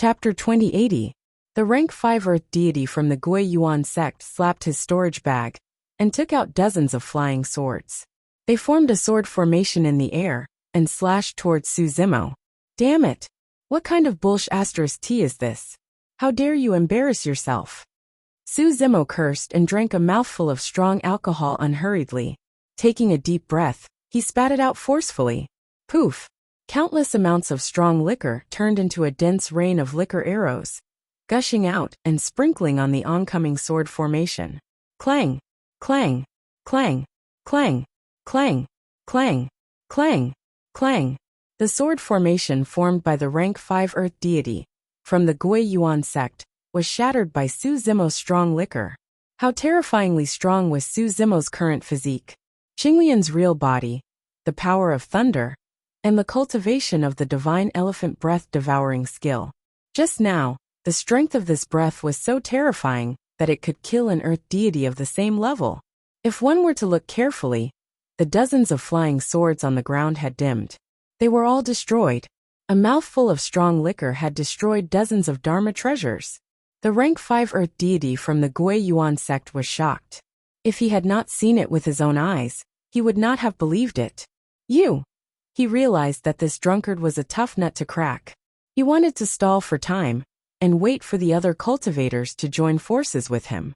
Chapter 2080. The rank 5 Earth deity from the Gui Yuan sect slapped his storage bag and took out dozens of flying swords. They formed a sword formation in the air and slashed towards Su Zimo. Damn it! What kind of bullsh** tea is this? How dare you embarrass yourself? Su Zimo cursed and drank a mouthful of strong alcohol unhurriedly. Taking a deep breath, he spat it out forcefully. Poof! Countless amounts of strong liquor turned into a dense rain of liquor arrows, gushing out and sprinkling on the oncoming sword formation. Clang! Clang! Clang! Clang! Clang! Clang! Clang! Clang! The sword formation formed by the rank 5 Earth deity from the Gui Yuan sect was shattered by Su Zimo's strong liquor. How terrifyingly strong was Su Zimo's current physique, Qinglian's real body, the power of thunder, and the cultivation of the divine elephant breath devouring skill. Just now, the strength of this breath was so terrifying that it could kill an earth deity of the same level. If one were to look carefully, the dozens of flying swords on the ground had dimmed. They were all destroyed. A mouthful of strong liquor had destroyed dozens of Dharma treasures. The rank 5 earth deity from the Gui Yuan sect was shocked. If he had not seen it with his own eyes, he would not have believed it. He realized that this drunkard was a tough nut to crack. He wanted to stall for time and wait for the other cultivators to join forces with him.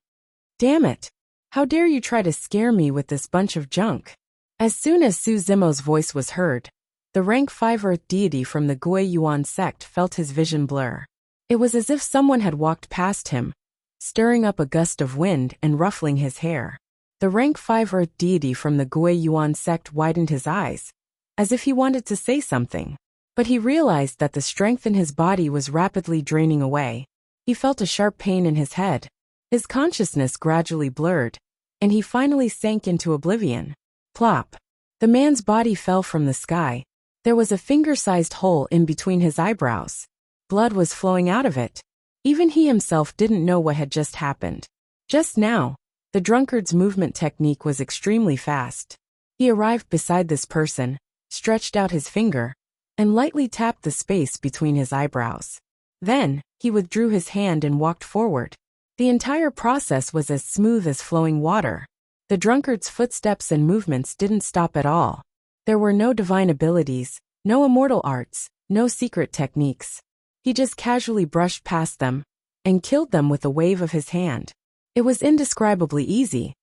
Damn it! How dare you try to scare me with this bunch of junk? As soon as Su Zimo's voice was heard, the rank 5 earth deity from the Gui Yuan sect felt his vision blur. It was as if someone had walked past him, stirring up a gust of wind and ruffling his hair. The rank 5 earth deity from the Gui Yuan sect widened his eyes, as if he wanted to say something. But he realized that the strength in his body was rapidly draining away. He felt a sharp pain in his head. His consciousness gradually blurred, and he finally sank into oblivion. Plop! The man's body fell from the sky. There was a finger-sized hole in between his eyebrows. Blood was flowing out of it. Even he himself didn't know what had just happened. Just now, the drunkard's movement technique was extremely fast. He arrived beside this person, stretched out his finger, and lightly tapped the space between his eyebrows. Then, he withdrew his hand and walked forward. The entire process was as smooth as flowing water. The drunkard's footsteps and movements didn't stop at all. There were no divine abilities, no immortal arts, no secret techniques. He just casually brushed past them and killed them with a wave of his hand. It was indescribably easy.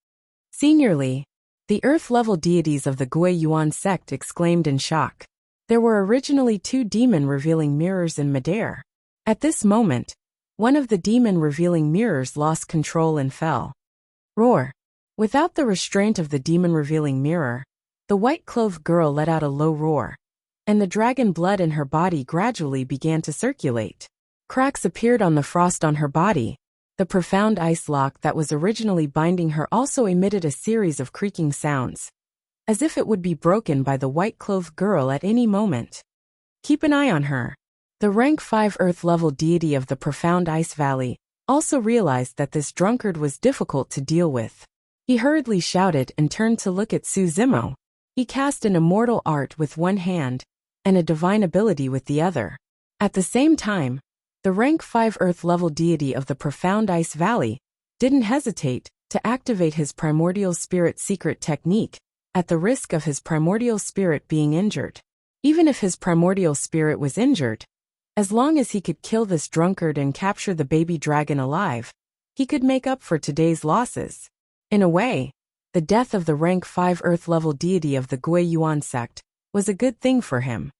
Seniorly, the earth-level deities of the Gui Yuan sect exclaimed in shock. There were originally 2 demon-revealing mirrors in midair. At this moment, one of the demon-revealing mirrors lost control and fell. Roar! Without the restraint of the demon-revealing mirror, the white-clothed girl let out a low roar, and the dragon blood in her body gradually began to circulate. Cracks appeared on the frost on her body. The profound ice lock that was originally binding her also emitted a series of creaking sounds, as if it would be broken by the white-clothed girl at any moment. Keep an eye on her. The rank 5 earth-level deity of the profound ice valley also realized that this drunkard was difficult to deal with. He hurriedly shouted and turned to look at Su Zimo. He cast an immortal art with one hand and a divine ability with the other. At the same time, the rank 5 earth-level deity of the profound ice valley didn't hesitate to activate his primordial spirit secret technique at the risk of his primordial spirit being injured. Even if his primordial spirit was injured, as long as he could kill this drunkard and capture the baby dragon alive, he could make up for today's losses. In a way, the death of the rank 5 earth-level deity of the Gui Yuan sect was a good thing for him.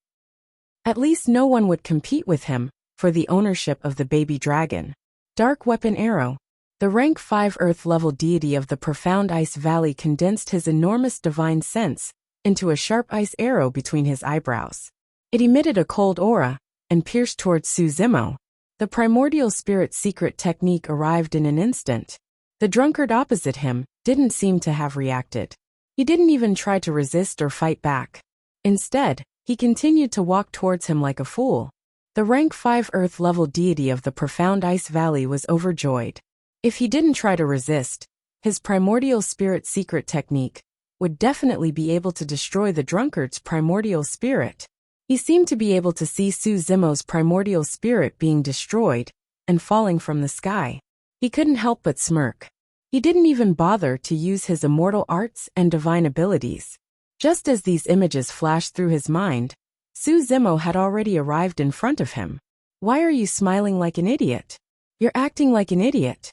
At least no one would compete with him for the ownership of the baby dragon. Dark Weapon Arrow. The rank 5 earth-level deity of the profound ice valley condensed his enormous divine sense into a sharp ice arrow between his eyebrows. It emitted a cold aura and pierced towards Su Zimo. The primordial spirit secret technique arrived in an instant. The drunkard opposite him didn't seem to have reacted. He didn't even try to resist or fight back. Instead, he continued to walk towards him like a fool. The rank 5 earth-level deity of the profound ice valley was overjoyed. If he didn't try to resist, his primordial spirit secret technique would definitely be able to destroy the drunkard's primordial spirit. He seemed to be able to see Su Zimo's primordial spirit being destroyed and falling from the sky. He couldn't help but smirk. He didn't even bother to use his immortal arts and divine abilities. Just as these images flashed through his mind, Su Zimo had already arrived in front of him. "Why are you smiling like an idiot? You're acting like an idiot."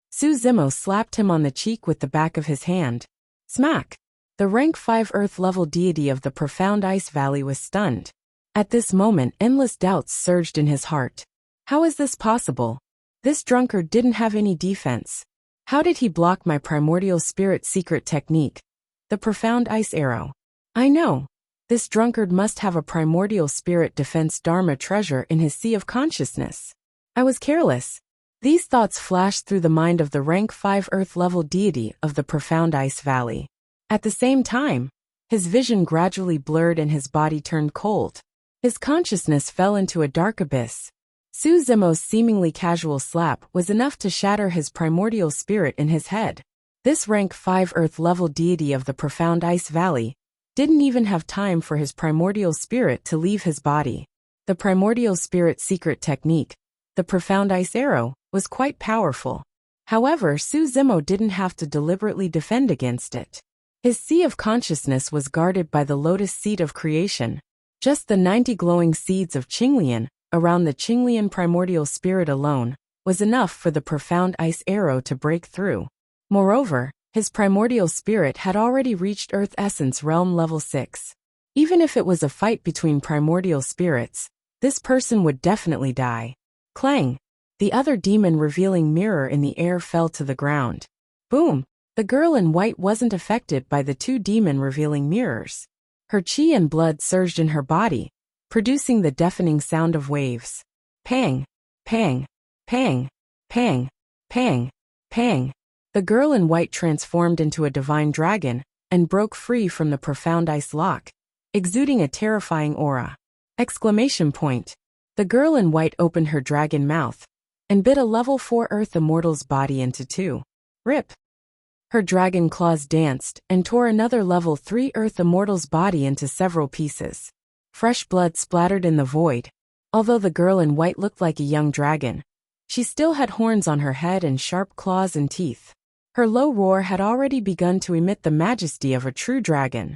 Su Zimo slapped him on the cheek with the back of his hand. Smack! The rank 5 Earth-level deity of the profound ice valley was stunned. At this moment, endless doubts surged in his heart. How is this possible? This drunkard didn't have any defense. How did he block my primordial spirit secret technique, the profound ice arrow? I know. This drunkard must have a primordial spirit defense dharma treasure in his sea of consciousness. I was careless. These thoughts flashed through the mind of the rank 5 Earth-level deity of the profound ice valley. At the same time, his vision gradually blurred and his body turned cold. His consciousness fell into a dark abyss. Su Zimo's seemingly casual slap was enough to shatter his primordial spirit in his head. This rank 5 Earth-level deity of the profound ice valley didn't even have time for his primordial spirit to leave his body. The primordial spirit secret technique, the profound ice arrow, was quite powerful. However, Su Zimo didn't have to deliberately defend against it. His sea of consciousness was guarded by the lotus seed of creation. Just the 90 glowing seeds of Qinglian, around the Qinglian primordial spirit alone, was enough for the profound ice arrow to break through. Moreover, his primordial spirit had already reached Earth Essence Realm Level 6. Even if it was a fight between primordial spirits, this person would definitely die. Clang! The other demon-revealing mirror in the air fell to the ground. Boom! The girl in white wasn't affected by the two demon-revealing mirrors. Her chi and blood surged in her body, producing the deafening sound of waves. Pang! Pang! Pang! Pang! Pang! Pang! The girl in white transformed into a divine dragon and broke free from the profound ice lock, exuding a terrifying aura. Exclamation point! The girl in white opened her dragon mouth and bit a level 4 Earth Immortal's body into two. Rip! Her dragon claws danced and tore another level 3 Earth Immortal's body into several pieces. Fresh blood splattered in the void. Although the girl in white looked like a young dragon, she still had horns on her head and sharp claws and teeth. Her low roar had already begun to emit the majesty of a true dragon.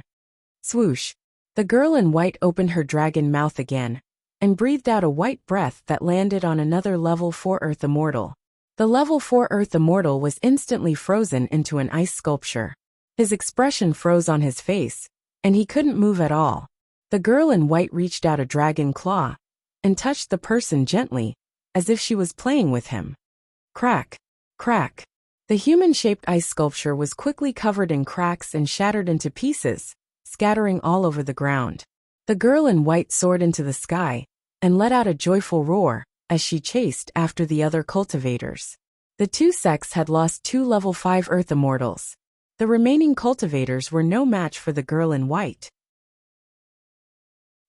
Swoosh! The girl in white opened her dragon mouth again and breathed out a white breath that landed on another level 4 Earth Immortal. The level 4 Earth Immortal was instantly frozen into an ice sculpture. His expression froze on his face, and he couldn't move at all. The girl in white reached out a dragon claw and touched the person gently, as if she was playing with him. Crack! Crack! The human-shaped ice sculpture was quickly covered in cracks and shattered into pieces, scattering all over the ground. The girl in white soared into the sky and let out a joyful roar as she chased after the other cultivators. The two sects had lost 2 level 5 Earth Immortals. The remaining cultivators were no match for the girl in white.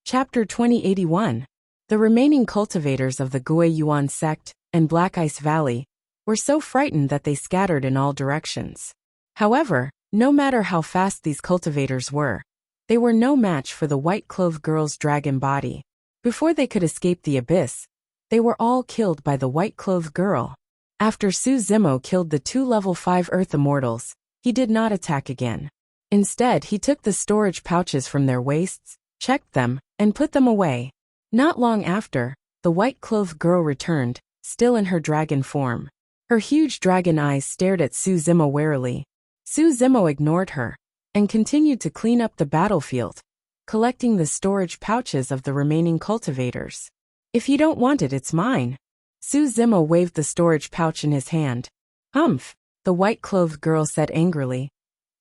Chapter 2081. The remaining cultivators of the Gui Yuan sect and Black Ice Valley were so frightened that they scattered in all directions. However, no matter how fast these cultivators were, they were no match for the white-clothed girl's dragon body. Before they could escape the abyss, they were all killed by the white-clothed girl. After Su Zimo killed the 2 level 5 Earth Immortals, he did not attack again. Instead, he took the storage pouches from their waists, checked them, and put them away. Not long after, the white-clothed girl returned, still in her dragon form. Her huge dragon eyes stared at Su Zimo warily. Su Zimo ignored her and continued to clean up the battlefield, collecting the storage pouches of the remaining cultivators. If you don't want it, it's mine. Su Zimo waved the storage pouch in his hand. Humph, the white-clothed girl said angrily.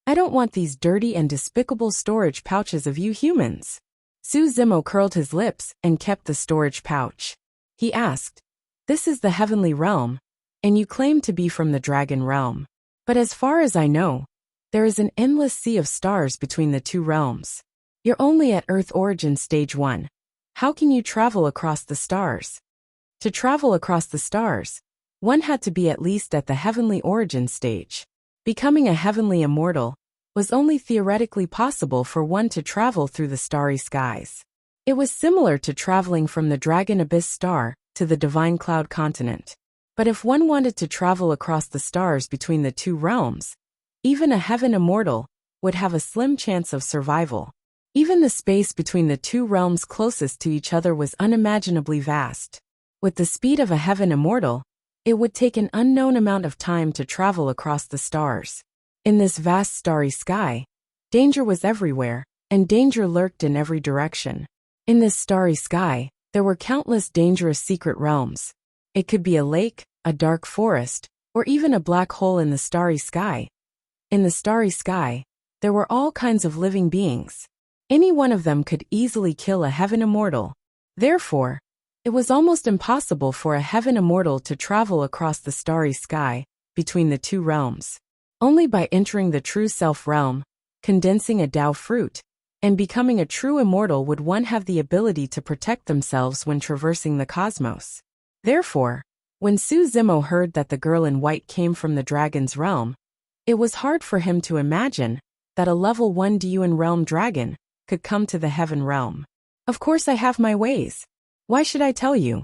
I don't want these dirty and despicable storage pouches of you humans. Su Zimo curled his lips and kept the storage pouch. He asked, This is the heavenly realm, and you claim to be from the dragon realm. But as far as I know, there is an endless sea of stars between the two realms. You're only at Earth Origin Stage 1. How can you travel across the stars? To travel across the stars, one had to be at least at the heavenly origin stage. Becoming a heavenly immortal was only theoretically possible for one to travel through the starry skies. It was similar to traveling from the Dragon Abyss star to the Divine Cloud continent. But if one wanted to travel across the stars between the two realms, even a heaven immortal would have a slim chance of survival. Even the space between the two realms closest to each other was unimaginably vast. With the speed of a heaven immortal, it would take an unknown amount of time to travel across the stars. In this vast starry sky, danger was everywhere, and danger lurked in every direction. In this starry sky, there were countless dangerous secret realms. It could be a lake, a dark forest, or even a black hole in the starry sky. In the starry sky, there were all kinds of living beings. Any one of them could easily kill a heaven immortal. Therefore, it was almost impossible for a heaven immortal to travel across the starry sky between the two realms. Only by entering the true self realm, condensing a Tao fruit, and becoming a true immortal would one have the ability to protect themselves when traversing the cosmos. Therefore, when Su Zimo heard that the girl in white came from the dragon's realm, it was hard for him to imagine that a level 1 Duan realm dragon could come to the heaven realm. Of course I have my ways. Why should I tell you?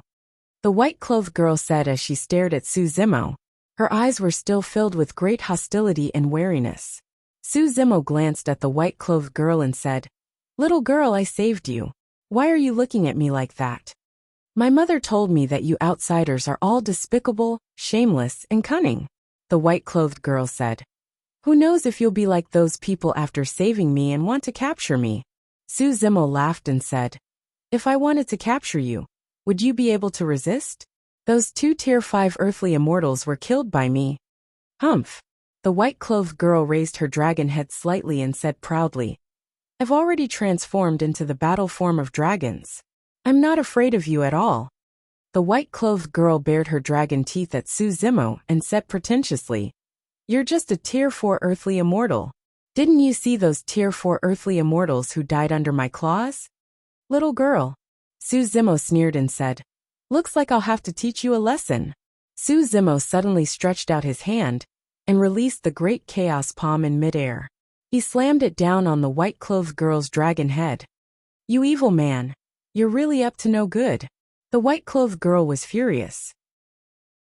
The white-clothed girl said as she stared at Su Zimo. Her eyes were still filled with great hostility and wariness. Su Zimo glanced at the white-clothed girl and said, "Little girl, I saved you. Why are you looking at me like that? My mother told me that you outsiders are all despicable, shameless, and cunning." The white-clothed girl said, "Who knows if you'll be like those people after saving me and want to capture me?" Su Zimo laughed and said, "If I wanted to capture you, would you be able to resist? Those 2 Tier 5 earthly immortals were killed by me." "Humph." The white-clothed girl raised her dragon head slightly and said proudly, "I've already transformed into the battle form of dragons. I'm not afraid of you at all." The white-clothed girl bared her dragon teeth at Su Zimo and said pretentiously, "You're just a Tier 4 earthly immortal. Didn't you see those Tier 4 earthly immortals who died under my claws?" "Little girl." Su Zimo sneered and said, "Looks like I'll have to teach you a lesson." Su Zimo suddenly stretched out his hand and released the great chaos palm in midair. He slammed it down on the white-clothed girl's dragon head. "You evil man. You're really up to no good." The white-clothed girl was furious.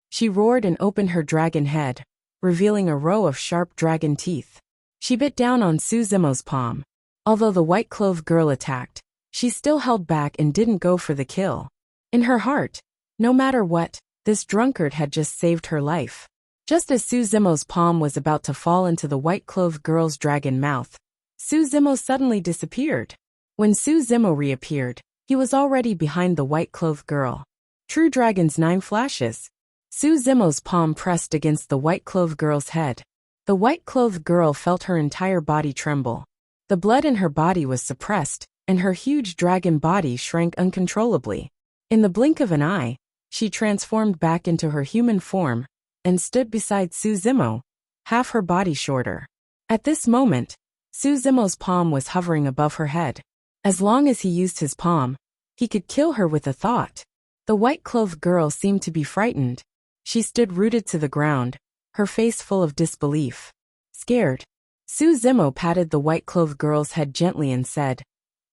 She roared and opened her dragon head, revealing a row of sharp dragon teeth. She bit down on Su Zimo's palm. Although the white-clothed girl attacked, she still held back and didn't go for the kill. In her heart, no matter what, this drunkard had just saved her life. Just as Su Zimo's palm was about to fall into the white-clothed girl's dragon mouth, Su Zimo suddenly disappeared. When Su Zimo reappeared, he was already behind the white-clothed girl. True Dragon's 9 flashes. Su Zimo's palm pressed against the white-clothed girl's head. The white-clothed girl felt her entire body tremble. The blood in her body was suppressed, and her huge dragon body shrank uncontrollably. In the blink of an eye, she transformed back into her human form and stood beside Su Zimo, half her body shorter. At this moment, Su Zimo's palm was hovering above her head. As long as he used his palm, he could kill her with a thought. The white-clothed girl seemed to be frightened. She stood rooted to the ground, her face full of disbelief. Scared, Su Zimo patted the white-clothed girl's head gently and said,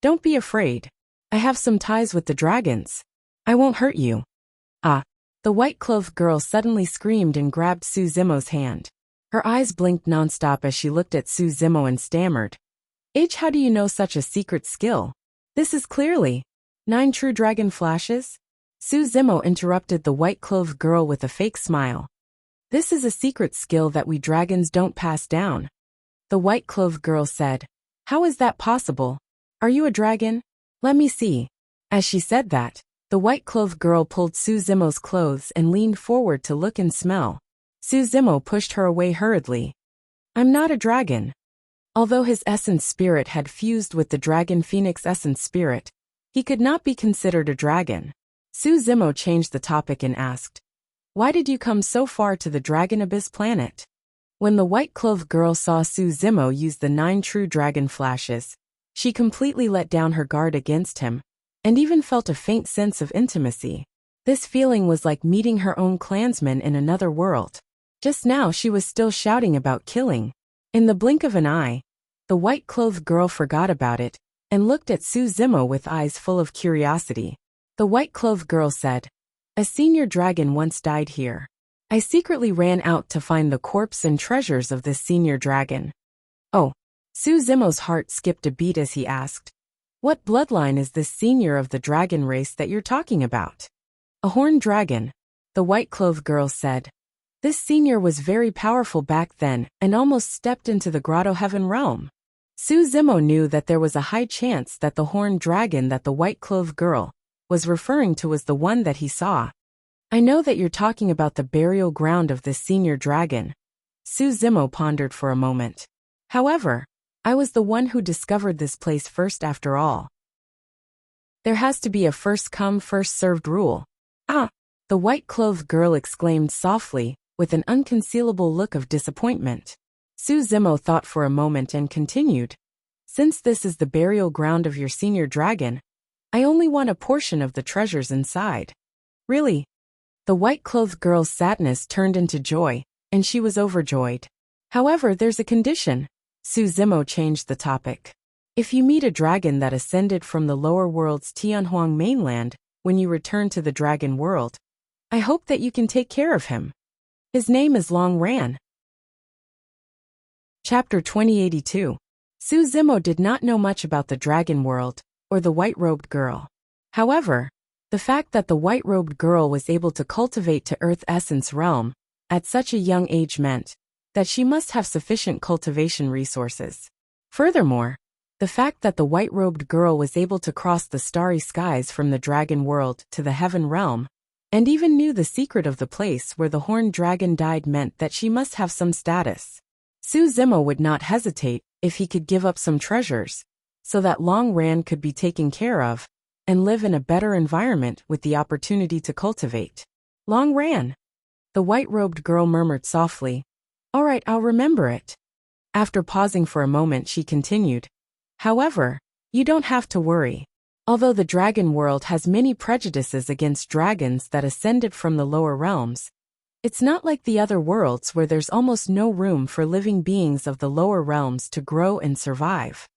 "Don't be afraid. I have some ties with the dragons. I won't hurt you." "Ah." The white-clothed girl suddenly screamed and grabbed Su Zimo's hand. Her eyes blinked nonstop as she looked at Su Zimo and stammered, "How do you know such a secret skill? This is clearly 9 true dragon flashes?" Su Zimo interrupted the white-clothed girl with a fake smile. "This is a secret skill that we dragons don't pass down." The white-clothed girl said, "How is that possible? Are you a dragon? Let me see." As she said that, the white-clothed girl pulled Su Zimo's clothes and leaned forward to look and smell. Su Zimo pushed her away hurriedly. "I'm not a dragon." Although his essence spirit had fused with the dragon phoenix essence spirit, he could not be considered a dragon. Su Zimo changed the topic and asked, "Why did you come so far to the Dragon Abyss planet?" When the white-clothed girl saw Su Zimo use the 9 true dragon flashes, she completely let down her guard against him, and even felt a faint sense of intimacy. This feeling was like meeting her own clansman in another world. Just now she was still shouting about killing. In the blink of an eye, the white-clothed girl forgot about it, and looked at Su Zimo with eyes full of curiosity. The white-clothed girl said, "A senior dragon once died here. I secretly ran out to find the corpse and treasures of this senior dragon." Oh, Su Zimo's heart skipped a beat as he asked, "What bloodline is this senior of the dragon race that you're talking about?" "A horned dragon," the white-clothed girl said. "This senior was very powerful back then and almost stepped into the grotto heaven realm." Su Zimo knew that there was a high chance that the horned dragon that the white-clothed girl was referring to was the one that he saw. "I know that you're talking about the burial ground of this senior dragon." Su Zimo pondered for a moment. "However, I was the one who discovered this place first after all. There has to be a first-come, first-served rule." "Ah!" the white-clothed girl exclaimed softly, with an unconcealable look of disappointment. Su Zimo thought for a moment and continued, "Since this is the burial ground of your senior dragon, I only want a portion of the treasures inside." "Really?" The white-clothed girl's sadness turned into joy, and she was overjoyed. "However, there's a condition." Su Zimo changed the topic. "If you meet a dragon that ascended from the lower world's Tianhuang mainland when you return to the dragon world, I hope that you can take care of him. His name is Long Ran." Chapter 2082. Su Zimo did not know much about the dragon world or the white-robed girl. However, the fact that the white-robed girl was able to cultivate to Earth Essence realm at such a young age meant that she must have sufficient cultivation resources. Furthermore, the fact that the white-robed girl was able to cross the starry skies from the dragon world to the heaven realm and even knew the secret of the place where the horned dragon died meant that she must have some status. Su Zimo would not hesitate if he could give up some treasures so that Long Ran could be taken care of and live in a better environment with the opportunity to cultivate. "Long Ran," the white-robed girl murmured softly. "All right, I'll remember it." After pausing for a moment, she continued, "However, you don't have to worry. Although the dragon world has many prejudices against dragons that ascended from the lower realms, it's not like the other worlds where there's almost no room for living beings of the lower realms to grow and survive."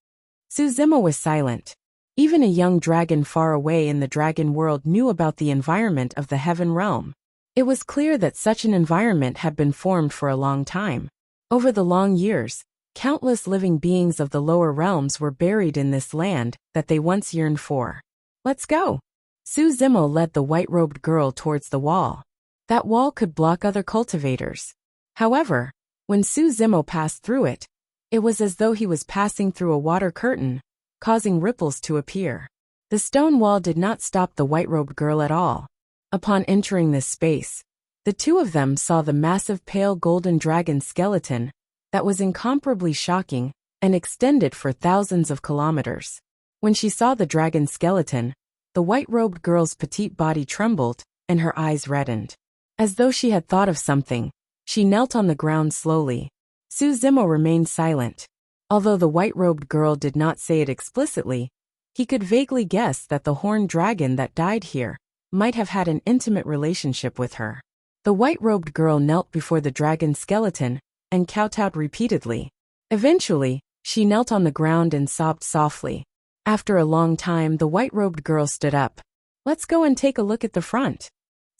Su Zimo was silent. Even a young dragon far away in the dragon world knew about the environment of the heaven realm. It was clear that such an environment had been formed for a long time. Over the long years, countless living beings of the lower realms were buried in this land that they once yearned for. "Let's go." Su Zimo led the white-robed girl towards the wall. That wall could block other cultivators. However, when Su Zimo passed through it, it was as though he was passing through a water curtain, causing ripples to appear. The stone wall did not stop the white-robed girl at all. Upon entering this space, the two of them saw the massive pale golden dragon skeleton that was incomparably shocking and extended for thousands of kilometers. When she saw the dragon skeleton, the white-robed girl's petite body trembled and her eyes reddened. As though she had thought of something, she knelt on the ground slowly. Su Zimo remained silent. Although the white-robed girl did not say it explicitly, he could vaguely guess that the horned dragon that died here might have had an intimate relationship with her. The white-robed girl knelt before the dragon skeleton and kowtowed repeatedly. Eventually, she knelt on the ground and sobbed softly. After a long time, the white-robed girl stood up. "Let's go and take a look at the front."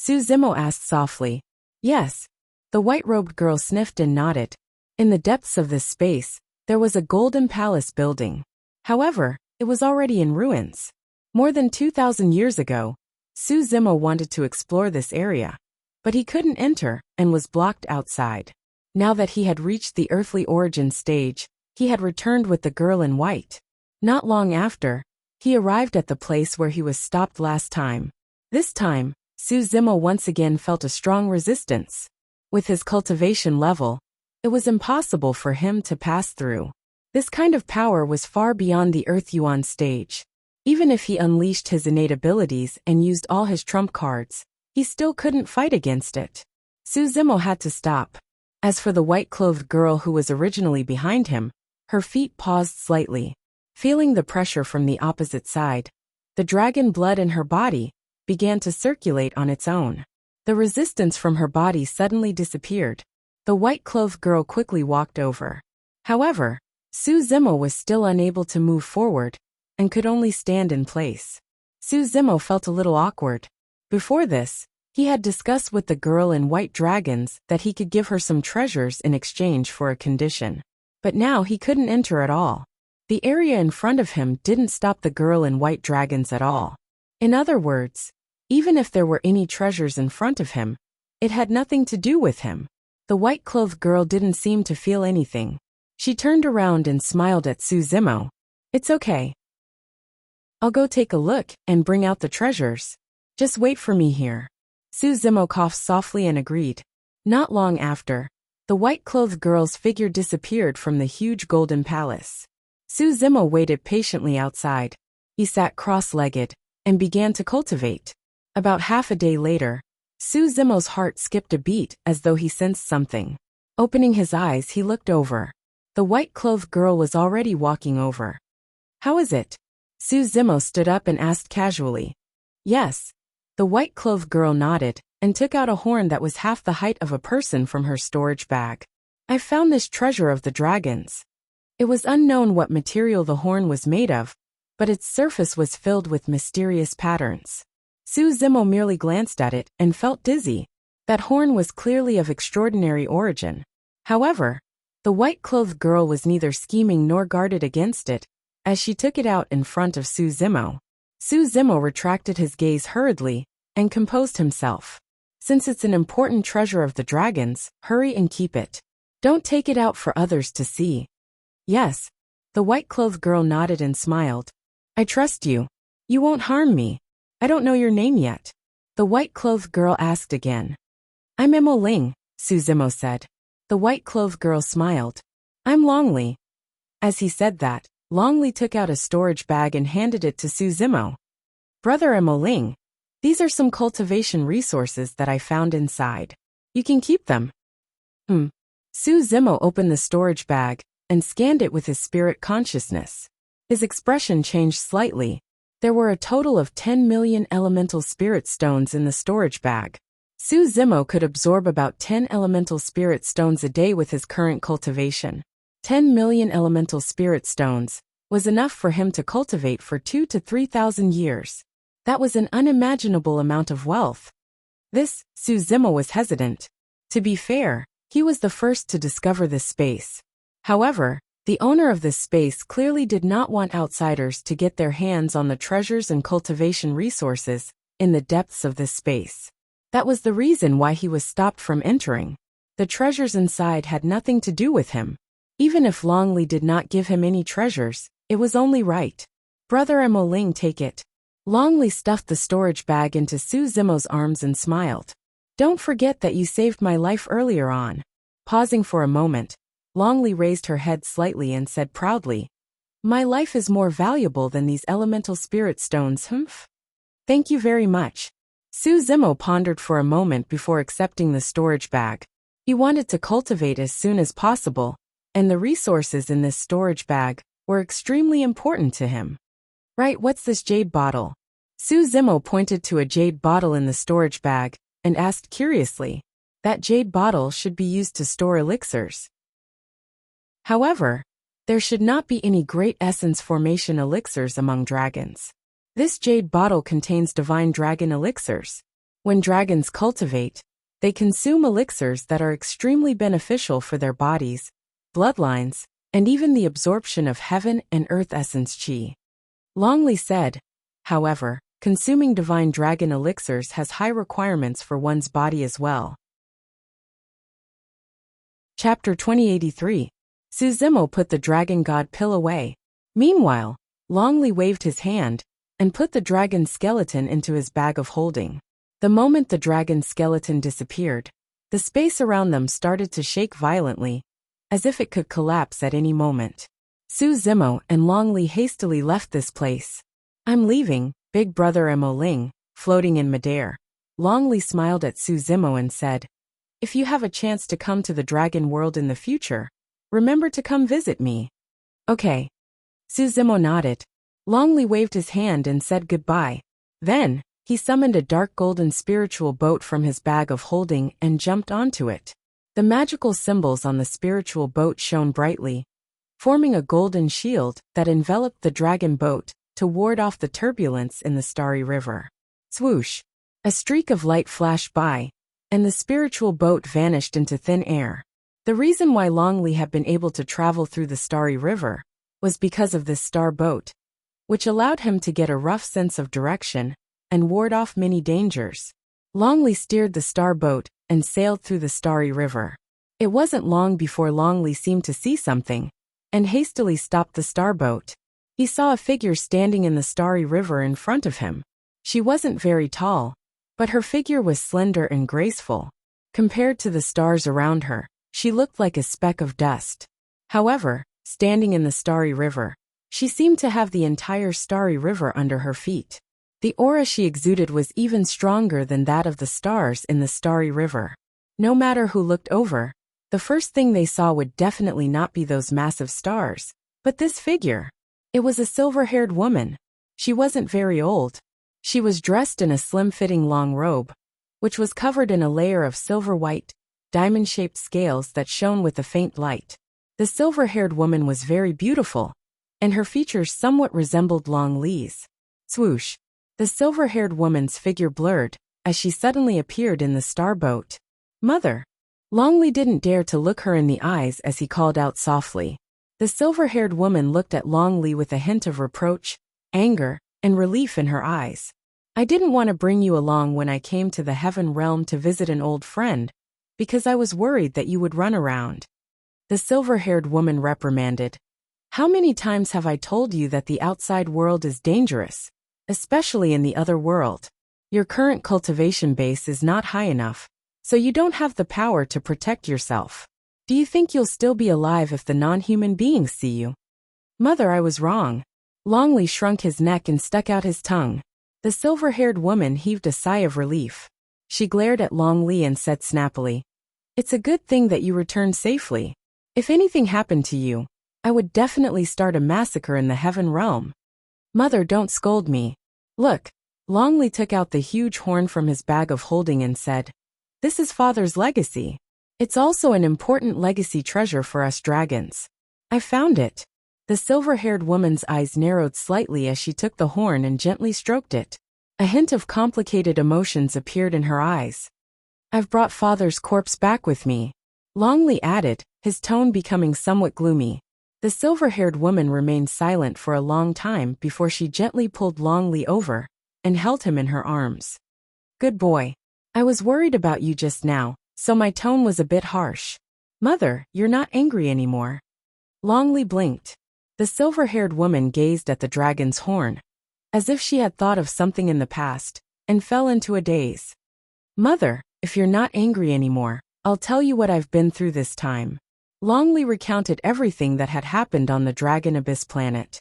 Su Zimo asked softly. "Yes." The white-robed girl sniffed and nodded. In the depths of this space, there was a golden palace building. However, it was already in ruins. More than 2,000 years ago, Su Zimo wanted to explore this area, but he couldn't enter and was blocked outside. Now that he had reached the earthly origin stage, he had returned with the girl in white. Not long after, he arrived at the place where he was stopped last time. This time, Su Zimo once again felt a strong resistance. With his cultivation level, it was impossible for him to pass through. This kind of power was far beyond the Earth Yuan stage. Even if he unleashed his innate abilities and used all his trump cards, he still couldn't fight against it. Su Zimo had to stop. As for the white-clothed girl who was originally behind him, her feet paused slightly. Feeling the pressure from the opposite side, the dragon blood in her body began to circulate on its own. The resistance from her body suddenly disappeared. The white-clothed girl quickly walked over. However, Su Zimo was still unable to move forward, and could only stand in place. Su Zimo felt a little awkward. Before this, he had discussed with the girl in white dragons that he could give her some treasures in exchange for a condition. But now he couldn't enter at all. The area in front of him didn't stop the girl in white dragons at all. In other words, even if there were any treasures in front of him, it had nothing to do with him. The white-clothed girl didn't seem to feel anything. She turned around and smiled at Su Zimo. "It's okay. I'll go take a look and bring out the treasures. Just wait for me here." Su Zimo coughed softly and agreed. Not long after, the white-clothed girl's figure disappeared from the huge golden palace. Su Zimo waited patiently outside. He sat cross-legged and began to cultivate. About half a day later, Su Zimo's heart skipped a beat as though he sensed something. Opening his eyes, he looked over. The white-clothed girl was already walking over. "How is it?" Su Zimo stood up and asked casually. "Yes." The white-clothed girl nodded and took out a horn that was half the height of a person from her storage bag. "I found this treasure of the dragons." It was unknown what material the horn was made of, but its surface was filled with mysterious patterns. Su Zimo merely glanced at it and felt dizzy. That horn was clearly of extraordinary origin. However, the white-clothed girl was neither scheming nor guarded against it, as she took it out in front of Su Zimo. Su Zimo retracted his gaze hurriedly and composed himself. "Since it's an important treasure of the dragons, hurry and keep it. Don't take it out for others to see." "Yes." The white-clothed girl nodded and smiled. "I trust you. You won't harm me. I don't know your name yet." The white-clothed girl asked again. "I'm Emo Ling," Su Zimo said. The white-clothed girl smiled. "I'm Longli." As he said that, Longli took out a storage bag and handed it to Su Zimo. "Brother Emo Ling, these are some cultivation resources that I found inside. You can keep them." Su Zimo opened the storage bag and scanned it with his spirit consciousness. His expression changed slightly. There were a total of 10 million elemental spirit stones in the storage bag. Su Zimo could absorb about 10 elemental spirit stones a day with his current cultivation. 10 million elemental spirit stones was enough for him to cultivate for 2,000 to 3,000 years. That was an unimaginable amount of wealth. Su Zimo was hesitant. To be fair, he was the first to discover this space. However, the owner of this space clearly did not want outsiders to get their hands on the treasures and cultivation resources in the depths of this space. That was the reason why he was stopped from entering. The treasures inside had nothing to do with him. Even if Longli did not give him any treasures, it was only right. "Brother Emo Ling, take it." Longli stuffed the storage bag into Su Zimo's arms and smiled. "Don't forget that you saved my life earlier on." Pausing for a moment, Longli raised her head slightly and said proudly, "My life is more valuable than these elemental spirit stones, humph." "Thank you very much." Su Zimo pondered for a moment before accepting the storage bag. He wanted to cultivate as soon as possible, and the resources in this storage bag were extremely important to him. "Right, what's this jade bottle?" Su Zimo pointed to a jade bottle in the storage bag and asked curiously. That jade bottle should be used to store elixirs. However, there should not be any great essence formation elixirs among dragons. This jade bottle contains divine dragon elixirs. When dragons cultivate, they consume elixirs that are extremely beneficial for their bodies, bloodlines, and even the absorption of heaven and earth essence chi. Longli said, however, consuming divine dragon elixirs has high requirements for one's body as well. Chapter 2083. Su Zimo put the dragon god pill away. Meanwhile, Longli waved his hand and put the dragon skeleton into his bag of holding. The moment the dragon skeleton disappeared, the space around them started to shake violently, as if it could collapse at any moment. Su Zimo and Longli hastily left this place. "I'm leaving, big brother Emo Ling," floating in midair. Longli smiled at Su Zimo and said, "If you have a chance to come to the dragon world in the future, remember to come visit me." "Okay." Su Zimo nodded. Longli waved his hand and said goodbye. Then, he summoned a dark golden spiritual boat from his bag of holding and jumped onto it. The magical symbols on the spiritual boat shone brightly, forming a golden shield that enveloped the dragon boat to ward off the turbulence in the starry river. Swoosh! A streak of light flashed by, and the spiritual boat vanished into thin air. The reason why Longli had been able to travel through the starry river was because of this star boat, which allowed him to get a rough sense of direction and ward off many dangers. Longli steered the star boat and sailed through the starry river. It wasn't long before Longli seemed to see something and hastily stopped the star boat. He saw a figure standing in the starry river in front of him. She wasn't very tall, but her figure was slender and graceful. Compared to the stars around her, she looked like a speck of dust. However, standing in the starry river, she seemed to have the entire starry river under her feet. The aura she exuded was even stronger than that of the stars in the starry river. No matter who looked over, the first thing they saw would definitely not be those massive stars, but this figure. It was a silver-haired woman. She wasn't very old. She was dressed in a slim-fitting long robe, which was covered in a layer of silver-white, diamond-shaped scales that shone with a faint light. The silver-haired woman was very beautiful, and her features somewhat resembled Long Li's. Swoosh! The silver-haired woman's figure blurred as she suddenly appeared in the starboat. Mother! Long Li didn't dare to look her in the eyes as he called out softly. The silver-haired woman looked at Long Li with a hint of reproach, anger, and relief in her eyes. I didn't want to bring you along when I came to the heaven realm to visit an old friend, because I was worried that you would run around. The silver-haired woman reprimanded. How many times have I told you that the outside world is dangerous, especially in the other world? Your current cultivation base is not high enough, so you don't have the power to protect yourself. Do you think you'll still be alive if the non-human beings see you? Mother, I was wrong. Long Li shrunk his neck and stuck out his tongue. The silver-haired woman heaved a sigh of relief. She glared at Long Li and said snappily, It's a good thing that you returned safely. If anything happened to you, I would definitely start a massacre in the heaven realm. Mother, don't scold me. Look. Long Li took out the huge horn from his bag of holding and said, This is Father's legacy. It's also an important legacy treasure for us dragons. I found it. The silver-haired woman's eyes narrowed slightly as she took the horn and gently stroked it. A hint of complicated emotions appeared in her eyes. I've brought Father's corpse back with me, Long Li added, his tone becoming somewhat gloomy. The silver-haired woman remained silent for a long time before she gently pulled Long Li over and held him in her arms. Good boy. I was worried about you just now, so my tone was a bit harsh. Mother, you're not angry anymore. Long Li blinked. The silver-haired woman gazed at the dragon's horn, as if she had thought of something in the past, and fell into a daze. Mother, if you're not angry anymore, I'll tell you what I've been through this time. Long Li recounted everything that had happened on the Dragon Abyss planet.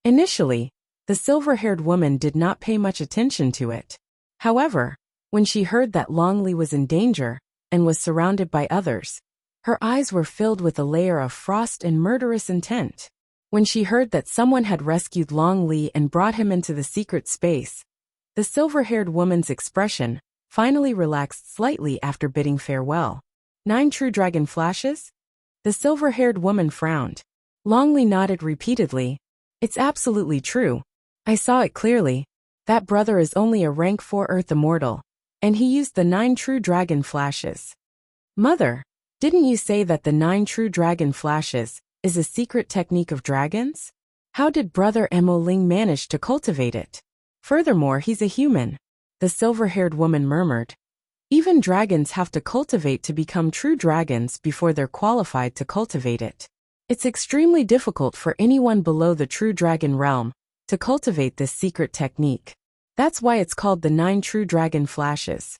Initially, the silver-haired woman did not pay much attention to it. However, when she heard that Long Li was in danger and was surrounded by others, her eyes were filled with a layer of frost and murderous intent. When she heard that someone had rescued Long Li and brought him into the secret space, the silver-haired woman's expression finally relaxed slightly after bidding farewell. 9 true dragon flashes? The silver-haired woman frowned. Long Li nodded repeatedly. It's absolutely true. I saw it clearly. That brother is only a rank 4 Earth Immortal, and he used the 9 true dragon flashes. Mother, didn't you say that the 9 true dragon flashes is a secret technique of dragons? How did Brother Emo Ling manage to cultivate it? Furthermore, he's a human. The silver-haired woman murmured. Even dragons have to cultivate to become true dragons before they're qualified to cultivate it. It's extremely difficult for anyone below the true dragon realm to cultivate this secret technique. That's why it's called the 9 true dragon flashes.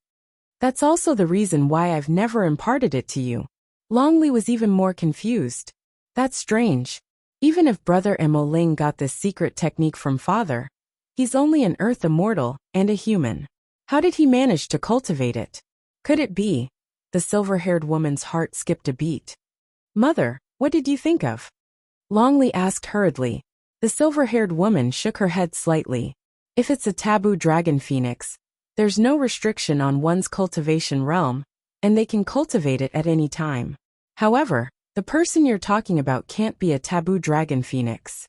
That's also the reason why I've never imparted it to you. Long Li was even more confused. That's strange. Even if Brother Emo Ling got this secret technique from Father, he's only an Earth Immortal and a human. How did he manage to cultivate it? Could it be? The silver-haired woman's heart skipped a beat. Mother, what did you think of? Long Li asked hurriedly. The silver-haired woman shook her head slightly. If it's a taboo dragon phoenix, there's no restriction on one's cultivation realm, and they can cultivate it at any time. However, the person you're talking about can't be a taboo dragon phoenix.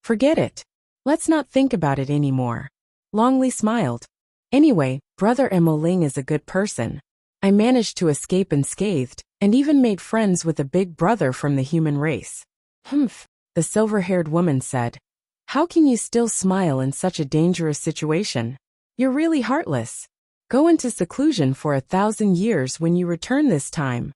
Forget it. Let's not think about it anymore. Longley smiled. Anyway, Brother Emoling is a good person. I managed to escape unscathed, and even made friends with a big brother from the human race. Humph, the silver-haired woman said. How can you still smile in such a dangerous situation? You're really heartless. Go into seclusion for 1,000 years when you return this time.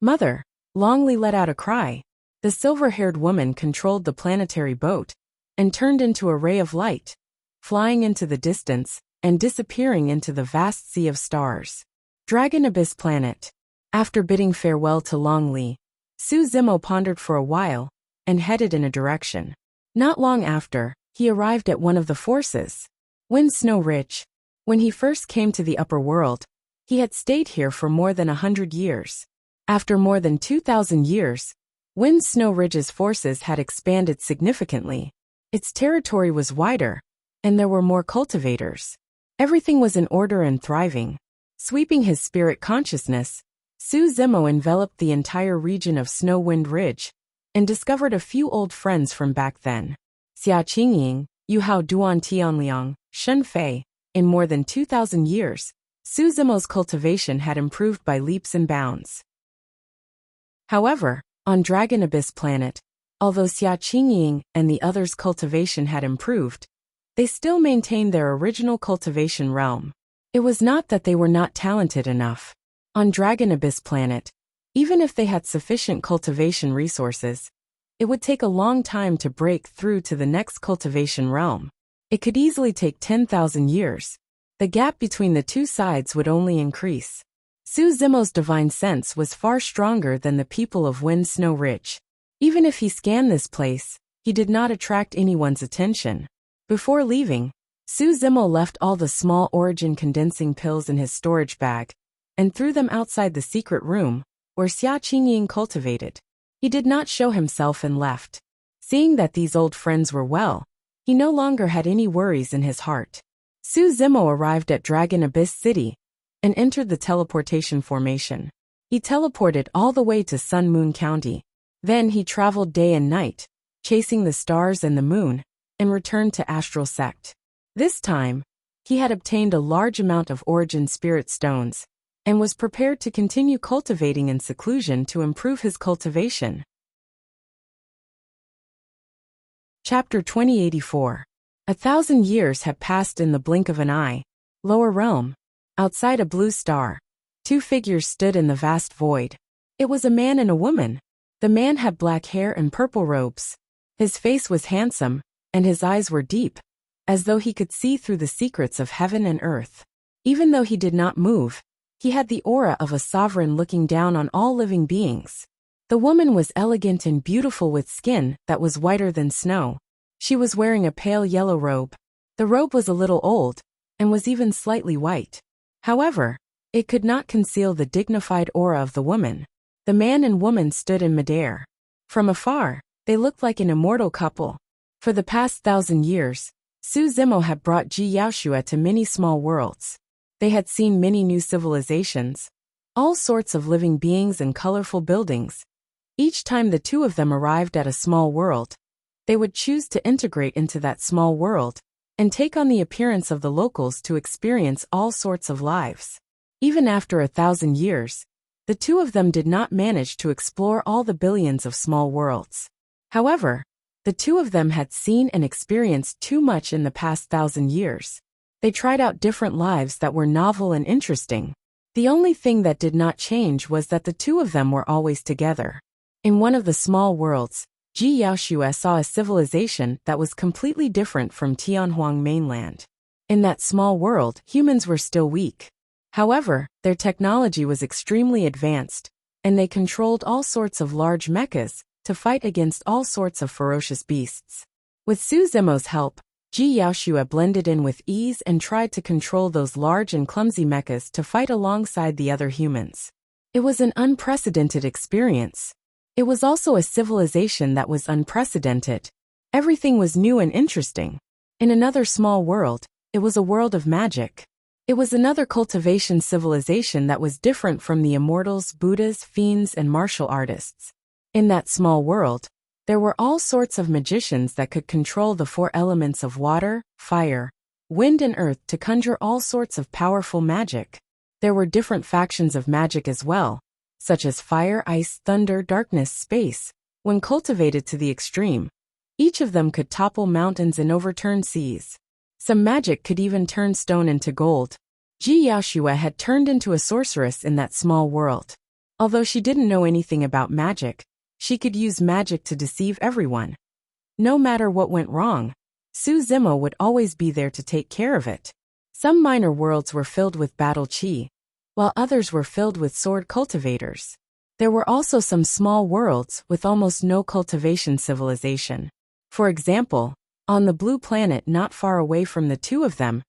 Mother, Longley let out a cry. The silver-haired woman controlled the planetary boat, and turned into a ray of light, flying into the distance, and disappearing into the vast sea of stars. Dragon Abyss Planet. After bidding farewell to Longley, Su Zimo pondered for a while, and headed in a direction. Not long after, he arrived at one of the forces, Wind Snow Ridge. When he first came to the upper world, he had stayed here for more than 100 years. After more than 2,000 years, Wind Snow Ridge's forces had expanded significantly. Its territory was wider, and there were more cultivators. Everything was in order and thriving. Sweeping his spirit consciousness, Su Zimo enveloped the entire region of Snow Wind Ridge, and discovered a few old friends from back then. Xia Qingying, Yu Hao Duan Tianliang, Shen Fei. In more than 2,000 years, Su Zimo's cultivation had improved by leaps and bounds. However, on Dragon Abyss Planet, although Xia Qingying and the others' cultivation had improved, they still maintained their original cultivation realm. It was not that they were not talented enough. On Dragon Abyss Planet, even if they had sufficient cultivation resources, it would take a long time to break through to the next cultivation realm. It could easily take 10,000 years. The gap between the two sides would only increase. Su Zimo's divine sense was far stronger than the people of Wind Snow Ridge. Even if he scanned this place, he did not attract anyone's attention. Before leaving, Su Zimo left all the small origin condensing pills in his storage bag, and threw them outside the secret room, where Xia Qingying cultivated. He did not show himself and left. Seeing that these old friends were well, he no longer had any worries in his heart. Su Zimo arrived at Dragon Abyss City, and entered the teleportation formation. He teleported all the way to Sun Moon County. Then he traveled day and night, chasing the stars and the moon, and returned to Astral Sect. This time, he had obtained a large amount of Origin Spirit Stones, and was prepared to continue cultivating in seclusion to improve his cultivation. Chapter 2084. 1,000 years had passed in the blink of an eye. Lower realm. Outside a blue star, two figures stood in the vast void. It was a man and a woman. The man had black hair and purple robes. His face was handsome, and his eyes were deep, as though he could see through the secrets of heaven and earth. Even though he did not move, he had the aura of a sovereign looking down on all living beings. The woman was elegant and beautiful with skin that was whiter than snow. She was wearing a pale yellow robe. The robe was a little old, and was even slightly white. However, it could not conceal the dignified aura of the woman. The man and woman stood in midair. From afar, they looked like an immortal couple. For the past 1,000 years, Su Zimo had brought Ji Yaoshua to many small worlds. They had seen many new civilizations, all sorts of living beings and colorful buildings. Each time the two of them arrived at a small world, they would choose to integrate into that small world, and take on the appearance of the locals to experience all sorts of lives. Even after 1,000 years, the two of them did not manage to explore all the billions of small worlds. However, the two of them had seen and experienced too much in the past 1,000 years. They tried out different lives that were novel and interesting. The only thing that did not change was that the two of them were always together. In one of the small worlds, Ji Yaoshua saw a civilization that was completely different from Tianhuang mainland. In that small world, humans were still weak. However, their technology was extremely advanced, and they controlled all sorts of large mechas to fight against all sorts of ferocious beasts. With Su Zimo's help, Ji Yaoshua blended in with ease and tried to control those large and clumsy mechas to fight alongside the other humans. It was an unprecedented experience. It was also a civilization that was unprecedented. Everything was new and interesting. In another small world, it was a world of magic. It was another cultivation civilization that was different from the immortals, Buddhas, fiends, and martial artists. In that small world, There were all sorts of magicians that could control the four elements of water, fire, wind and earth to conjure all sorts of powerful magic. There were different factions of magic as well, such as fire, ice, thunder, darkness, space. When cultivated to the extreme, each of them could topple mountains and overturn seas. Some magic could even turn stone into gold. Ji Yaoxue had turned into a sorceress in that small world. Although she didn't know anything about magic, she could use magic to deceive everyone. No matter what went wrong, Su Zimo would always be there to take care of it. Some minor worlds were filled with battle chi, while others were filled with sword cultivators. There were also some small worlds with almost no cultivation civilization. For example, on the blue planet not far away from the two of them,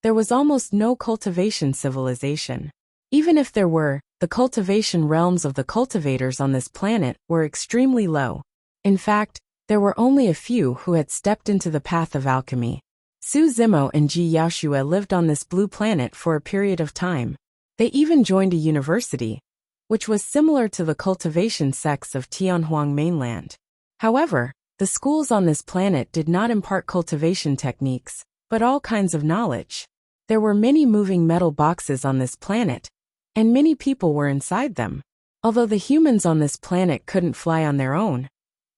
there was almost no cultivation civilization. Even if there were, the cultivation realms of the cultivators on this planet were extremely low. In fact, there were only a few who had stepped into the path of alchemy. Su Zimo and Ji Yaoxue lived on this blue planet for a period of time. They even joined a university, which was similar to the cultivation sects of Tianhuang mainland. However, the schools on this planet did not impart cultivation techniques, but all kinds of knowledge. There were many moving metal boxes on this planet, and many people were inside them. Although the humans on this planet couldn't fly on their own,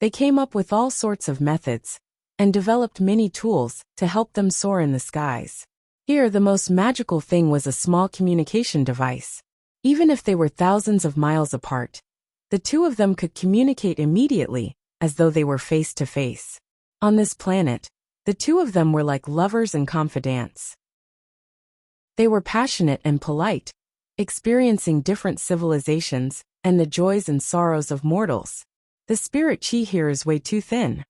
they came up with all sorts of methods and developed many tools to help them soar in the skies. Here, the most magical thing was a small communication device. Even if they were thousands of miles apart, the two of them could communicate immediately, as though they were face to face. On this planet, the two of them were like lovers and confidants. They were passionate and polite, experiencing different civilizations and the joys and sorrows of mortals. The spirit chi here is way too thin.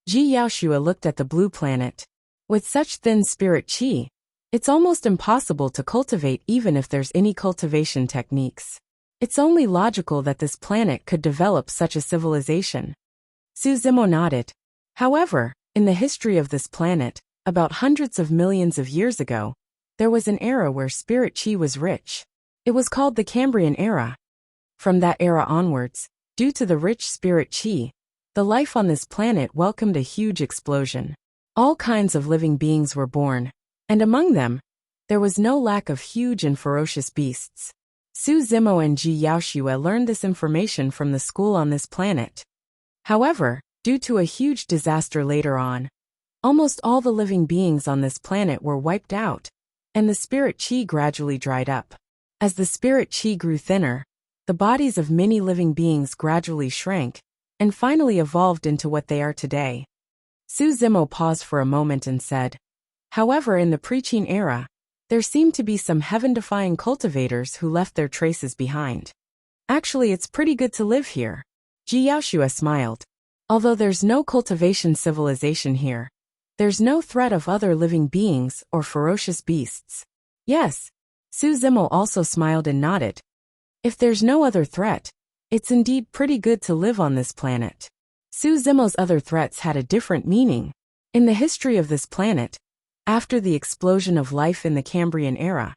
Ji Yaoxue looked at the blue planet. With such thin spirit chi, it's almost impossible to cultivate even if there's any cultivation techniques. It's only logical that this planet could develop such a civilization. Su Zimo nodded. However, in the history of this planet, about hundreds of millions of years ago, there was an era where spirit chi was rich. It was called the Cambrian era. From that era onwards, due to the rich spirit chi, the life on this planet welcomed a huge explosion. All kinds of living beings were born, and among them, there was no lack of huge and ferocious beasts. Su Zimo and Ji Yaoxue learned this information from the school on this planet. However, due to a huge disaster later on, almost all the living beings on this planet were wiped out, and the spirit chi gradually dried up. As the spirit chi grew thinner, the bodies of many living beings gradually shrank, and finally evolved into what they are today. Su Zimo paused for a moment and said, however, in the pre-Qin era, there seemed to be some heaven-defying cultivators who left their traces behind. Actually, it's pretty good to live here. Ji Yaoxue smiled. Although there's no cultivation civilization here, there's no threat of other living beings or ferocious beasts. Yes, Su Zimo also smiled and nodded. If there's no other threat, it's indeed pretty good to live on this planet. Su Zimo's other threats had a different meaning. In the history of this planet, after the explosion of life in the Cambrian era,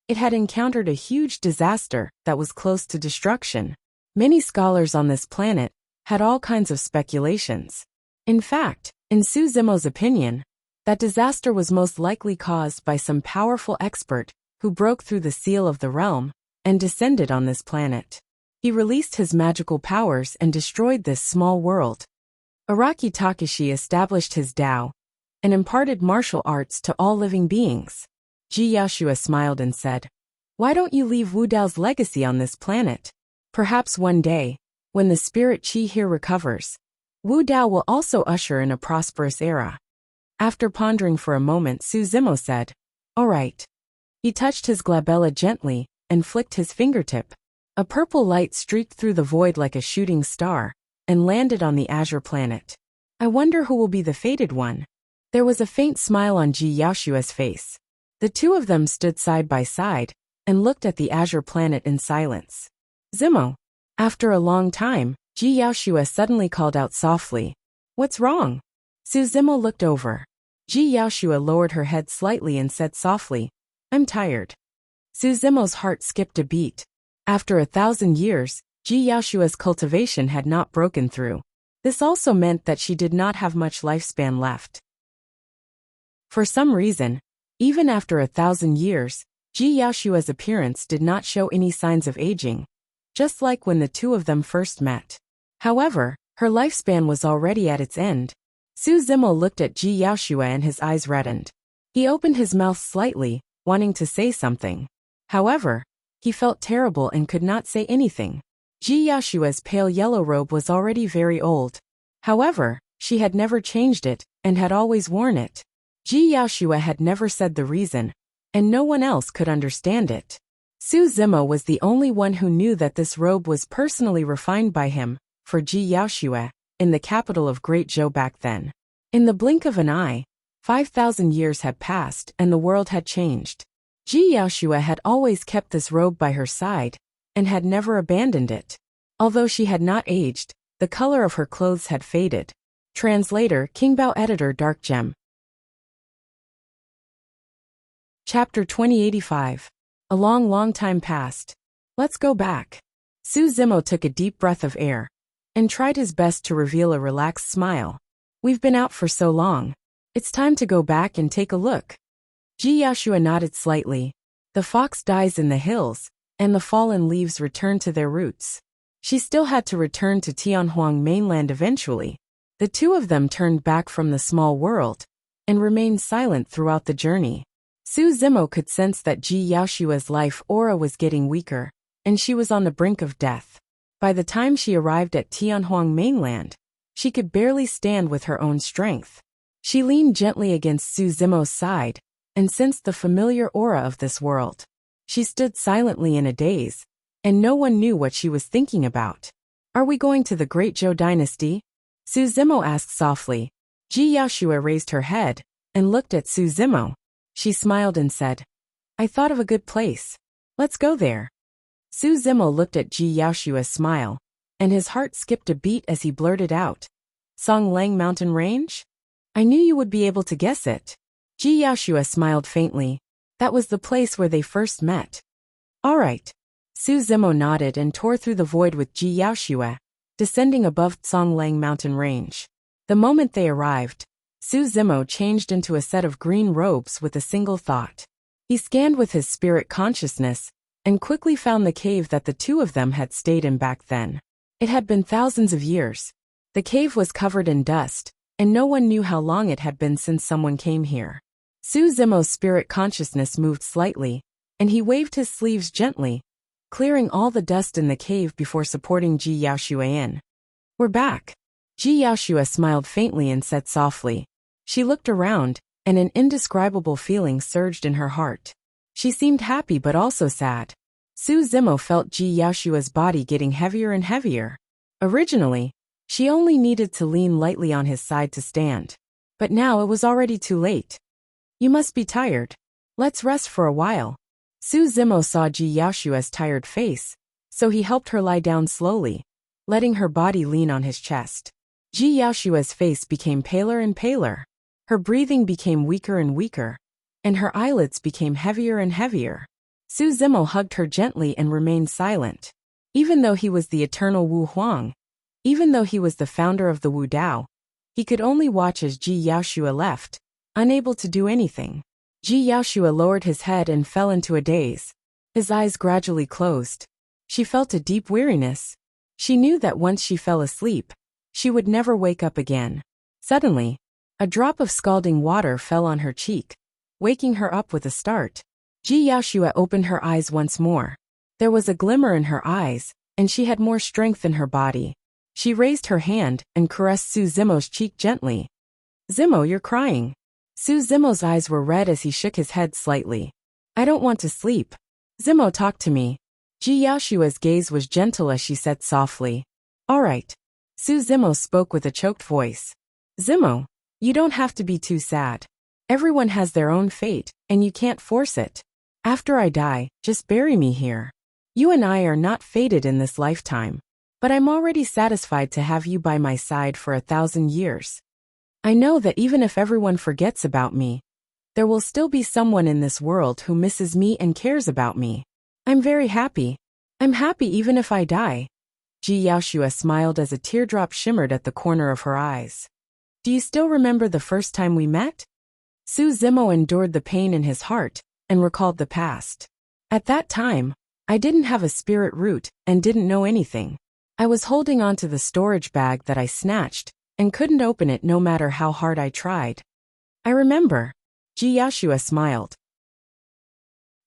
it had encountered a huge disaster that was close to destruction. Many scholars on this planet had all kinds of speculations. In fact, in Su Zimo's opinion, that disaster was most likely caused by some powerful expert who broke through the seal of the realm and descended on this planet. He released his magical powers and destroyed this small world. Araki Takashi established his Tao and imparted martial arts to all living beings. Ji Yaoxue smiled and said, why don't you leave Wu Dao's legacy on this planet? Perhaps one day, when the spirit chi here recovers, Wu Dao will also usher in a prosperous era. After pondering for a moment, Su Zimo said, all right. He touched his glabella gently and flicked his fingertip. A purple light streaked through the void like a shooting star and landed on the azure planet. I wonder who will be the fated one. There was a faint smile on Ji Yaoxue's face. The two of them stood side by side and looked at the azure planet in silence. Zimo. After a long time, Ji Yaoxue suddenly called out softly, what's wrong? Su Zimo looked over. Ji Yaoxue lowered her head slightly and said softly, I'm tired. Su Zimo's heart skipped a beat. After 1,000 years, Ji Yaoxue's cultivation had not broken through. This also meant that she did not have much lifespan left. For some reason, even after 1,000 years, Ji Yaoshua's appearance did not show any signs of aging, just like when the two of them first met. However, her lifespan was already at its end. Su Zimo looked at Ji Yaoshua and his eyes reddened. He opened his mouth slightly, wanting to say something. However, he felt terrible and could not say anything. Ji Yaoshua's pale yellow robe was already very old. However, she had never changed it, and had always worn it. Ji Yaoshua had never said the reason, and no one else could understand it. Su Zimo was the only one who knew that this robe was personally refined by him, for Ji Yaoshua, in the capital of Great Zhou back then. In the blink of an eye, 5,000 years had passed and the world had changed. Ji Yaoshua had always kept this robe by her side, and had never abandoned it. Although she had not aged, the color of her clothes had faded. Translator Kingbao Editor Dark Gem. Chapter 2085. A long time passed. Let's go back. Su Zimo took a deep breath of air, and tried his best to reveal a relaxed smile. We've been out for so long. It's time to go back and take a look. Ji Yaoshua nodded slightly. The fox dies in the hills, and the fallen leaves return to their roots. She still had to return to Tianhuang mainland eventually. The two of them turned back from the small world, and remained silent throughout the journey. Su Zimo could sense that Ji Yaoshua's life aura was getting weaker, and she was on the brink of death. By the time she arrived at Tianhuang mainland, she could barely stand with her own strength. She leaned gently against Su Zimo's side, and sensed the familiar aura of this world. She stood silently in a daze, and no one knew what she was thinking about. Are we going to the Great Zhou dynasty? Su Zimo asked softly. Ji Yaoshua raised her head, and looked at Su Zimo. She smiled and said, I thought of a good place. Let's go there. Su Zimo looked at Ji Yaoshua's smile, and his heart skipped a beat as he blurted out, Songlang Mountain Range? I knew you would be able to guess it. Ji Yaoshua smiled faintly. That was the place where they first met. All right. Su Zimo nodded and tore through the void with Ji Yaoshua, descending above Songlang Mountain Range. The moment they arrived, Su Zimo changed into a set of green robes with a single thought. He scanned with his spirit consciousness, and quickly found the cave that the two of them had stayed in back then. It had been thousands of years. The cave was covered in dust, and no one knew how long it had been since someone came here. Su Zimo's spirit consciousness moved slightly, and he waved his sleeves gently, clearing all the dust in the cave before supporting Ji Yaoshua in. We're back. Ji Yaoshua smiled faintly and said softly. She looked around, and an indescribable feeling surged in her heart. She seemed happy but also sad. Su Zimo felt Ji Yaoshua's body getting heavier and heavier. Originally, she only needed to lean lightly on his side to stand. But now it was already too late. You must be tired. Let's rest for a while. Su Zimo saw Ji Yaoshua's tired face, so he helped her lie down slowly, letting her body lean on his chest. Ji Yaoshua's face became paler and paler. Her breathing became weaker and weaker, and her eyelids became heavier and heavier. Su Zimo hugged her gently and remained silent. Even though he was the eternal Wu Huang, even though he was the founder of the Wu Dao, he could only watch as Ji Yaoshua left, unable to do anything. Ji Yaoshua lowered his head and fell into a daze. His eyes gradually closed. She felt a deep weariness. She knew that once she fell asleep, she would never wake up again. Suddenly, a drop of scalding water fell on her cheek, waking her up with a start. Ji Yaoshua opened her eyes once more. There was a glimmer in her eyes, and she had more strength in her body. She raised her hand and caressed Su Zimo's cheek gently. Zimo, you're crying. Su Zimo's eyes were red as he shook his head slightly. I don't want to sleep. Zimo, talk to me. Ji Yaoshua's gaze was gentle as she said softly. All right. Su Zimo spoke with a choked voice. Zimo, you don't have to be too sad. Everyone has their own fate, and you can't force it. After I die, just bury me here. You and I are not fated in this lifetime, but I'm already satisfied to have you by my side for 1,000 years. I know that even if everyone forgets about me, there will still be someone in this world who misses me and cares about me. I'm very happy. I'm happy even if I die. Ji Yaoshua smiled as a teardrop shimmered at the corner of her eyes. Do you still remember the first time we met? Su Zimo endured the pain in his heart and recalled the past. At that time, I didn't have a spirit root and didn't know anything. I was holding on to the storage bag that I snatched and couldn't open it no matter how hard I tried. I remember. Ji Yaoshua smiled.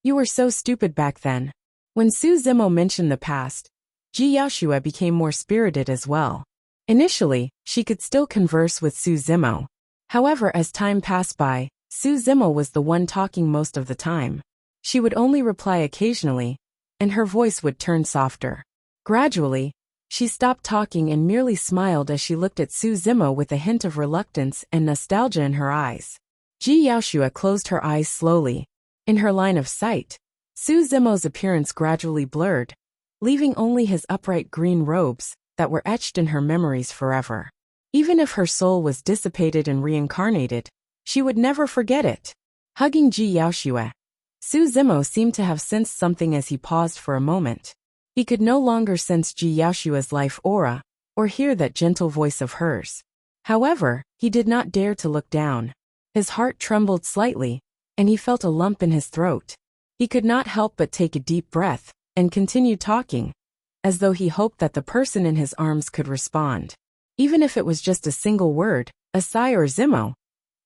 You were so stupid back then. When Su Zimo mentioned the past, Ji Yaoshua became more spirited as well. Initially, she could still converse with Su Zimo. However, as time passed by, Su Zimo was the one talking most of the time. She would only reply occasionally, and her voice would turn softer. Gradually, she stopped talking and merely smiled as she looked at Su Zimo with a hint of reluctance and nostalgia in her eyes. Ji Yaoshua closed her eyes slowly. In her line of sight, Su Zimo's appearance gradually blurred, leaving only his upright green robes that were etched in her memories forever. Even if her soul was dissipated and reincarnated, she would never forget it. Hugging Ji Yaoshua, Su Zimo seemed to have sensed something as he paused for a moment. He could no longer sense Ji Yaoshua's life aura, or hear that gentle voice of hers. However, he did not dare to look down. His heart trembled slightly, and he felt a lump in his throat. He could not help but take a deep breath, and continue talking, as though he hoped that the person in his arms could respond. Even if it was just a single word, a sigh or Zimo.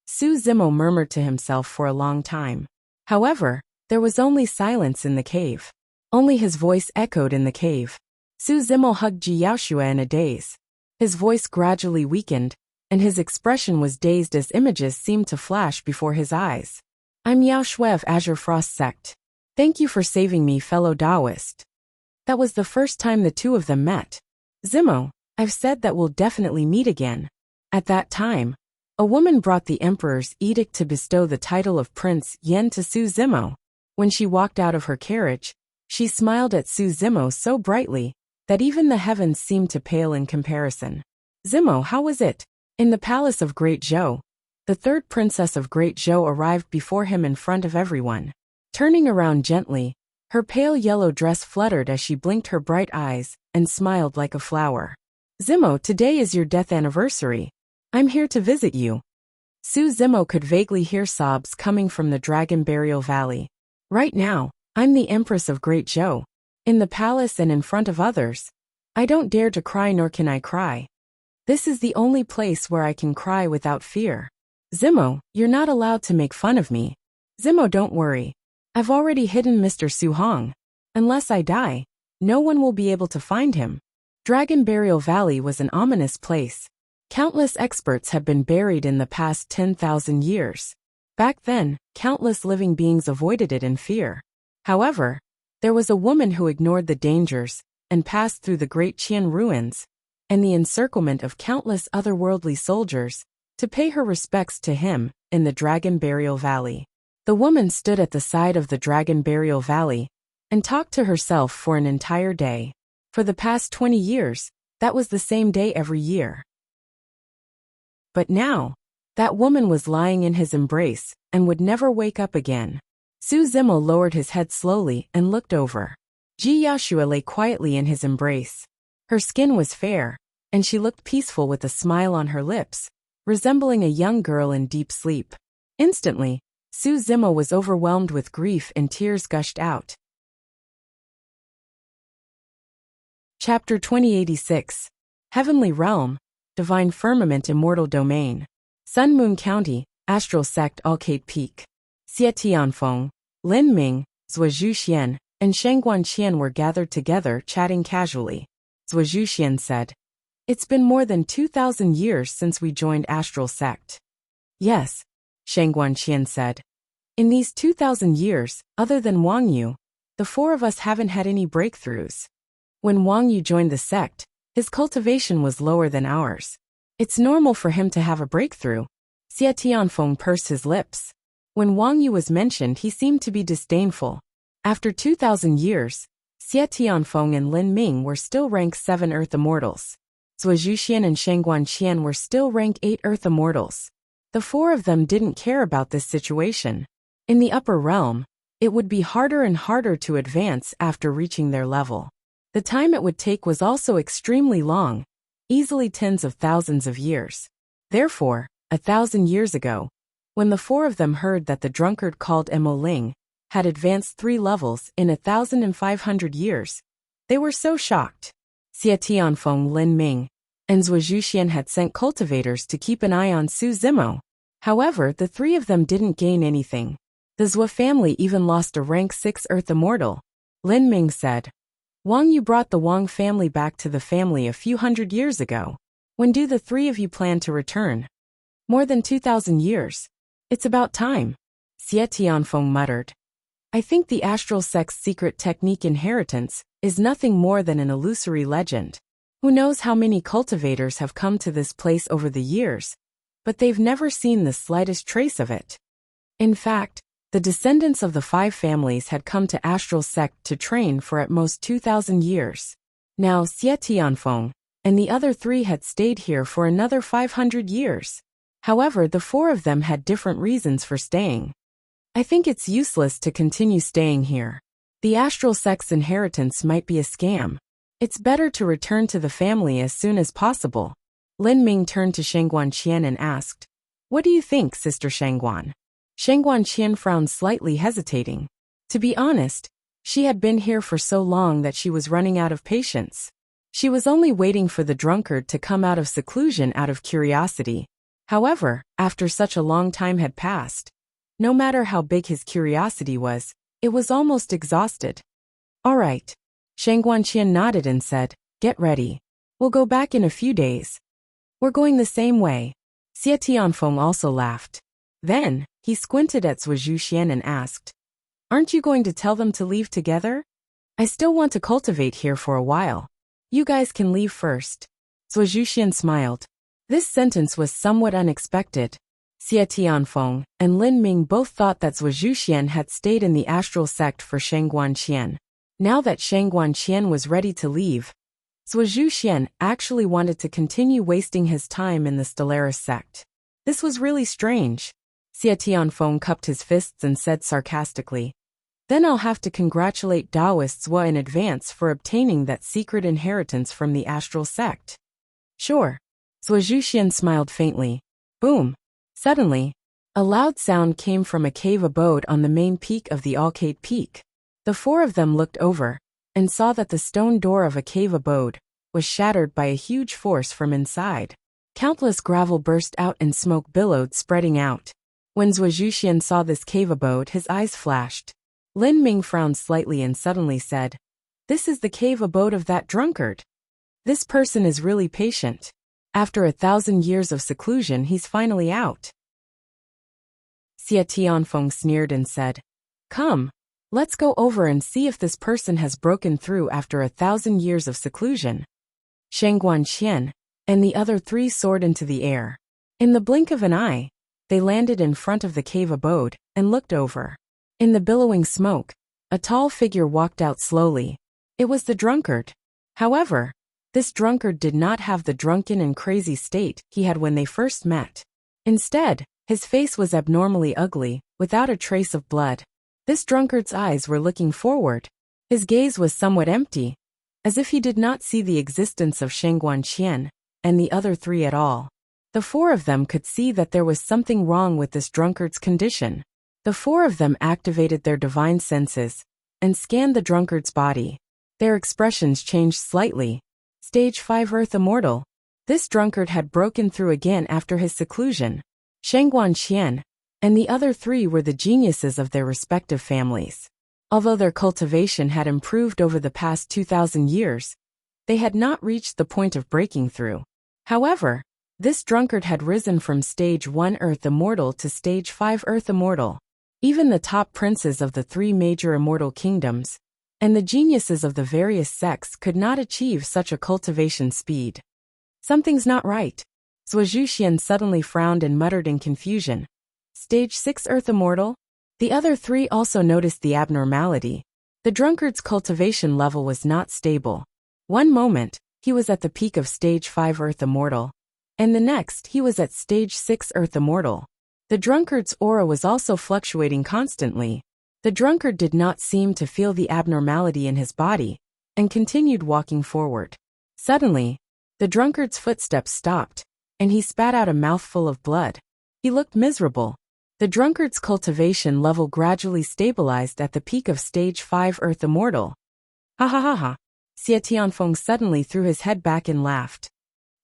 Su Zimo murmured to himself for a long time. However, there was only silence in the cave. Only his voice echoed in the cave. Su Zimo hugged Ji Yaoshua in a daze. His voice gradually weakened, and his expression was dazed as images seemed to flash before his eyes. I'm Yaoshua of Azure Frost Sect. Thank you for saving me, fellow Taoist. That was the first time the two of them met. Zimo, I've said that we'll definitely meet again. At that time, a woman brought the emperor's edict to bestow the title of Prince Yen to Su Zimo. When she walked out of her carriage, she smiled at Su Zimo so brightly that even the heavens seemed to pale in comparison. Zimo, how was it? In the palace of Great Zhou, the third princess of Great Zhou arrived before him in front of everyone. Turning around gently, her pale yellow dress fluttered as she blinked her bright eyes and smiled like a flower. Zimo, today is your death anniversary. I'm here to visit you. Su Zimo could vaguely hear sobs coming from the Dragon Burial Valley. Right now, I'm the Empress of Great Zhou. In the palace and in front of others, I don't dare to cry, nor can I cry. This is the only place where I can cry without fear. Zimo, you're not allowed to make fun of me. Zimo, don't worry. I've already hidden Mr. Su Hong. Unless I die, no one will be able to find him. Dragon Burial Valley was an ominous place. Countless experts have been buried in the past 10,000 years. Back then, countless living beings avoided it in fear. However, there was a woman who ignored the dangers and passed through the Great Qian ruins and the encirclement of countless otherworldly soldiers to pay her respects to him in the Dragon Burial Valley. The woman stood at the side of the Dragon Burial Valley and talked to herself for an entire day. For the past 20 years, that was the same day every year. But now, that woman was lying in his embrace and would never wake up again. Su Zimo lowered his head slowly and looked over. Ji Yaoshua lay quietly in his embrace. Her skin was fair, and she looked peaceful with a smile on her lips, resembling a young girl in deep sleep. Instantly, Su Zimo was overwhelmed with grief and tears gushed out. Chapter 2086. Heavenly Realm, Divine Firmament, Immortal Domain. Sun Moon County, Astral Sect, Alcate Peak. Xie Tianfeng, Lin Ming, Zhuo Xian, and Shengguan Qian were gathered together chatting casually. Zhuo Xian said, "It's been more than 2,000 years since we joined Astral Sect." "Yes," Shengguan Qian said. "In these 2,000 years, other than Wang Yu, the four of us haven't had any breakthroughs. When Wang Yu joined the sect, his cultivation was lower than ours. It's normal for him to have a breakthrough." Xie Tianfeng pursed his lips. When Wang Yu was mentioned, he seemed to be disdainful. After 2,000 years, Xie Tianfeng and Lin Ming were still rank 7 Earth Immortals. Zhuo Xian and Shengguan Qian were still rank 8 Earth Immortals. The four of them didn't care about this situation. In the upper realm, it would be harder and harder to advance after reaching their level. The time it would take was also extremely long, easily tens of thousands of years. Therefore, 1,000 years ago, when the four of them heard that the drunkard called Mo Ling had advanced 3 levels in 1,500 years, they were so shocked. Xie Tianfeng, Lin Ming, and Zhuo Zhuxian had sent cultivators to keep an eye on Su Zimo. However, the 3 of them didn't gain anything. The Zhuo family even lost a rank 6 Earth Immortal. Lin Ming said, Wang, you brought the Wang family back to the family a few hundred years ago. When do the 3 of you plan to return? More than 2,000 years. It's about time. Xie Tianfeng muttered. I think the astral sect's secret technique inheritance is nothing more than an illusory legend. Who knows how many cultivators have come to this place over the years, but they've never seen the slightest trace of it. In fact, the descendants of the 5 families had come to astral sect to train for at most 2,000 years. Now Xie Tianfeng and the other 3 had stayed here for another 500 years. However, the 4 of them had different reasons for staying. I think it's useless to continue staying here. The astral sect's inheritance might be a scam. It's better to return to the family as soon as possible. Lin Ming turned to Shangguan Qian and asked, What do you think, Sister Shangguan? Shangguan Qian frowned slightly, hesitating. To be honest, she had been here for so long that she was running out of patience. She was only waiting for the drunkard to come out of seclusion out of curiosity. However, after such a long time had passed, no matter how big his curiosity was, it was almost exhausted. All right. Shangguan Qian nodded and said, Get ready. We'll go back in a few days. We're going the same way. Xie Tianfeng also laughed. Then, he squinted at Zhuo Zhuxian and asked, Aren't you going to tell them to leave together? I still want to cultivate here for a while. You guys can leave first. Zhuo Zhuxian smiled. This sentence was somewhat unexpected. Xie Tianfeng and Lin Ming both thought that Zhuo Zhuxian had stayed in the astral sect for Shangguan Qian. Now that Shangguan Qian was ready to leave, Zhuo Zhuxian actually wanted to continue wasting his time in the Stellaris sect. This was really strange. Xie Tianfeng cupped his fists and said sarcastically, Then I'll have to congratulate Taoist Zhuo in advance for obtaining that secret inheritance from the astral sect. Sure. Zhuo Zhuxian smiled faintly. Boom. Suddenly, a loud sound came from a cave abode on the main peak of the Alcade Peak. The 4 of them looked over and saw that the stone door of a cave abode was shattered by a huge force from inside. Countless gravel burst out and smoke billowed, spreading out. When Zhuo Zhuxian saw this cave abode, his eyes flashed. Lin Ming frowned slightly and suddenly said, This is the cave abode of that drunkard. This person is really patient. After 1,000 years of seclusion, he's finally out. Xie Tianfeng sneered and said, Come, let's go over and see if this person has broken through after 1,000 years of seclusion. Shangguan Qian and the other 3 soared into the air. In the blink of an eye, they landed in front of the cave abode and looked over. In the billowing smoke, a tall figure walked out slowly. It was the drunkard. However, this drunkard did not have the drunken and crazy state he had when they first met. Instead, his face was abnormally ugly, without a trace of blood. This drunkard's eyes were looking forward. His gaze was somewhat empty, as if he did not see the existence of Shangguan Qian and the other 3 at all. The 4 of them could see that there was something wrong with this drunkard's condition. The 4 of them activated their divine senses and scanned the drunkard's body. Their expressions changed slightly. Stage 5 Earth Immortal. This drunkard had broken through again after his seclusion. Shangguan Qian and the other 3 were the geniuses of their respective families. Although their cultivation had improved over the past 2,000 years, they had not reached the point of breaking through. However, this drunkard had risen from Stage 1 Earth Immortal to Stage 5 Earth Immortal. Even the top princes of the 3 major immortal kingdoms and the geniuses of the various sects could not achieve such a cultivation speed. Something's not right. Zhuo Zhuxian suddenly frowned and muttered in confusion. Stage 6 Earth Immortal? The other 3 also noticed the abnormality. The drunkard's cultivation level was not stable. One moment, he was at the peak of Stage 5 Earth Immortal, and the next he was at Stage 6 Earth Immortal. The drunkard's aura was also fluctuating constantly. The drunkard did not seem to feel the abnormality in his body. and continued walking forward. Suddenly, the drunkard's footsteps stopped, and he spat out a mouthful of blood. He looked miserable. The drunkard's cultivation level gradually stabilized at the peak of Stage 5 Earth Immortal. Ha ha ha ha. Xie Tianfeng suddenly threw his head back and laughed.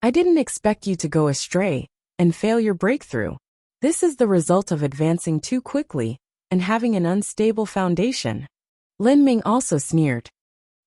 I didn't expect you to go astray and fail your breakthrough. This is the result of advancing too quickly and having an unstable foundation. Lin Ming also sneered.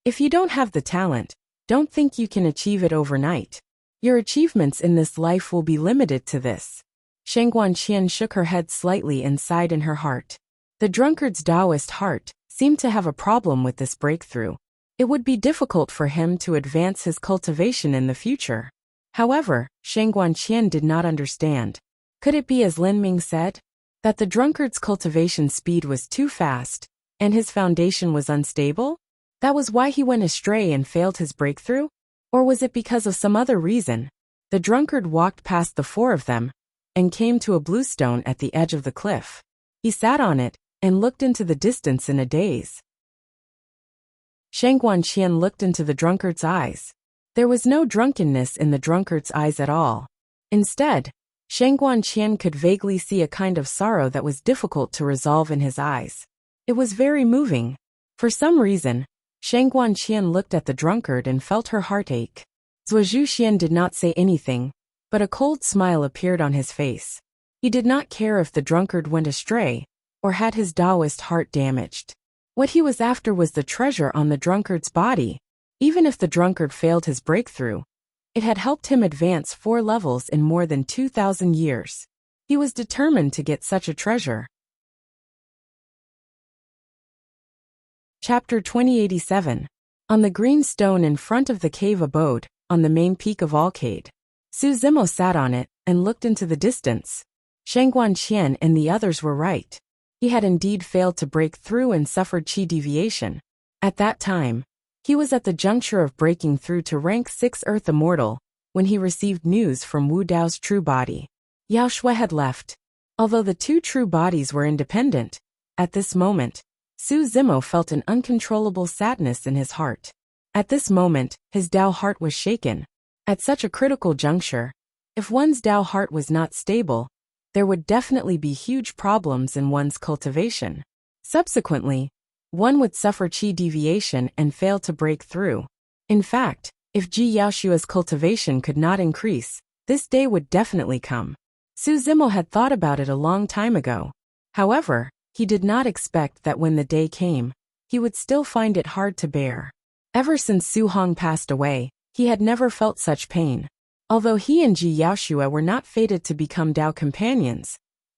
If you don't have the talent, don't think you can achieve it overnight. Your achievements in this life will be limited to this. Sheng Guanqian shook her head slightly and sighed in her heart. The drunkard's Taoist heart seemed to have a problem with this breakthrough. It would be difficult for him to advance his cultivation in the future. However, Sheng Guanqian did not understand. Could it be as Lin Ming said? That the drunkard's cultivation speed was too fast, and his foundation was unstable? That was why he went astray and failed his breakthrough? Or was it because of some other reason? The drunkard walked past the four of them, and came to a bluestone at the edge of the cliff. He sat on it, and looked into the distance in a daze. Sheng Guanqian looked into the drunkard's eyes. There was no drunkenness in the drunkard's eyes at all. Instead, Sheng Guanqian could vaguely see a kind of sorrow that was difficult to resolve in his eyes. It was very moving. For some reason, Sheng Guanqian looked at the drunkard and felt her heart ache. Zhuo Zhuxian did not say anything, but a cold smile appeared on his face. He did not care if the drunkard went astray, or had his Taoist heart damaged. What he was after was the treasure on the drunkard's body. Even if the drunkard failed his breakthrough, it had helped him advance 4 levels in more than 2,000 years. He was determined to get such a treasure. Chapter 2087. On the green stone in front of the cave abode, on the main peak of Alcade. Su Zimo sat on it, and looked into the distance. Sheng Guanqian and the others were right. He had indeed failed to break through and suffered qi deviation. At that time, he was at the juncture of breaking through to rank 6 Earth Immortal, when he received news from Wu Dao's true body. Yao Shui had left. Although the 2 true bodies were independent, at this moment, Su Zimo felt an uncontrollable sadness in his heart. At this moment, his Dao heart was shaken. At such a critical juncture, if one's Dao heart was not stable, there would definitely be huge problems in one's cultivation. Subsequently, one would suffer qi deviation and fail to break through. In fact, if Ji Yaoshua's cultivation could not increase, this day would definitely come. Su Zimo had thought about it a long time ago. However, he did not expect that when the day came, he would still find it hard to bear. Ever since Su Hong passed away, he had never felt such pain. Although he and Ji Yaoshua were not fated to become Dao companions,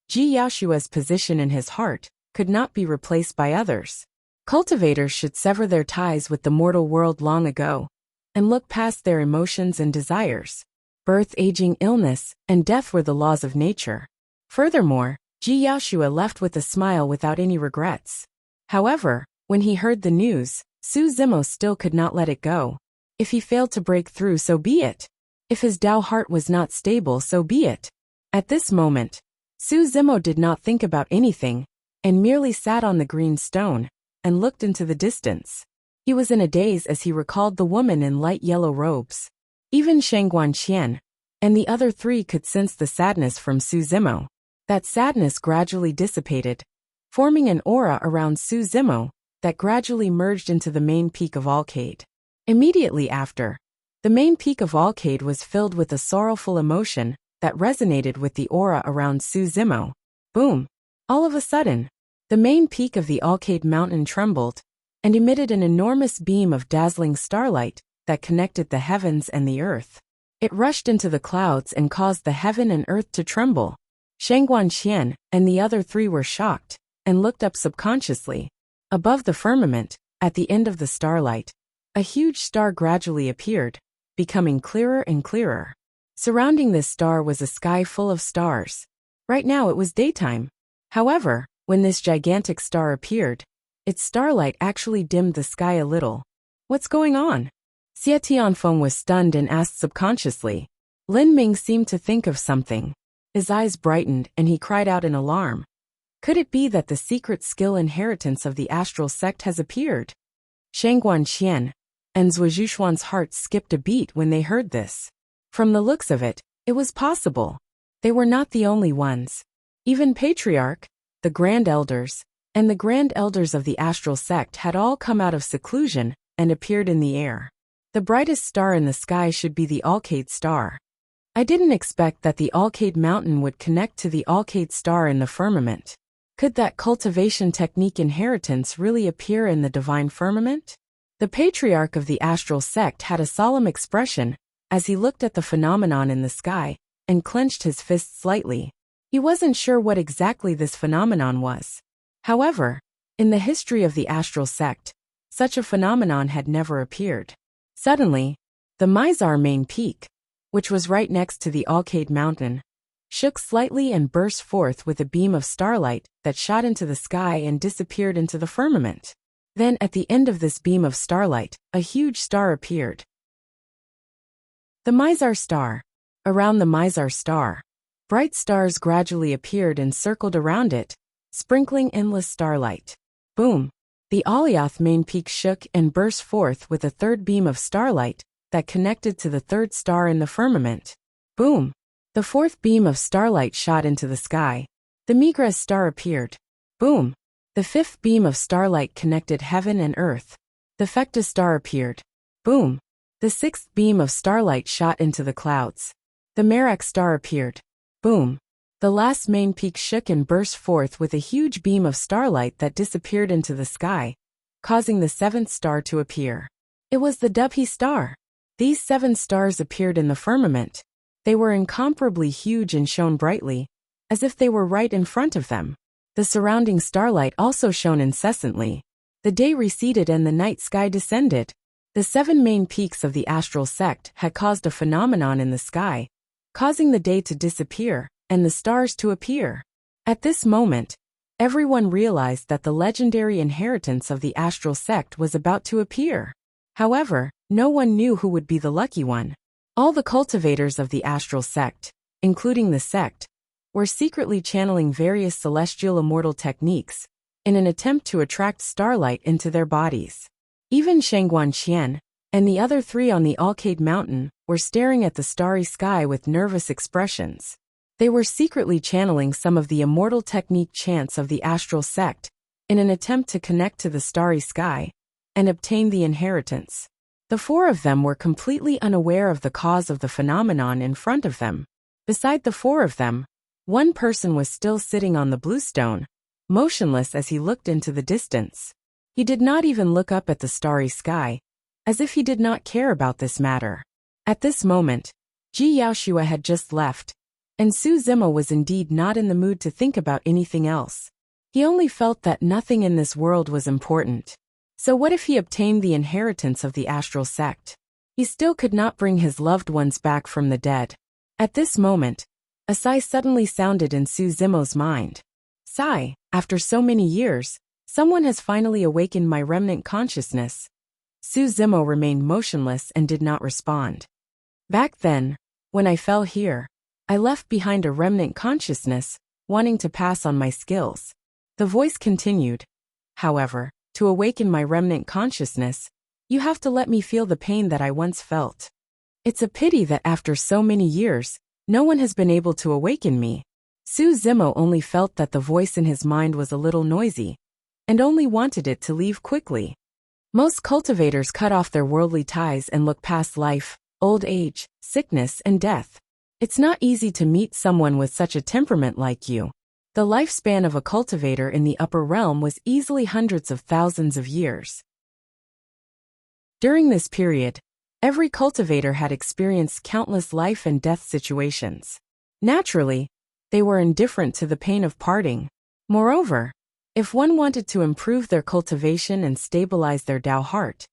Ji Yaoshua's position in his heart could not be replaced by others. Cultivators should sever their ties with the mortal world long ago, and look past their emotions and desires. Birth, aging, illness, and death were the laws of nature. Furthermore, Ji Yaoshua left with a smile without any regrets. However, when he heard the news, Su Zimo still could not let it go. If he failed to break through, so be it. If his Dao heart was not stable, so be it. At this moment, Su Zimo did not think about anything, and merely sat on the green stone, and looked into the distance. He was in a daze as he recalled the woman in light yellow robes. Even Sheng Guanqian and the other 3 could sense the sadness from Su Zimo. That sadness gradually dissipated, forming an aura around Su Zimo that gradually merged into the main peak of Alcade. Immediately after, the main peak of Alcade was filled with a sorrowful emotion that resonated with the aura around Su Zimo. Boom! All of a sudden, the main peak of the Alcade mountain trembled, and emitted an enormous beam of dazzling starlight that connected the heavens and the earth. It rushed into the clouds and caused the heaven and earth to tremble. Sheng Guanqian and the other 3 were shocked, and looked up subconsciously. Above the firmament, at the end of the starlight, a huge star gradually appeared, becoming clearer and clearer. Surrounding this star was a sky full of stars. Right now it was daytime. However, when this gigantic star appeared, its starlight actually dimmed the sky a little. What's going on? Xie Tianfeng was stunned and asked subconsciously. Lin Ming seemed to think of something. His eyes brightened and he cried out in alarm. Could it be that the secret skill inheritance of the astral sect has appeared? Sheng Guanqian and Zhuoxuan's heart skipped a beat when they heard this. From the looks of it, it was possible. They were not the only ones. Even Patriarch, the Grand Elders, and the Grand Elders of the Astral Sect had all come out of seclusion and appeared in the air. The brightest star in the sky should be the Alcade star. I didn't expect that the Alcade mountain would connect to the Alcade star in the firmament. Could that cultivation technique inheritance really appear in the divine firmament? The Patriarch of the Astral Sect had a solemn expression as he looked at the phenomenon in the sky and clenched his fist slightly. He wasn't sure what exactly this phenomenon was. However, in the history of the Astral Sect, such a phenomenon had never appeared. Suddenly, the Mizar main peak, which was right next to the Alcade mountain, shook slightly and burst forth with a beam of starlight that shot into the sky and disappeared into the firmament. Then at the end of this beam of starlight, a huge star appeared. The Mizar star. Around the Mizar star, bright stars gradually appeared and circled around it, sprinkling endless starlight. Boom! The Alioth main peak shook and burst forth with a third beam of starlight that connected to the third star in the firmament. Boom! The fourth beam of starlight shot into the sky. The Migres star appeared. Boom! The fifth beam of starlight connected heaven and earth. The Fecta star appeared. Boom! The sixth beam of starlight shot into the clouds. The Merak star appeared. Boom! The last main peak shook and burst forth with a huge beam of starlight that disappeared into the sky, causing the seventh star to appear. It was the Dubhe star. These 7 stars appeared in the firmament. They were incomparably huge and shone brightly, as if they were right in front of them. The surrounding starlight also shone incessantly. The day receded and the night sky descended. The 7 main peaks of the Astral Sect had caused a phenomenon in the sky, causing the day to disappear and the stars to appear. At this moment, everyone realized that the legendary inheritance of the Astral Sect was about to appear. However, no one knew who would be the lucky one. All the cultivators of the Astral Sect, including the sect, were secretly channeling various celestial immortal techniques in an attempt to attract starlight into their bodies. Even Shangguan Qian and the other 3 on the Alcade mountain were staring at the starry sky with nervous expressions. They were secretly channeling some of the immortal technique chants of the Astral Sect in an attempt to connect to the starry sky and obtain the inheritance. The 4 of them were completely unaware of the cause of the phenomenon in front of them. Beside the 4 of them, one person was still sitting on the bluestone, motionless as he looked into the distance. He did not even look up at the starry sky, as if he did not care about this matter. At this moment, Ji Yaoshua had just left, and Su Zimo was indeed not in the mood to think about anything else. He only felt that nothing in this world was important. So what if he obtained the inheritance of the Astral Sect? He still could not bring his loved ones back from the dead. At this moment, a sigh suddenly sounded in Su Zimo's mind. Sigh, after so many years, someone has finally awakened my remnant consciousness. Su Zimo remained motionless and did not respond. Back then, when I fell here, I left behind a remnant consciousness, wanting to pass on my skills. The voice continued. However, to awaken my remnant consciousness, you have to let me feel the pain that I once felt. It's a pity that after so many years, no one has been able to awaken me. Su Zimo only felt that the voice in his mind was a little noisy, and only wanted it to leave quickly. Most cultivators cut off their worldly ties and look past life, old age, sickness, and death. It's not easy to meet someone with such a temperament like you. The lifespan of a cultivator in the upper realm was easily hundreds of thousands of years. During this period, every cultivator had experienced countless life and death situations. Naturally, they were indifferent to the pain of parting. Moreover, if one wanted to improve their cultivation and stabilize their Tao heart,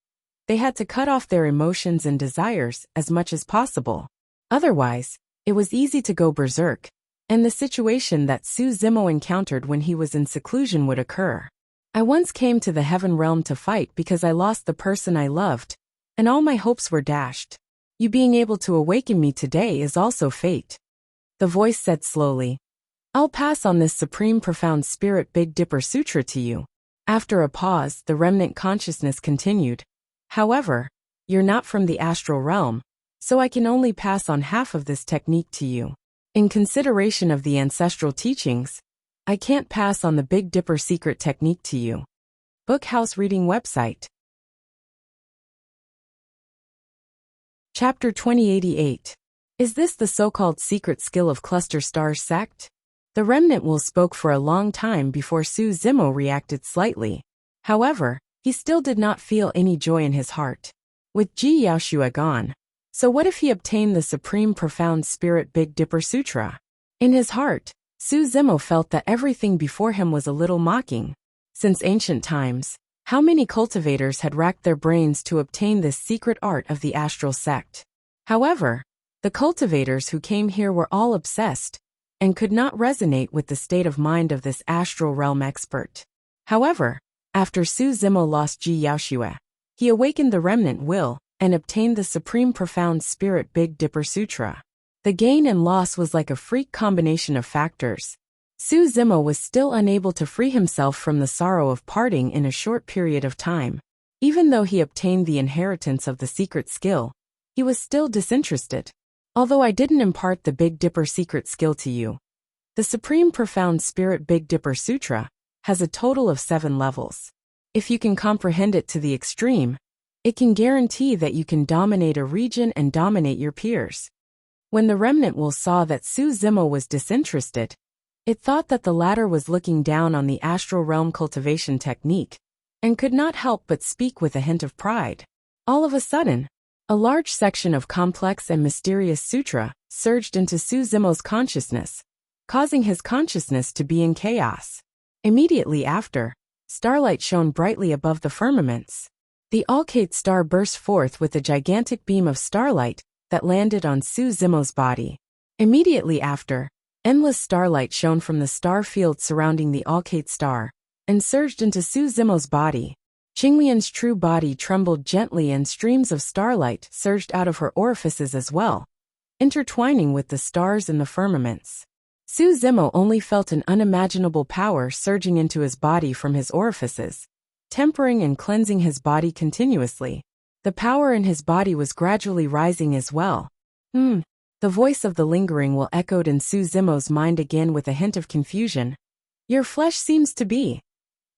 they had to cut off their emotions and desires as much as possible. Otherwise, it was easy to go berserk, and the situation that Su Zimo encountered when he was in seclusion would occur. I once came to the heaven realm to fight because I lost the person I loved, and all my hopes were dashed. You being able to awaken me today is also fate. The voice said slowly. I'll pass on this supreme profound spirit Big Dipper Sutra to you. After a pause, the remnant consciousness continued. However, You're not from the astral realm, so I can only pass on half of this technique to you. In consideration of the ancestral teachings, I can't pass on the Big Dipper secret technique to you. Bookhouse Reading Website. Chapter 2088. Is this the so-called secret skill of Cluster Stars sect? The remnant will spoke for a long time before Su Zimo reacted slightly. However, he still did not feel any joy in his heart. With Ji Yaoshua gone, so what if he obtained the Supreme Profound Spirit Big Dipper Sutra? In his heart, Su Zimo felt that everything before him was a little mocking. Since ancient times, how many cultivators had racked their brains to obtain this secret art of the astral sect? However, the cultivators who came here were all obsessed and could not resonate with the state of mind of this astral realm expert. However, after Su Zimo lost Ji Yaoshua, he awakened the remnant will and obtained the Supreme Profound Spirit Big Dipper Sutra. The gain and loss was like a freak combination of factors. Su Zimo was still unable to free himself from the sorrow of parting in a short period of time. Even though he obtained the inheritance of the secret skill, he was still disinterested. Although I didn't impart the Big Dipper secret skill to you, the Supreme Profound Spirit Big Dipper Sutra has a total of 7 levels. If you can comprehend it to the extreme, it can guarantee that you can dominate a region and dominate your peers. When the remnant will saw that Su Zimo was disinterested, it thought that the latter was looking down on the astral realm cultivation technique, and could not help but speak with a hint of pride. All of a sudden, a large section of complex and mysterious sutra surged into Su Zimo's consciousness, causing his consciousness to be in chaos. Immediately after, starlight shone brightly above the firmaments. The Alcate star burst forth with a gigantic beam of starlight that landed on Su Zimo's body. Immediately after, endless starlight shone from the star field surrounding the Alcate star and surged into Su Zimo's body. Qinglian's true body trembled gently and streams of starlight surged out of her orifices as well, intertwining with the stars in the firmaments. Su Zimo only felt an unimaginable power surging into his body from his orifices, tempering and cleansing his body continuously. The power in his body was gradually rising as well. The voice of the lingering will echoed in Su Zimo's mind again with a hint of confusion. Your flesh seems to be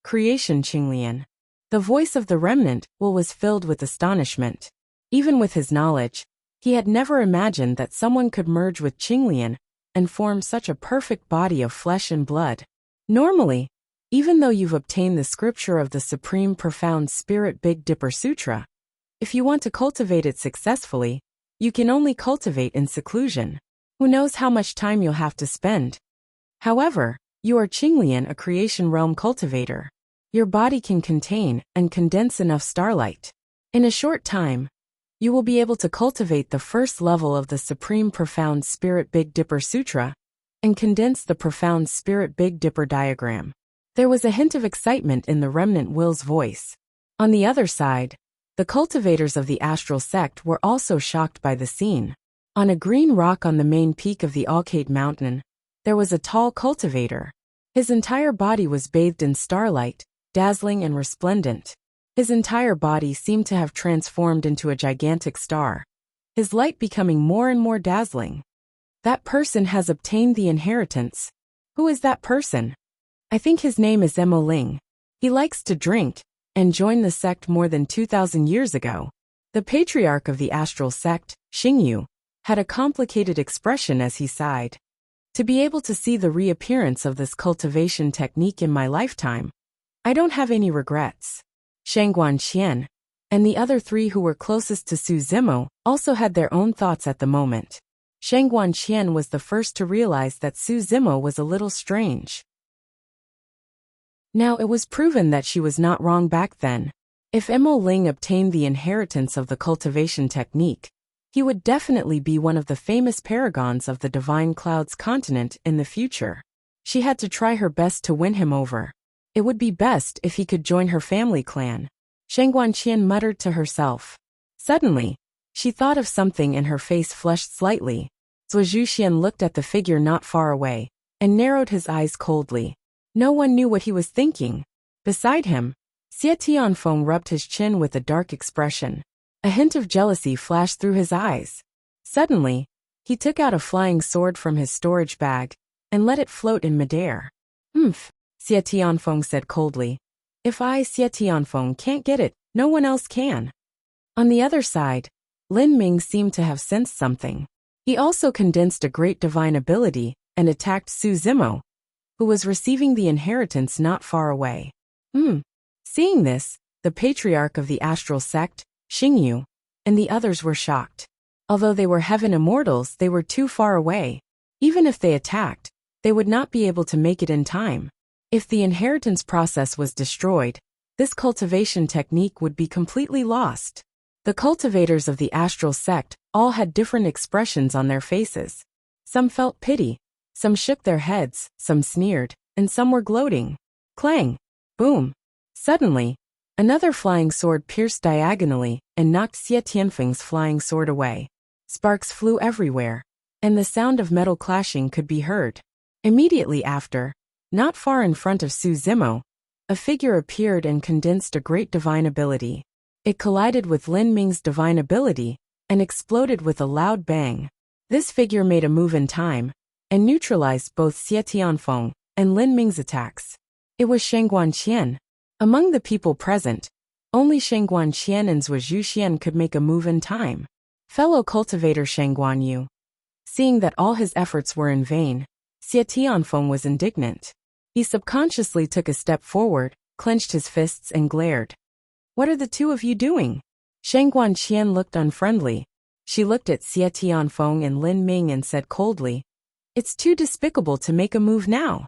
creation, Qinglian. The voice of the remnant will was filled with astonishment. Even with his knowledge, he had never imagined that someone could merge with Qinglian and form such a perfect body of flesh and blood. Normally, even though you've obtained the scripture of the Supreme Profound Spirit Big Dipper Sutra, if you want to cultivate it successfully, you can only cultivate in seclusion. Who knows how much time you'll have to spend? However, you are Qinglian, a creation realm cultivator. Your body can contain and condense enough starlight. In a short time, you will be able to cultivate the first level of the Supreme Profound Spirit Big Dipper Sutra and condense the Profound Spirit Big Dipper diagram. There was a hint of excitement in the remnant will's voice. On the other side, the cultivators of the astral sect were also shocked by the scene. On a green rock on the main peak of the Alcate mountain, there was a tall cultivator. His entire body was bathed in starlight, dazzling and resplendent. His entire body seemed to have transformed into a gigantic star, his light becoming more and more dazzling. That person has obtained the inheritance. Who is that person? I think his name is Emo Ling. He likes to drink and joined the sect more than 2,000 years ago. The patriarch of the astral sect, Xingyu, had a complicated expression as he sighed. To be able to see the reappearance of this cultivation technique in my lifetime, I don't have any regrets. Shang Guanqian and the other 3 who were closest to Su Zimo also had their own thoughts at the moment. Shang Guanqian was the first to realize that Su Zimo was a little strange. Now it was proven that she was not wrong back then. If Emo Ling obtained the inheritance of the cultivation technique, he would definitely be one of the famous paragons of the Divine Clouds continent in the future. She had to try her best to win him over. It would be best if he could join her family clan. Shang Guanqian muttered to herself. Suddenly, she thought of something and her face flushed slightly. Zhuo Zhuxian looked at the figure not far away and narrowed his eyes coldly. No one knew what he was thinking. Beside him, Xie Tianfeng rubbed his chin with a dark expression. A hint of jealousy flashed through his eyes. Suddenly, he took out a flying sword from his storage bag and let it float in midair. Xie Tianfeng said coldly. If I, Xie Tianfeng, can't get it, no one else can. On the other side, Lin Ming seemed to have sensed something. He also condensed a great divine ability and attacked Su Zimo, who was receiving the inheritance not far away. Seeing this, the patriarch of the astral sect, Xingyu, and the others were shocked. Although they were heaven immortals, they were too far away. Even if they attacked, they would not be able to make it in time. If the inheritance process was destroyed, this cultivation technique would be completely lost. The cultivators of the astral sect all had different expressions on their faces. Some felt pity, some shook their heads, some sneered, and some were gloating. Clang! Boom! Suddenly, another flying sword pierced diagonally and knocked Xie Tianfeng's flying sword away. Sparks flew everywhere, and the sound of metal clashing could be heard. Immediately after, not far in front of Su Zimo, a figure appeared and condensed a great divine ability. It collided with Lin Ming's divine ability and exploded with a loud bang. This figure made a move in time and neutralized both Xie Tianfeng and Lin Ming's attacks. It was Sheng Guanqian. Among the people present, only Sheng Guanqian and Zhuo Zhuxian could make a move in time. Fellow cultivator Sheng Guanyu. Seeing that all his efforts were in vain, Xie Tianfeng was indignant. He subconsciously took a step forward, clenched his fists and glared. What are the two of you doing? Sheng Guanqian looked unfriendly. She looked at Xie Tianfeng and Lin Ming and said coldly, It's too despicable to make a move now.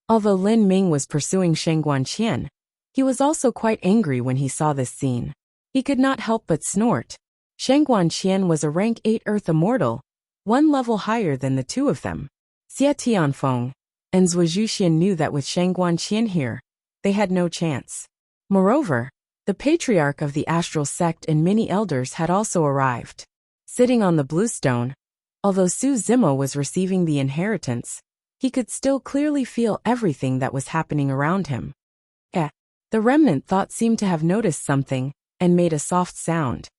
Although Lin Ming was pursuing Sheng Guanqian, he was also quite angry when he saw this scene. He could not help but snort. Sheng Guanqian was a rank 8 Earth Immortal, one level higher than the two of them. Xie Tianfeng and Zhuo Zhuxian knew that with Sheng Guanqian here, they had no chance. Moreover, the patriarch of the astral sect and many elders had also arrived. Sitting on the blue stone, although Su Zimo was receiving the inheritance, he could still clearly feel everything that was happening around him. The remnant thought seemed to have noticed something and made a soft sound.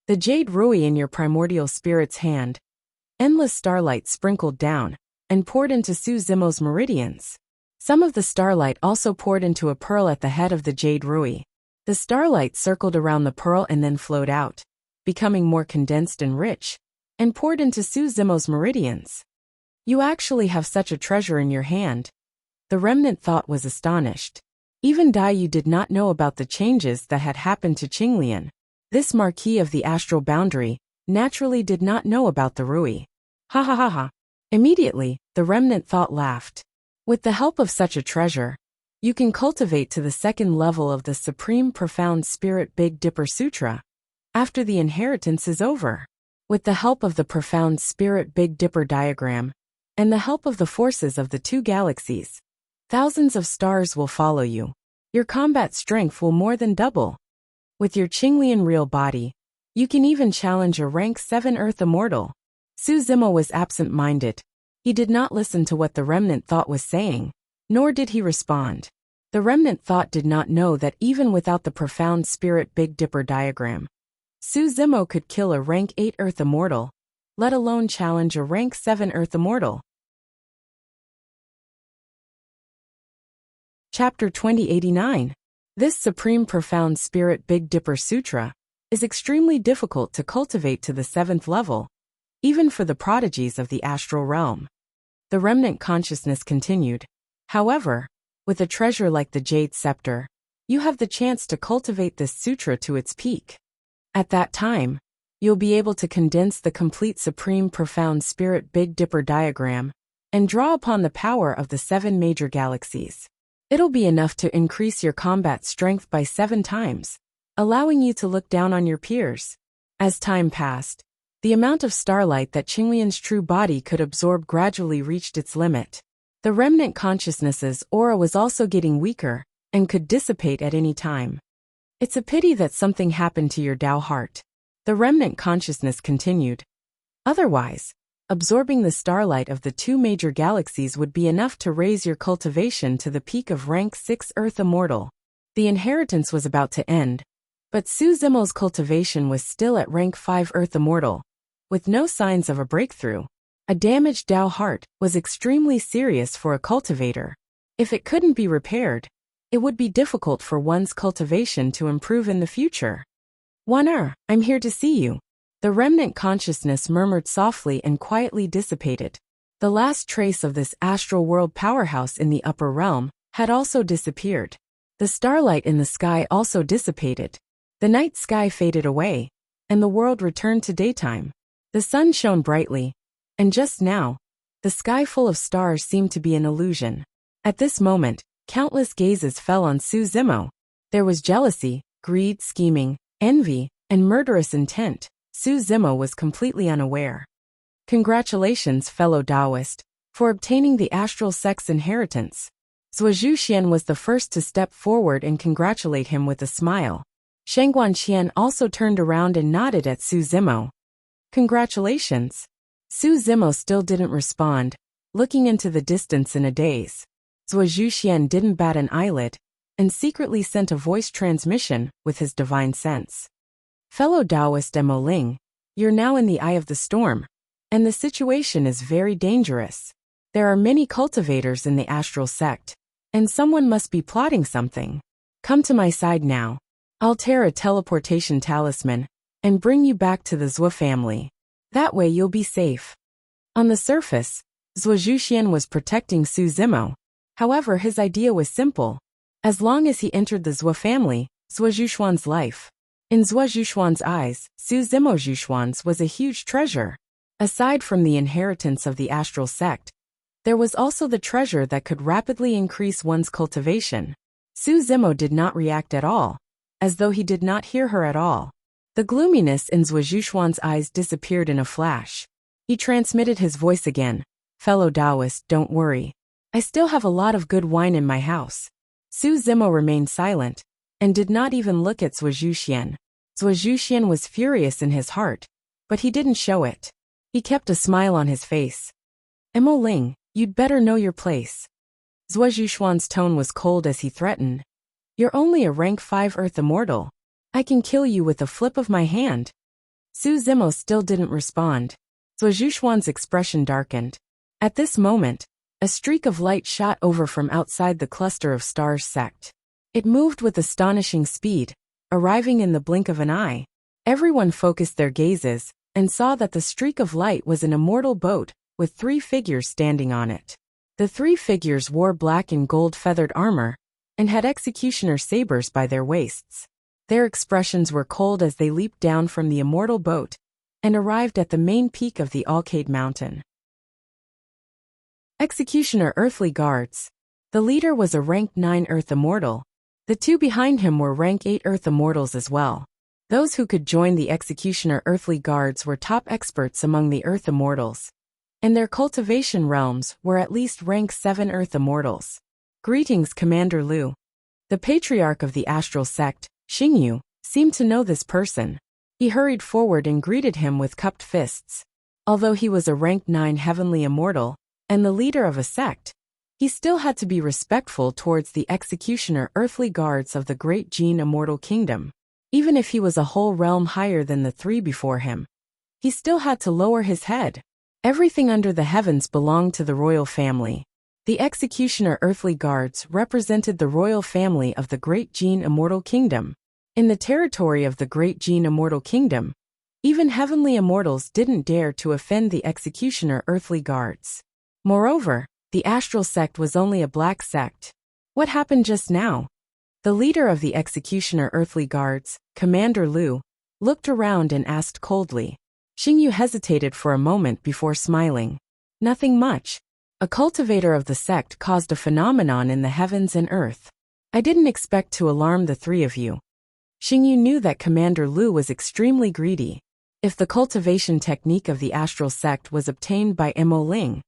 The jade rui in your primordial spirit's hand. Endless starlight sprinkled down and poured into Su Zimo's meridians. Some of the starlight also poured into a pearl at the head of the jade rui. The starlight circled around the pearl and then flowed out, becoming more condensed and rich, and poured into Su Zimo's meridians. You actually have such a treasure in your hand. The remnant thought was astonished. Even Dai Yu did not know about the changes that had happened to Qinglian. This marquis of the astral boundary naturally did not know about the rui. Ha ha ha ha. Immediately, the remnant thought laughed. With the help of such a treasure, you can cultivate to the second level of the Supreme Profound Spirit Big Dipper Sutra after the inheritance is over. With the help of the Profound Spirit Big Dipper diagram and the help of the forces of the two galaxies, thousands of stars will follow you. Your combat strength will more than double. With your Qinglian real body, you can even challenge a rank 7 Earth Immortal. Su Zimo was absent-minded. He did not listen to what the remnant thought was saying, nor did he respond. The remnant thought did not know that even without the Profound Spirit Big Dipper diagram, Su Zimo could kill a rank 8 Earth Immortal, let alone challenge a rank 7 Earth Immortal. Chapter 2089. This Supreme Profound Spirit Big Dipper Sutra is extremely difficult to cultivate to the 7th level, even for the prodigies of the astral realm. The remnant consciousness continued. However, with a treasure like the Jade Scepter, you have the chance to cultivate this sutra to its peak. At that time, you'll be able to condense the complete Supreme Profound Spirit Big Dipper diagram and draw upon the power of the 7 major galaxies. It'll be enough to increase your combat strength by 7 times, allowing you to look down on your peers. As time passed, the amount of starlight that Qinglian's true body could absorb gradually reached its limit. The remnant consciousness's aura was also getting weaker and could dissipate at any time. It's a pity that something happened to your Tao heart. The remnant consciousness continued. Otherwise, absorbing the starlight of the 2 major galaxies would be enough to raise your cultivation to the peak of rank 6 Earth Immortal. The inheritance was about to end, But Su Zimo's cultivation was still at rank 5 Earth Immortal, with no signs of a breakthrough. A damaged Dao heart was extremely serious for a cultivator. If it couldn't be repaired, it would be difficult for one's cultivation to improve in the future. I'm here to see you. The remnant consciousness murmured softly and quietly dissipated. The last trace of this astral world powerhouse in the upper realm had also disappeared. The starlight in the sky also dissipated. The night sky faded away, and the world returned to daytime. The sun shone brightly, and just now, the sky full of stars seemed to be an illusion. At this moment, countless gazes fell on Su Zimo. There was jealousy, greed, scheming, envy, and murderous intent. Su Zimo was completely unaware. Congratulations, fellow Taoist, for obtaining the astral sex inheritance. Zhuxian was the first to step forward and congratulate him with a smile. Shangguanqian also turned around and nodded at Su Zimo. Congratulations. Su Zimo still didn't respond, looking into the distance in a daze. Zhuxian didn't bat an eyelid, and secretly sent a voice transmission with his divine sense. Fellow Taoist Mo Ling, you're now in the eye of the storm, and the situation is very dangerous. There are many cultivators in the astral sect, and someone must be plotting something. Come to my side now. I'll tear a teleportation talisman and bring you back to the Zhou family. That way you'll be safe. On the surface, Zhuxian was protecting Su Zimo. However, his idea was simple. As long as he entered the Zhou family, Zhuxian's life. In Zhuxian's eyes, Su Zimo Zhuxian's was a huge treasure. Aside from the inheritance of the astral sect, there was also the treasure that could rapidly increase one's cultivation. Su Zimo did not react at all, as though he did not hear her at all. The gloominess in Zhuxian's eyes disappeared in a flash. He transmitted his voice again. Fellow Taoist, don't worry. I still have a lot of good wine in my house. Su Zimo remained silent, and did not even look at Zhuxian. Zhuxian was furious in his heart, but he didn't show it. He kept a smile on his face. Mo Ling, you'd better know your place. Zhuxian's tone was cold as he threatened. You're only a rank 5 Earth Immortal. I can kill you with a flip of my hand. Su Zimo still didn't respond. Zhuxian's expression darkened. At this moment, a streak of light shot over from outside the cluster of stars sect. It moved with astonishing speed, arriving in the blink of an eye. Everyone focused their gazes, and saw that the streak of light was an immortal boat, with 3 figures standing on it. The 3 figures wore black and gold feathered armor, and had executioner sabers by their waists. Their expressions were cold as they leaped down from the immortal boat, and arrived at the main peak of the Alcade Mountain. Executioner Earthly Guards. The leader was a rank 9 Earth Immortal. The 2 behind him were rank 8 Earth Immortals as well. Those who could join the Executioner Earthly Guards were top experts among the Earth Immortals, and their cultivation realms were at least rank 7 Earth Immortals. Greetings, Commander Liu. The patriarch of the astral sect, Xingyu, seemed to know this person. He hurried forward and greeted him with cupped fists. Although he was a rank 9 Heavenly Immortal, and the leader of a sect, he still had to be respectful towards the Executioner Earthly Guards of the Great Jin Immortal Kingdom. Even if he was a whole realm higher than the 3 before him, he still had to lower his head. Everything under the heavens belonged to the royal family. The Executioner Earthly Guards represented the royal family of the Great Jin Immortal Kingdom. In the territory of the Great Jin Immortal Kingdom, even heavenly immortals didn't dare to offend the Executioner Earthly Guards. Moreover, the astral sect was only a black sect. What happened just now? The leader of the Executioner Earthly Guards, Commander Liu, looked around and asked coldly. Xingyu hesitated for a moment before smiling. Nothing much. A cultivator of the sect caused a phenomenon in the heavens and earth. I didn't expect to alarm the 3 of you. Xingyu knew that Commander Liu was extremely greedy. If the cultivation technique of the astral sect was obtained by Mo Ling,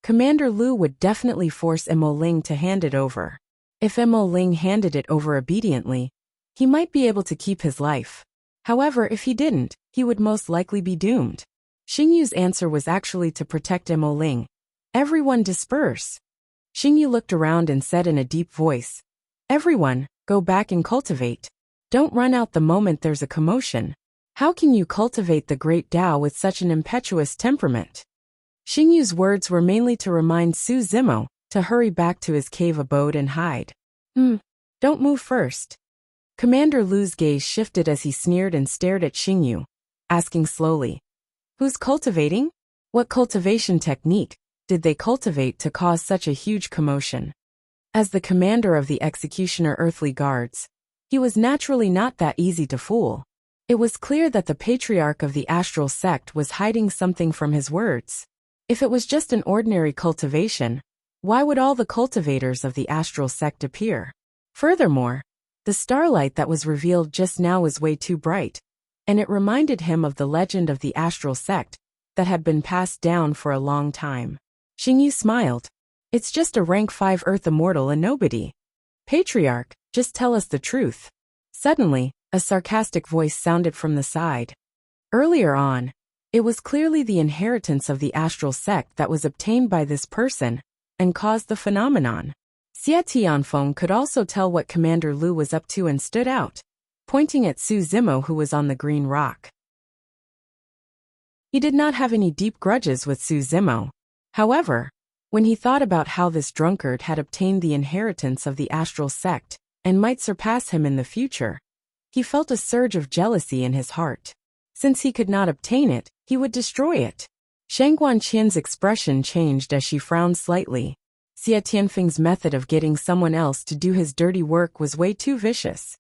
Commander Liu would definitely force Mo Ling to hand it over. If Mo Ling handed it over obediently, he might be able to keep his life. However, if he didn't, he would most likely be doomed. Xingyu's answer was actually to protect Mo Ling. Everyone disperse. Xingyu looked around and said in a deep voice, Everyone, go back and cultivate. Don't run out the moment there's a commotion. How can you cultivate the great Tao with such an impetuous temperament? Xingyu's words were mainly to remind Su Zimo to hurry back to his cave abode and hide. Don't move first. Commander Lu's gaze shifted as he sneered and stared at Xingyu, asking slowly, "Who's cultivating? What cultivation technique did they cultivate to cause such a huge commotion?" As the commander of the executioner earthly guards, he was naturally not that easy to fool. It was clear that the patriarch of the astral sect was hiding something from his words. If it was just an ordinary cultivation, why would all the cultivators of the astral sect appear? Furthermore, the starlight that was revealed just now was way too bright, and it reminded him of the legend of the astral sect that had been passed down for a long time. Xingyu smiled. "It's just a rank 5 Earth immortal and nobody. Patriarch, just tell us the truth." Suddenly, a sarcastic voice sounded from the side. Earlier on, it was clearly the inheritance of the astral sect that was obtained by this person and caused the phenomenon. Xie Tianfeng could also tell what Commander Lu was up to and stood out, pointing at Su Zimo who was on the green rock. He did not have any deep grudges with Su Zimo. However, when he thought about how this drunkard had obtained the inheritance of the astral sect and might surpass him in the future, he felt a surge of jealousy in his heart. Since he could not obtain it, he would destroy it. Shang Guanqian's expression changed as she frowned slightly. Xie Tianfeng's method of getting someone else to do his dirty work was way too vicious.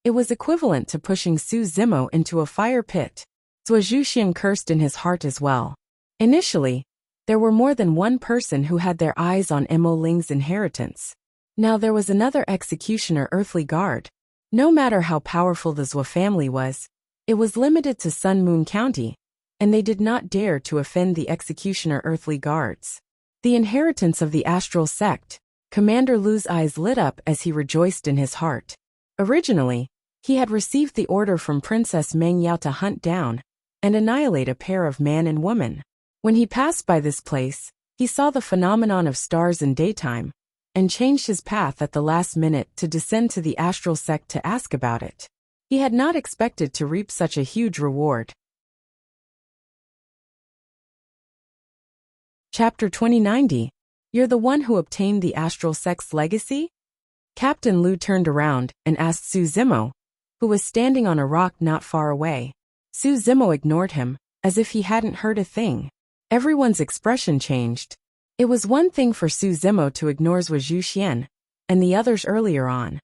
It was equivalent to pushing Su Zimo into a fire pit. Zhuo Zhuxian cursed in his heart as well. Initially, there were more than one person who had their eyes on Mo Ling's inheritance. Now there was another executioner earthly guard. No matter how powerful the Zhuo family was, it was limited to Sun Moon County, and they did not dare to offend the executioner earthly guards. The inheritance of the astral sect. Commander Lu's eyes lit up as he rejoiced in his heart. Originally, he had received the order from Princess Meng Yao to hunt down and annihilate a pair of man and woman. When he passed by this place, he saw the phenomenon of stars in daytime and changed his path at the last minute to descend to the astral sect to ask about it. He had not expected to reap such a huge reward. Chapter 2090. You're the one who obtained the astral sect's legacy? Captain Lu turned around and asked Su Zimo, who was standing on a rock not far away. Su Zimo ignored him, as if he hadn't heard a thing. Everyone's expression changed. It was one thing for Su Zimo to ignore Zhuo Zhuxian and the others earlier on.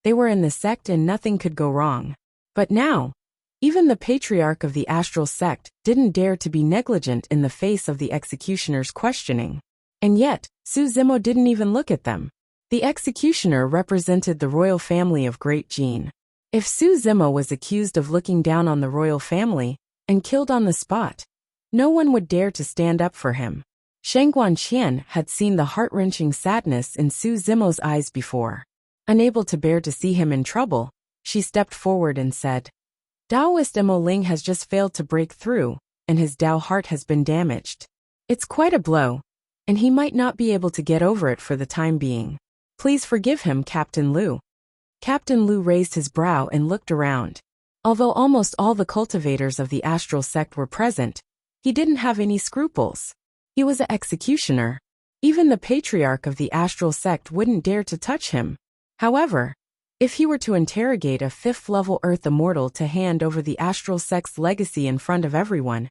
They were in the sect and nothing could go wrong. But now, even the patriarch of the astral sect didn't dare to be negligent in the face of the executioner's questioning. And yet, Su Zimo didn't even look at them. The executioner represented the royal family of Great Jin. If Su Zimo was accused of looking down on the royal family and killed on the spot, no one would dare to stand up for him. Shang Guanqian had seen the heart-wrenching sadness in Su Zimo's eyes before. Unable to bear to see him in trouble, she stepped forward and said, "Taoist Mo Ling has just failed to break through, and his Tao heart has been damaged. It's quite a blow, and he might not be able to get over it for the time being. Please forgive him, Captain Lu." Captain Lu raised his brow and looked around. Although almost all the cultivators of the astral sect were present, he didn't have any scruples. He was an executioner. Even the patriarch of the astral sect wouldn't dare to touch him. However, if he were to interrogate a 5th-level Earth immortal to hand over the astral sect's legacy in front of everyone,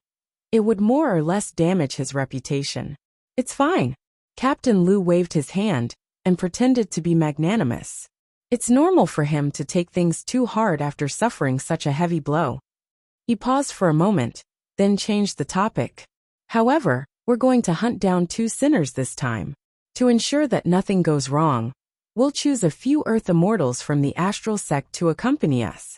it would more or less damage his reputation. "It's fine." Captain Lu waved his hand and pretended to be magnanimous. It's normal for him to take things too hard after suffering such a heavy blow. He paused for a moment, then changed the topic. "However, we're going to hunt down 2 sinners this time. To ensure that nothing goes wrong, we'll choose a few Earth immortals from the astral sect to accompany us."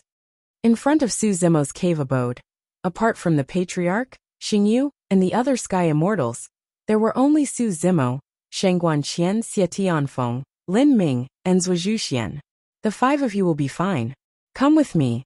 In front of Su Zimo's cave abode, apart from the patriarch, Xingyu, and the other sky immortals, there were only Su Zimo, Shang Guanqian, Xie Tianfeng, Lin Ming, and Zhuo Zhuxian. "The 5 of you will be fine. Come with me."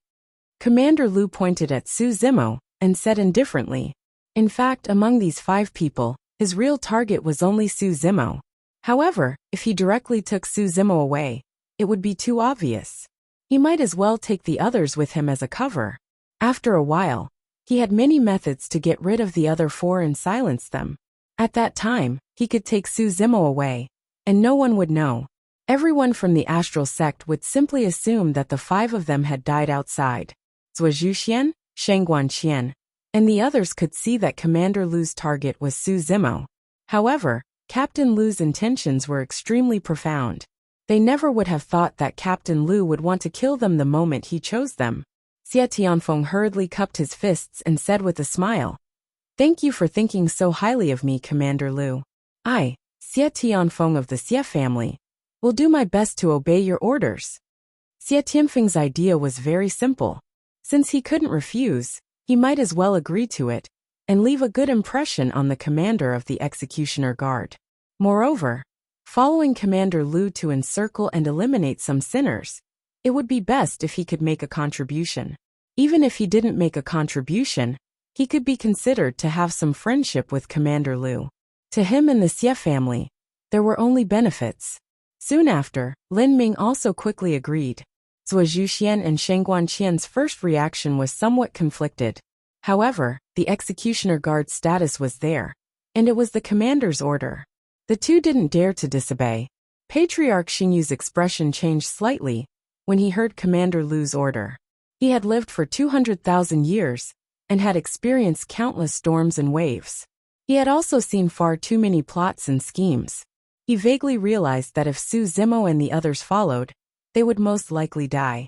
Commander Lu pointed at Su Zimo and said indifferently. In fact, among these 5 people, his real target was only Su Zimo. However, if he directly took Su Zimo away, it would be too obvious. He might as well take the others with him as a cover. After a while, he had many methods to get rid of the other four and silence them. At that time, he could take Su Zimo away, and no one would know. Everyone from the astral sect would simply assume that the five of them had died outside. Zhuo Zhuxian, Sheng Guanqian, and the others could see that Commander Lu's target was Su Zimo. However, Captain Lu's intentions were extremely profound. They never would have thought that Captain Lu would want to kill them the moment he chose them. Xie Tianfeng hurriedly cupped his fists and said with a smile, "Thank you for thinking so highly of me, Commander Lu. I, Xie Tianfeng of the Xie family, will do my best to obey your orders." Xie Tianfeng's idea was very simple. Since he couldn't refuse, he might as well agree to it, and leave a good impression on the commander of the executioner guard. Moreover, following Commander Lu to encircle and eliminate some sinners, it would be best if he could make a contribution. Even if he didn't make a contribution, he could be considered to have some friendship with Commander Lu. To him and the Xie family, there were only benefits. Soon after, Lin Ming also quickly agreed. Zhuo Zhuxian and Sheng Guanqian's first reaction was somewhat conflicted. However, the executioner guard's status was there, and it was the commander's order. The two didn't dare to disobey. Patriarch Xingyu's expression changed slightly when he heard Commander Lu's order. He had lived for 200,000 years and had experienced countless storms and waves. He had also seen far too many plots and schemes. He vaguely realized that if Su Zimo and the others followed, they would most likely die.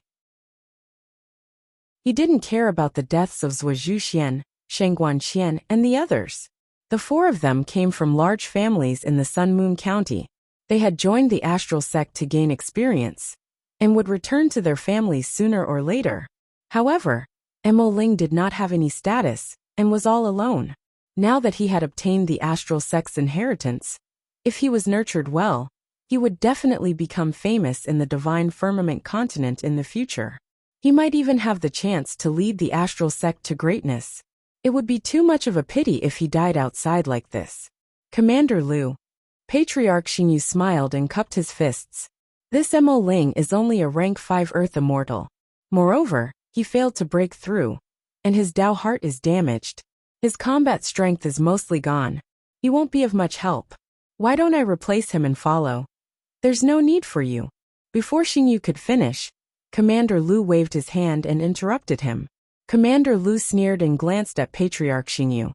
He didn't care about the deaths of Zhuo Zhuxian, Sheng Guanqian, and the others. The four of them came from large families in the Sun Moon County. They had joined the astral sect to gain experience, and would return to their families sooner or later. However, Mo Ling did not have any status, and was all alone. Now that he had obtained the astral sect's inheritance, if he was nurtured well, he would definitely become famous in the divine firmament continent in the future. He might even have the chance to lead the astral sect to greatness. It would be too much of a pity if he died outside like this. Commander Lu. Patriarch Xingyu smiled and cupped his fists. This Mo Ling is only a rank 5 Earth immortal. Moreover, he failed to break through, and his Dao heart is damaged. His combat strength is mostly gone. He won't be of much help. Why don't I replace him and follow? There's no need for you. Before Xingyu could finish, Commander Lu waved his hand and interrupted him. Commander Lu sneered and glanced at Patriarch Xingyu.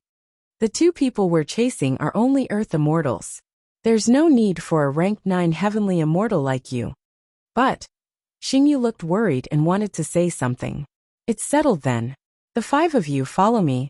The two people we're chasing are only Earth immortals. There's no need for a rank 9 heavenly immortal like you. But Xingyu looked worried and wanted to say something. It's settled then. The 5 of you follow me.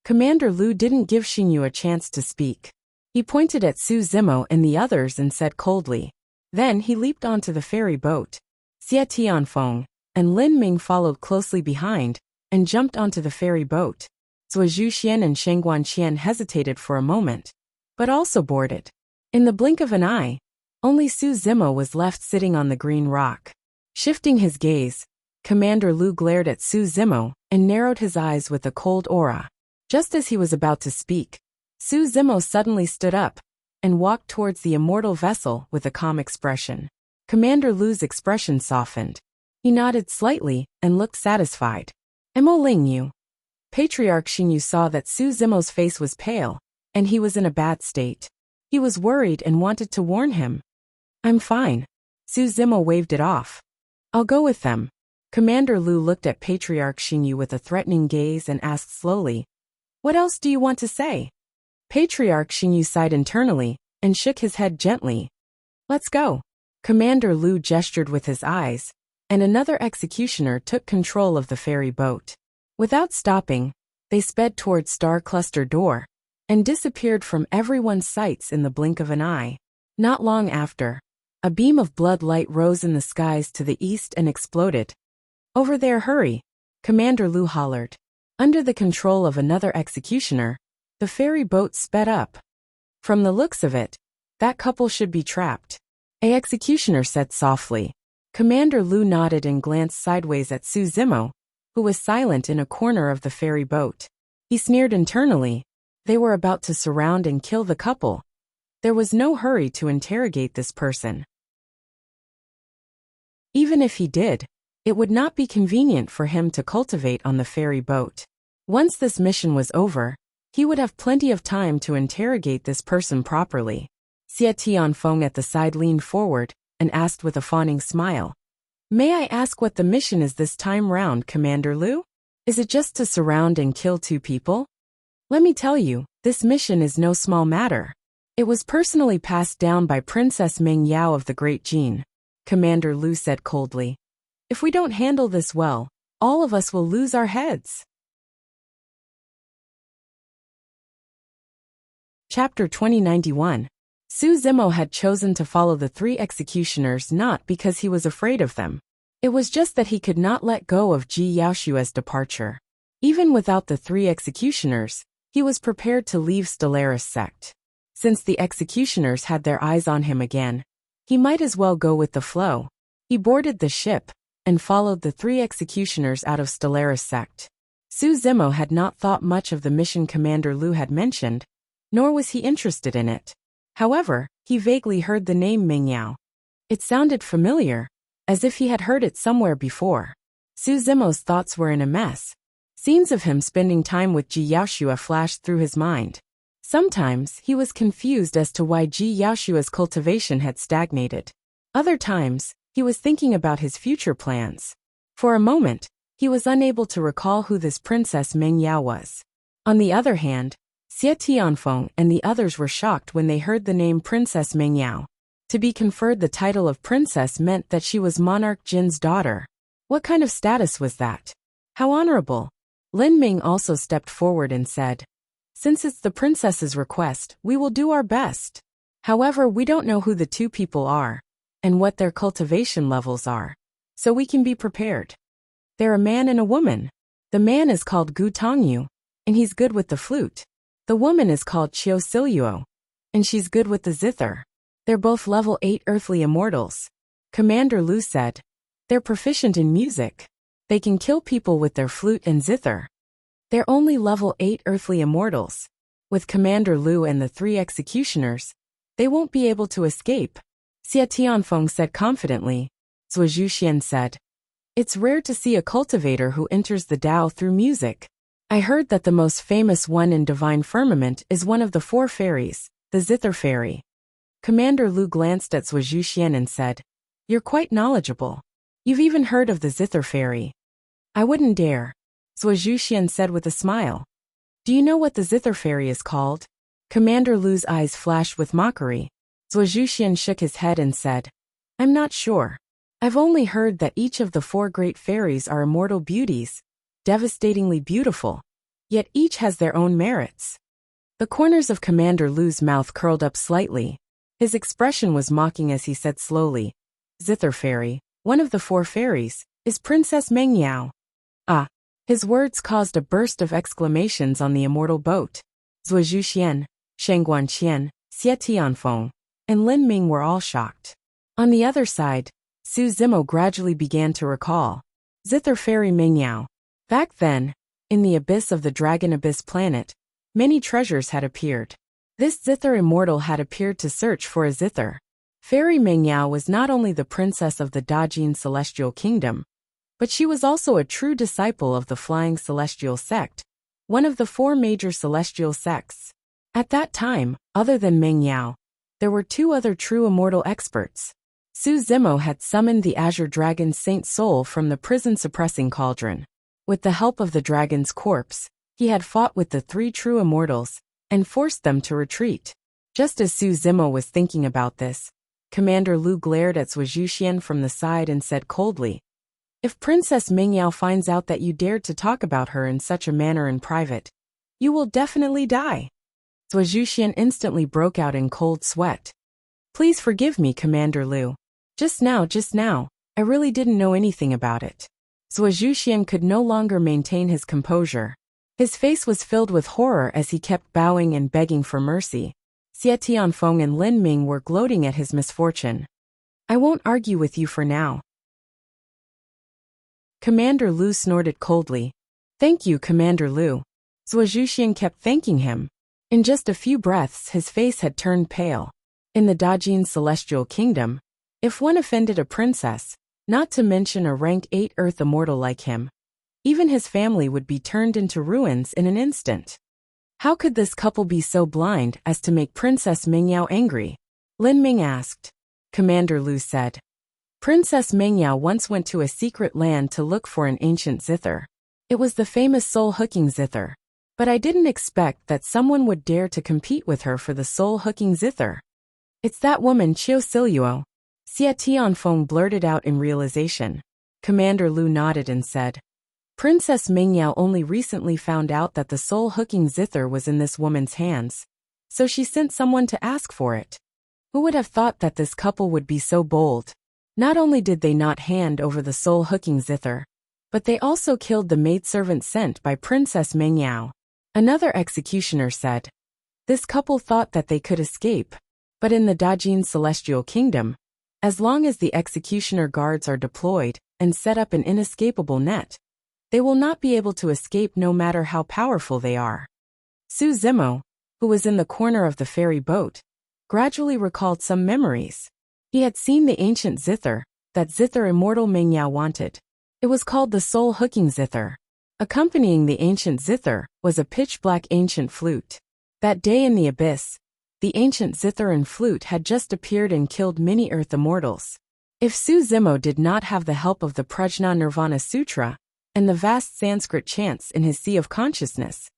Commander Lu didn't give Xingyu a chance to speak. He pointed at Su Zimo and the others and said coldly. Then he leaped onto the ferry boat. Xie Tianfeng and Lin Ming followed closely behind and jumped onto the ferry boat. Zhuo Zhuxian and Sheng Guanqian hesitated for a moment, but also boarded. In the blink of an eye, only Su Zimo was left sitting on the green rock. Shifting his gaze, Commander Lu glared at Su Zimo and narrowed his eyes with a cold aura. Just as he was about to speak, Su Zimo suddenly stood up and walked towards the immortal vessel with a calm expression. Commander Lu's expression softened. He nodded slightly and looked satisfied. Mo Ling Yu. Patriarch Xingyu saw that Su Zimo's face was pale, and he was in a bad state. He was worried and wanted to warn him. I'm fine. Su Zimo waved it off. I'll go with them. Commander Lu looked at Patriarch Xingyu with a threatening gaze and asked slowly, What else do you want to say? Patriarch Xingyu sighed internally and shook his head gently. Let's go. Commander Lu gestured with his eyes, and another executioner took control of the ferry boat. Without stopping, they sped towards Star Cluster Door and disappeared from everyone's sights in the blink of an eye. Not long after, a beam of blood light rose in the skies to the east and exploded. Over there, hurry! Commander Lu hollered. Under the control of another executioner, the ferry boat sped up. From the looks of it, that couple should be trapped. A executioner said softly. Commander Lu nodded and glanced sideways at Su Zimo, who was silent in a corner of the ferry boat. He sneered internally. They were about to surround and kill the couple. There was no hurry to interrogate this person. Even if he did, It would not be convenient for him to cultivate on the ferry boat. Once this mission was over, he would have plenty of time to interrogate this person properly. Xie Tianfeng at the side leaned forward and asked with a fawning smile. May I ask what the mission is this time round, Commander Lu? Is it just to surround and kill 2 people? Let me tell you, this mission is no small matter. It was personally passed down by Princess Meng Yao of the Great Jin. Commander Lu said coldly. If we don't handle this well, all of us will lose our heads. Chapter 2091. Su Zimo had chosen to follow the 3 executioners not because he was afraid of them. It was just that he could not let go of Ji Yaoshua's departure. Even without the 3 executioners, he was prepared to leave Stellaris sect. Since the executioners had their eyes on him again, he might as well go with the flow. He boarded the ship and followed the 3 executioners out of Stellaris sect. Su Zimo had not thought much of the mission Commander Lu had mentioned, nor was he interested in it. However, he vaguely heard the name Meng Yao. It sounded familiar, as if he had heard it somewhere before. Su Zimo's thoughts were in a mess. Scenes of him spending time with Ji Yaoshua flashed through his mind. Sometimes, he was confused as to why Ji Yaoshua's cultivation had stagnated. Other times, he was thinking about his future plans. For a moment, he was unable to recall who this Princess Meng Yao was. On the other hand, Xie Tianfeng and the others were shocked when they heard the name Princess Meng Yao. To be conferred the title of princess meant that she was Monarch Jin's daughter. What kind of status was that? How honorable. Lin Ming also stepped forward and said, Since it's the princess's request, we will do our best. However, we don't know who the 2 people are, and what their cultivation levels are, so we can be prepared. They're a man and a woman. The man is called Gu Tongyu, and he's good with the flute. The woman is called Qiu Siluo, and she's good with the zither. They're both level 8 earthly immortals. Commander Lu said. They're proficient in music. They can kill people with their flute and zither. They're only level 8 earthly immortals. With Commander Lu and the 3 executioners, they won't be able to escape. Xie Tianfeng said confidently. Zhuo Zhuxian said. It's rare to see a cultivator who enters the Tao through music. I heard that the most famous one in Divine Firmament is one of the 4 fairies, the Zither Fairy. Commander Lu glanced at Zhuo Zhuxian and said, You're quite knowledgeable. You've even heard of the Zither Fairy. I wouldn't dare, Zhuo Zhuxian said with a smile. Do you know what the Zither Fairy is called? Commander Lu's eyes flashed with mockery. Zhuo Zhuxian shook his head and said, I'm not sure. I've only heard that each of the 4 great fairies are immortal beauties, devastatingly beautiful, yet each has their own merits. The corners of Commander Lu's mouth curled up slightly. His expression was mocking as he said slowly, Zither Fairy, one of the 4 fairies, is Princess Meng Yao. Ah! His words caused a burst of exclamations on the immortal boat. Zhuo Zhuxian, Sheng Guanqian, Xie Tianfeng, and Lin Ming were all shocked. On the other side, Su Zimo gradually began to recall. Zither Fairy Meng Yao. Back then, in the abyss of the Dragon Abyss planet, many treasures had appeared. This Zither immortal had appeared to search for a Zither. Fairy Meng Yao was not only the princess of the Dajin Celestial Kingdom, but she was also a true disciple of the Flying Celestial Sect, one of the 4 major celestial sects. At that time, other than Meng Yao, there were 2 other true immortal experts. Su Zimo had summoned the Azure Dragon Saint Soul from the prison-suppressing cauldron. With the help of the dragon's corpse, he had fought with the 3 true immortals and forced them to retreat. Just as Su Zimo was thinking about this, Commander Lu glared at Zhuo Zhuxian from the side and said coldly, If Princess Meng Yao finds out that you dared to talk about her in such a manner in private, you will definitely die. Zhuo Zhuxian instantly broke out in cold sweat. Please forgive me, Commander Lu. Just now, I really didn't know anything about it. Zhuo Zhuxian could no longer maintain his composure. His face was filled with horror as he kept bowing and begging for mercy. Xie Tianfeng and Lin Ming were gloating at his misfortune. I won't argue with you for now. Commander Lu snorted coldly. Thank you, Commander Lu. Zhuo Zhuxian kept thanking him. In just a few breaths his face had turned pale. In the Dajin Celestial Kingdom, if one offended a princess, not to mention a rank 8 Earth immortal like him. Even his family would be turned into ruins in an instant. How could this couple be so blind as to make Princess Mingyao angry? Lin Ming asked. Commander Lu said. Princess Mingyao once went to a secret land to look for an ancient zither. It was the famous soul-hooking zither. But I didn't expect that someone would dare to compete with her for the soul-hooking zither. It's that woman Qiu Siluo. Xie Tianfeng blurted out in realization. Commander Lu nodded and said. Princess Mingyao only recently found out that the soul-hooking zither was in this woman's hands. So she sent someone to ask for it. Who would have thought that this couple would be so bold? Not only did they not hand over the soul-hooking zither, but they also killed the maidservant sent by Princess Mingyao. Another executioner said. This couple thought that they could escape, but in the Dajin Celestial Kingdom, as long as the executioner guards are deployed and set up an inescapable net, they will not be able to escape no matter how powerful they are. Su Zimo, who was in the corner of the ferry boat, gradually recalled some memories. He had seen the ancient zither, that zither immortal Mingyao wanted. It was called the soul-hooking zither. Accompanying the ancient zither was a pitch-black ancient flute. That day in the abyss, the ancient zither and flute had just appeared and killed many Earth immortals. If Su Zimo did not have the help of the Prajna Nirvana Sutra and the vast Sanskrit chants in his sea of consciousness,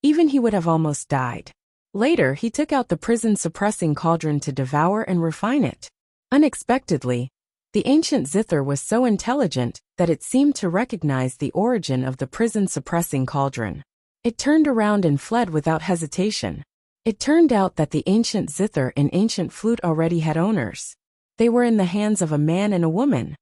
even he would have almost died. Later he took out the prison-suppressing cauldron to devour and refine it. Unexpectedly, the ancient zither was so intelligent that it seemed to recognize the origin of the prison-suppressing cauldron. It turned around and fled without hesitation. It turned out that the ancient zither and ancient flute already had owners. They were in the hands of a man and a woman.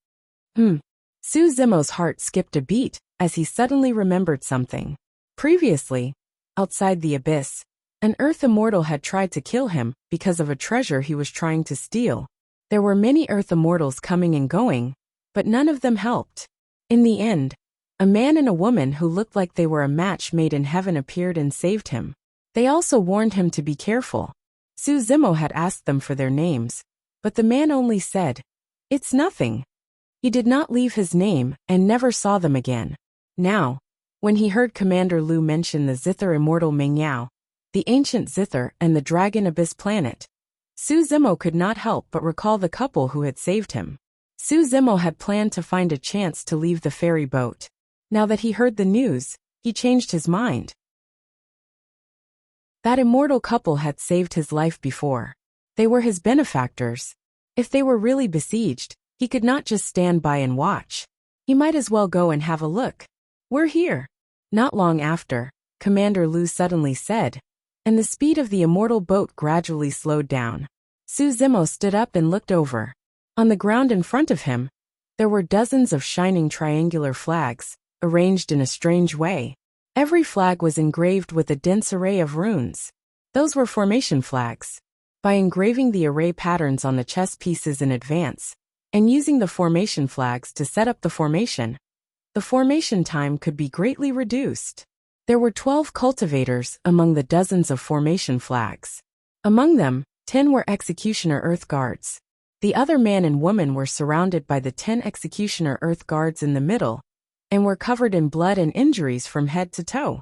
Su Zimo's heart skipped a beat as he suddenly remembered something. Previously, outside the abyss, an Earth immortal had tried to kill him because of a treasure he was trying to steal. There were many Earth immortals coming and going, but none of them helped. In the end, a man and a woman who looked like they were a match made in heaven appeared and saved him. They also warned him to be careful. Su Zimo had asked them for their names, but the man only said, "It's nothing." He did not leave his name and never saw them again. Now, when he heard Commander Lu mention the zither immortal Mingyao, the ancient zither and the dragon abyss planet, Su Zimo could not help but recall the couple who had saved him. Su Zimo had planned to find a chance to leave the ferry boat. Now that he heard the news, he changed his mind. That immortal couple had saved his life before. They were his benefactors. If they were really besieged, he could not just stand by and watch. He might as well go and have a look. "We're here." Not long after, Commander Lu suddenly said, and the speed of the immortal boat gradually slowed down. Su Zimo stood up and looked over. On the ground in front of him, there were dozens of shining triangular flags, arranged in a strange way. Every flag was engraved with a dense array of runes. Those were formation flags. By engraving the array patterns on the chess pieces in advance, and using the formation flags to set up the formation time could be greatly reduced. There were 12 cultivators among the dozens of formation flags. Among them, 10 were executioner earth guards. The other man and woman were surrounded by the 10 executioner earth guards in the middle, and were covered in blood and injuries from head to toe.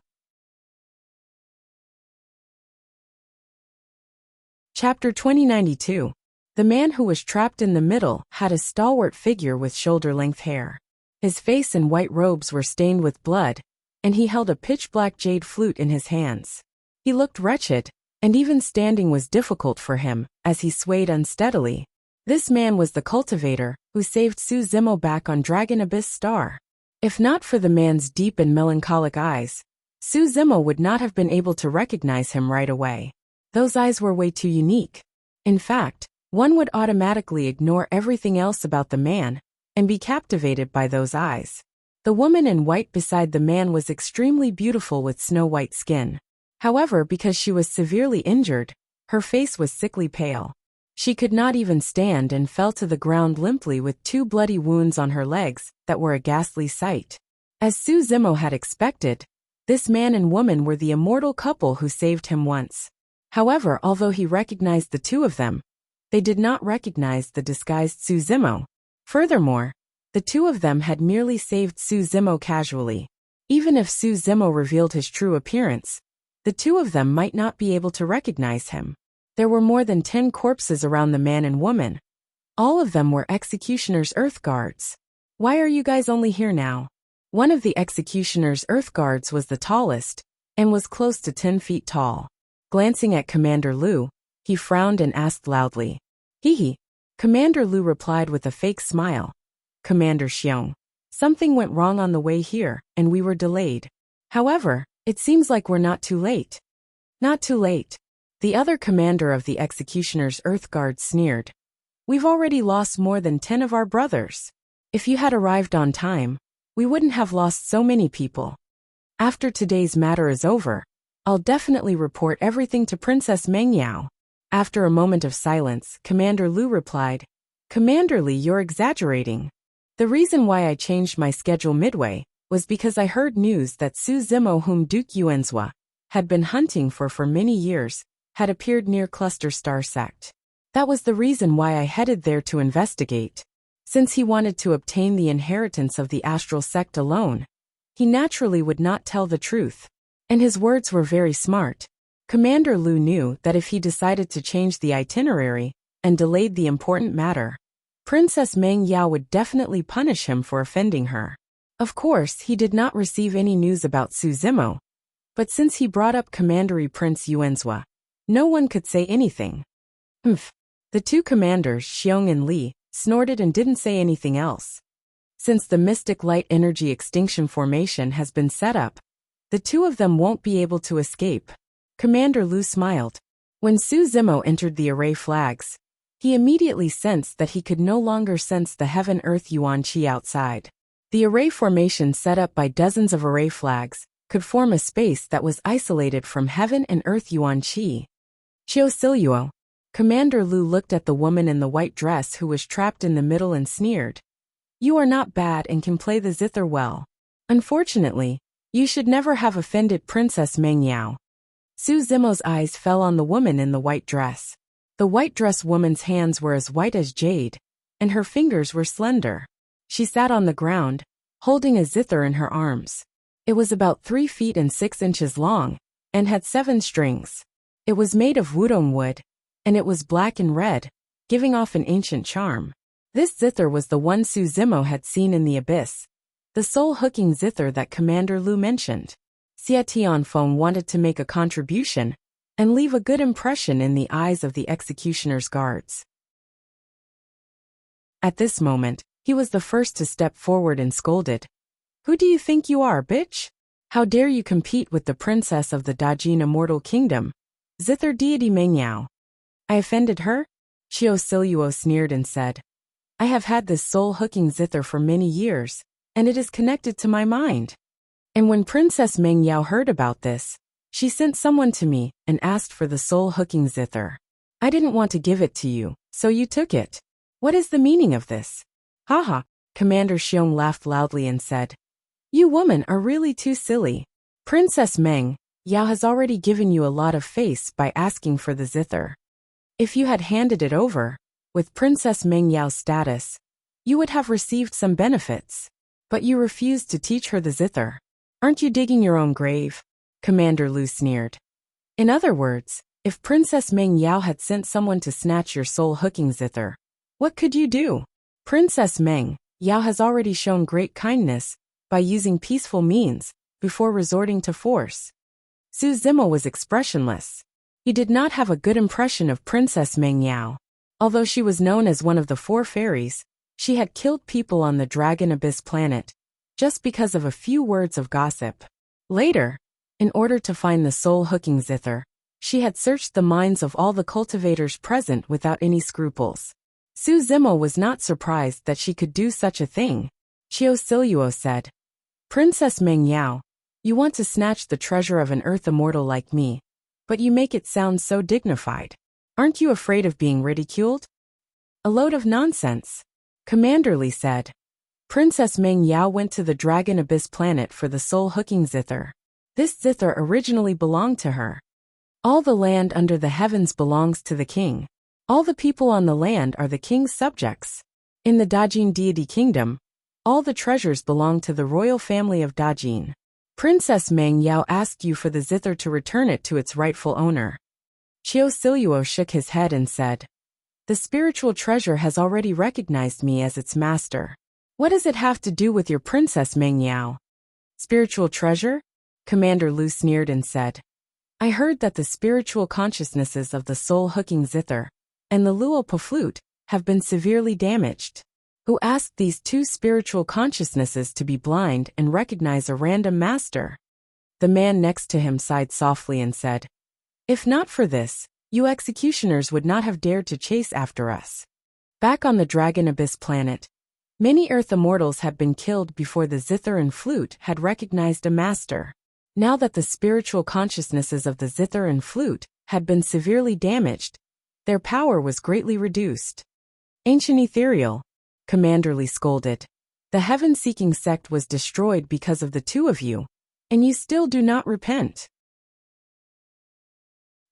Chapter 2092. The man who was trapped in the middle had a stalwart figure with shoulder-length hair. His face and white robes were stained with blood, and he held a pitch-black jade flute in his hands. He looked wretched, and even standing was difficult for him, as he swayed unsteadily. This man was the cultivator, who saved Su Zimo back on Dragon Abyss Star. If not for the man's deep and melancholic eyes, Su Zimo would not have been able to recognize him right away. Those eyes were way too unique. In fact, one would automatically ignore everything else about the man, and be captivated by those eyes. The woman in white beside the man was extremely beautiful with snow-white skin. However, because she was severely injured, her face was sickly pale. She could not even stand and fell to the ground limply with 2 bloody wounds on her legs that were a ghastly sight. As Su Zimo had expected, this man and woman were the immortal couple who saved him once. However, although he recognized the two of them, they did not recognize the disguised Su Zimo. Furthermore, The two of them had merely saved Su Zimo casually. Even if Su Zimo revealed his true appearance, the two of them might not be able to recognize him. There were more than 10 corpses around the man and woman. All of them were executioner's earth guards. Why are you guys only here now? One of the executioner's earth guards was the tallest, and was close to 10 feet tall. Glancing at Commander Lu, he frowned and asked loudly. Hee. Commander Lu replied with a fake smile. Commander Xiong, something went wrong on the way here, and we were delayed. However, it seems like we're not too late. Not too late. The other commander of the executioner's earth guard sneered. We've already lost more than 10 of our brothers. If you had arrived on time, we wouldn't have lost so many people. After today's matter is over, I'll definitely report everything to Princess Meng Yao. After a moment of silence, Commander Lu replied, Commander Li, you're exaggerating. The reason why I changed my schedule midway was because I heard news that Su Zimo, whom Duke Yuanzhua had been hunting for many years, had appeared near Cluster Star Sect. That was the reason why I headed there to investigate. Since he wanted to obtain the inheritance of the astral sect alone, he naturally would not tell the truth. And his words were very smart. Commander Lu knew that if he decided to change the itinerary and delayed the important matter, Princess Meng Yao would definitely punish him for offending her. Of course, he did not receive any news about Su Zimo, but since he brought up Commandery Prince Yuanzhua, no one could say anything. The two commanders, Xiong and Li, snorted and didn't say anything else. Since the mystic light energy extinction formation has been set up, the two of them won't be able to escape. Commander Lu smiled. When Su Zimo entered the array flags, he immediately sensed that he could no longer sense the heaven-earth yuan qi outside. The array formation set up by dozens of array flags could form a space that was isolated from heaven and earth yuan qi. Qiu Siluo. Commander Lu looked at the woman in the white dress who was trapped in the middle and sneered. You are not bad and can play the zither well. Unfortunately, you should never have offended Princess Meng Yao. Su Zimo's eyes fell on the woman in the white dress. The white dress woman's hands were as white as jade, and her fingers were slender. She sat on the ground, holding a zither in her arms. It was about 3 feet and 6 inches long, and had 7 strings. It was made of wudong wood, and it was black and red, giving off an ancient charm. This zither was the one Su Zimo had seen in the abyss, the soul-hooking zither that Commander Lu mentioned. Xie Tianfeng wanted to make a contribution and leave a good impression in the eyes of the executioner's guards. At this moment, he was the first to step forward and scolded. Who do you think you are, bitch? How dare you compete with the princess of the Dajin Immortal Kingdom, Zither deity Meng Yao? I offended her? Qiu Siluo sneered and said. I have had this soul-hooking zither for many years, and it is connected to my mind. And when Princess Meng Yao heard about this, she sent someone to me and asked for the soul-hooking zither. I didn't want to give it to you, so you took it. What is the meaning of this? Haha, Commander Xiong laughed loudly and said. You women are really too silly. Princess Meng Yao has already given you a lot of face by asking for the zither. If you had handed it over, with Princess Meng Yao's status, you would have received some benefits. But you refused to teach her the zither. Aren't you digging your own grave? Commander Lu sneered. In other words, if Princess Meng Yao had sent someone to snatch your soul-hooking zither, what could you do? Princess Meng Yao has already shown great kindness by using peaceful means before resorting to force. Su Zimo was expressionless. He did not have a good impression of Princess Meng Yao. Although she was known as one of the 4 fairies, she had killed people on the Dragon Abyss planet just because of a few words of gossip. Later, in order to find the soul-hooking zither, she had searched the minds of all the cultivators present without any scruples. Su Zimo was not surprised that she could do such a thing. Qiu Siluo said, Princess Meng Yao, you want to snatch the treasure of an earth immortal like me, but you make it sound so dignified. Aren't you afraid of being ridiculed? A load of nonsense, Commander Li said. Princess Meng Yao went to the Dragon Abyss planet for the soul-hooking zither. This zither originally belonged to her. All the land under the heavens belongs to the king. All the people on the land are the king's subjects. In the Dajin deity kingdom, All the treasures belong to the royal family of Dajin. Princess Meng Yao asked you for the zither to return it to its rightful owner. Qiu Siluo shook his head and said, "The spiritual treasure has already recognized me as its master. What does it have to do with your Princess Meng Yao?" "Spiritual treasure?" Commander Lu sneered and said, "I heard that the spiritual consciousnesses of the soul-hooking zither and the Luopa flute have been severely damaged. Who asked these two spiritual consciousnesses to be blind and recognize a random master?" The man next to him sighed softly and said, "If not for this, you executioners would not have dared to chase after us." Back on the Dragon Abyss planet, many Earth immortals had been killed before the zither and flute had recognized a master. Now that the spiritual consciousnesses of the zither and flute had been severely damaged, their power was greatly reduced. "Ancient Ethereal," Commander Lee scolded, "the heaven-seeking sect was destroyed because of the two of you, and you still do not repent."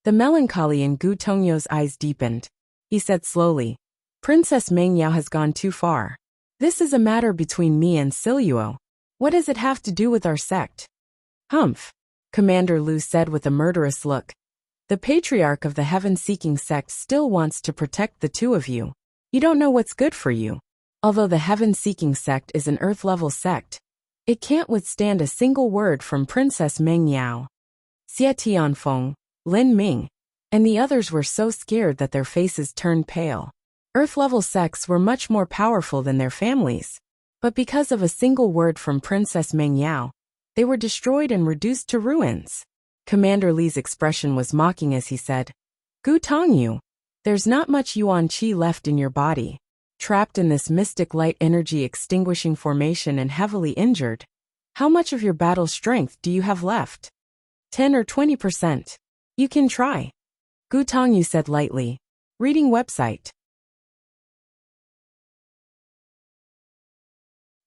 The melancholy in Gu Tongyo's eyes deepened. He said slowly, "Princess Meng Yao has gone too far. This is a matter between me and Siluo. What does it have to do with our sect?" "Humph," Commander Lu said with a murderous look. "The patriarch of the heaven-seeking sect still wants to protect the two of you. You don't know what's good for you. Although the heaven-seeking sect is an earth-level sect, it can't withstand a single word from Princess Meng Yao." Xie Tianfeng, Lin Ming, and the others were so scared that their faces turned pale. Earth-level sects were much more powerful than their families, but because of a single word from Princess Meng Yao, they were destroyed and reduced to ruins. Commander Li's expression was mocking as he said, "Gu Tongyu, there's not much Yuan Qi left in your body. Trapped in this mystic light energy extinguishing formation and heavily injured, how much of your battle strength do you have left? 10 or 20%? You can try." Gu Tongyu said lightly. Reading website.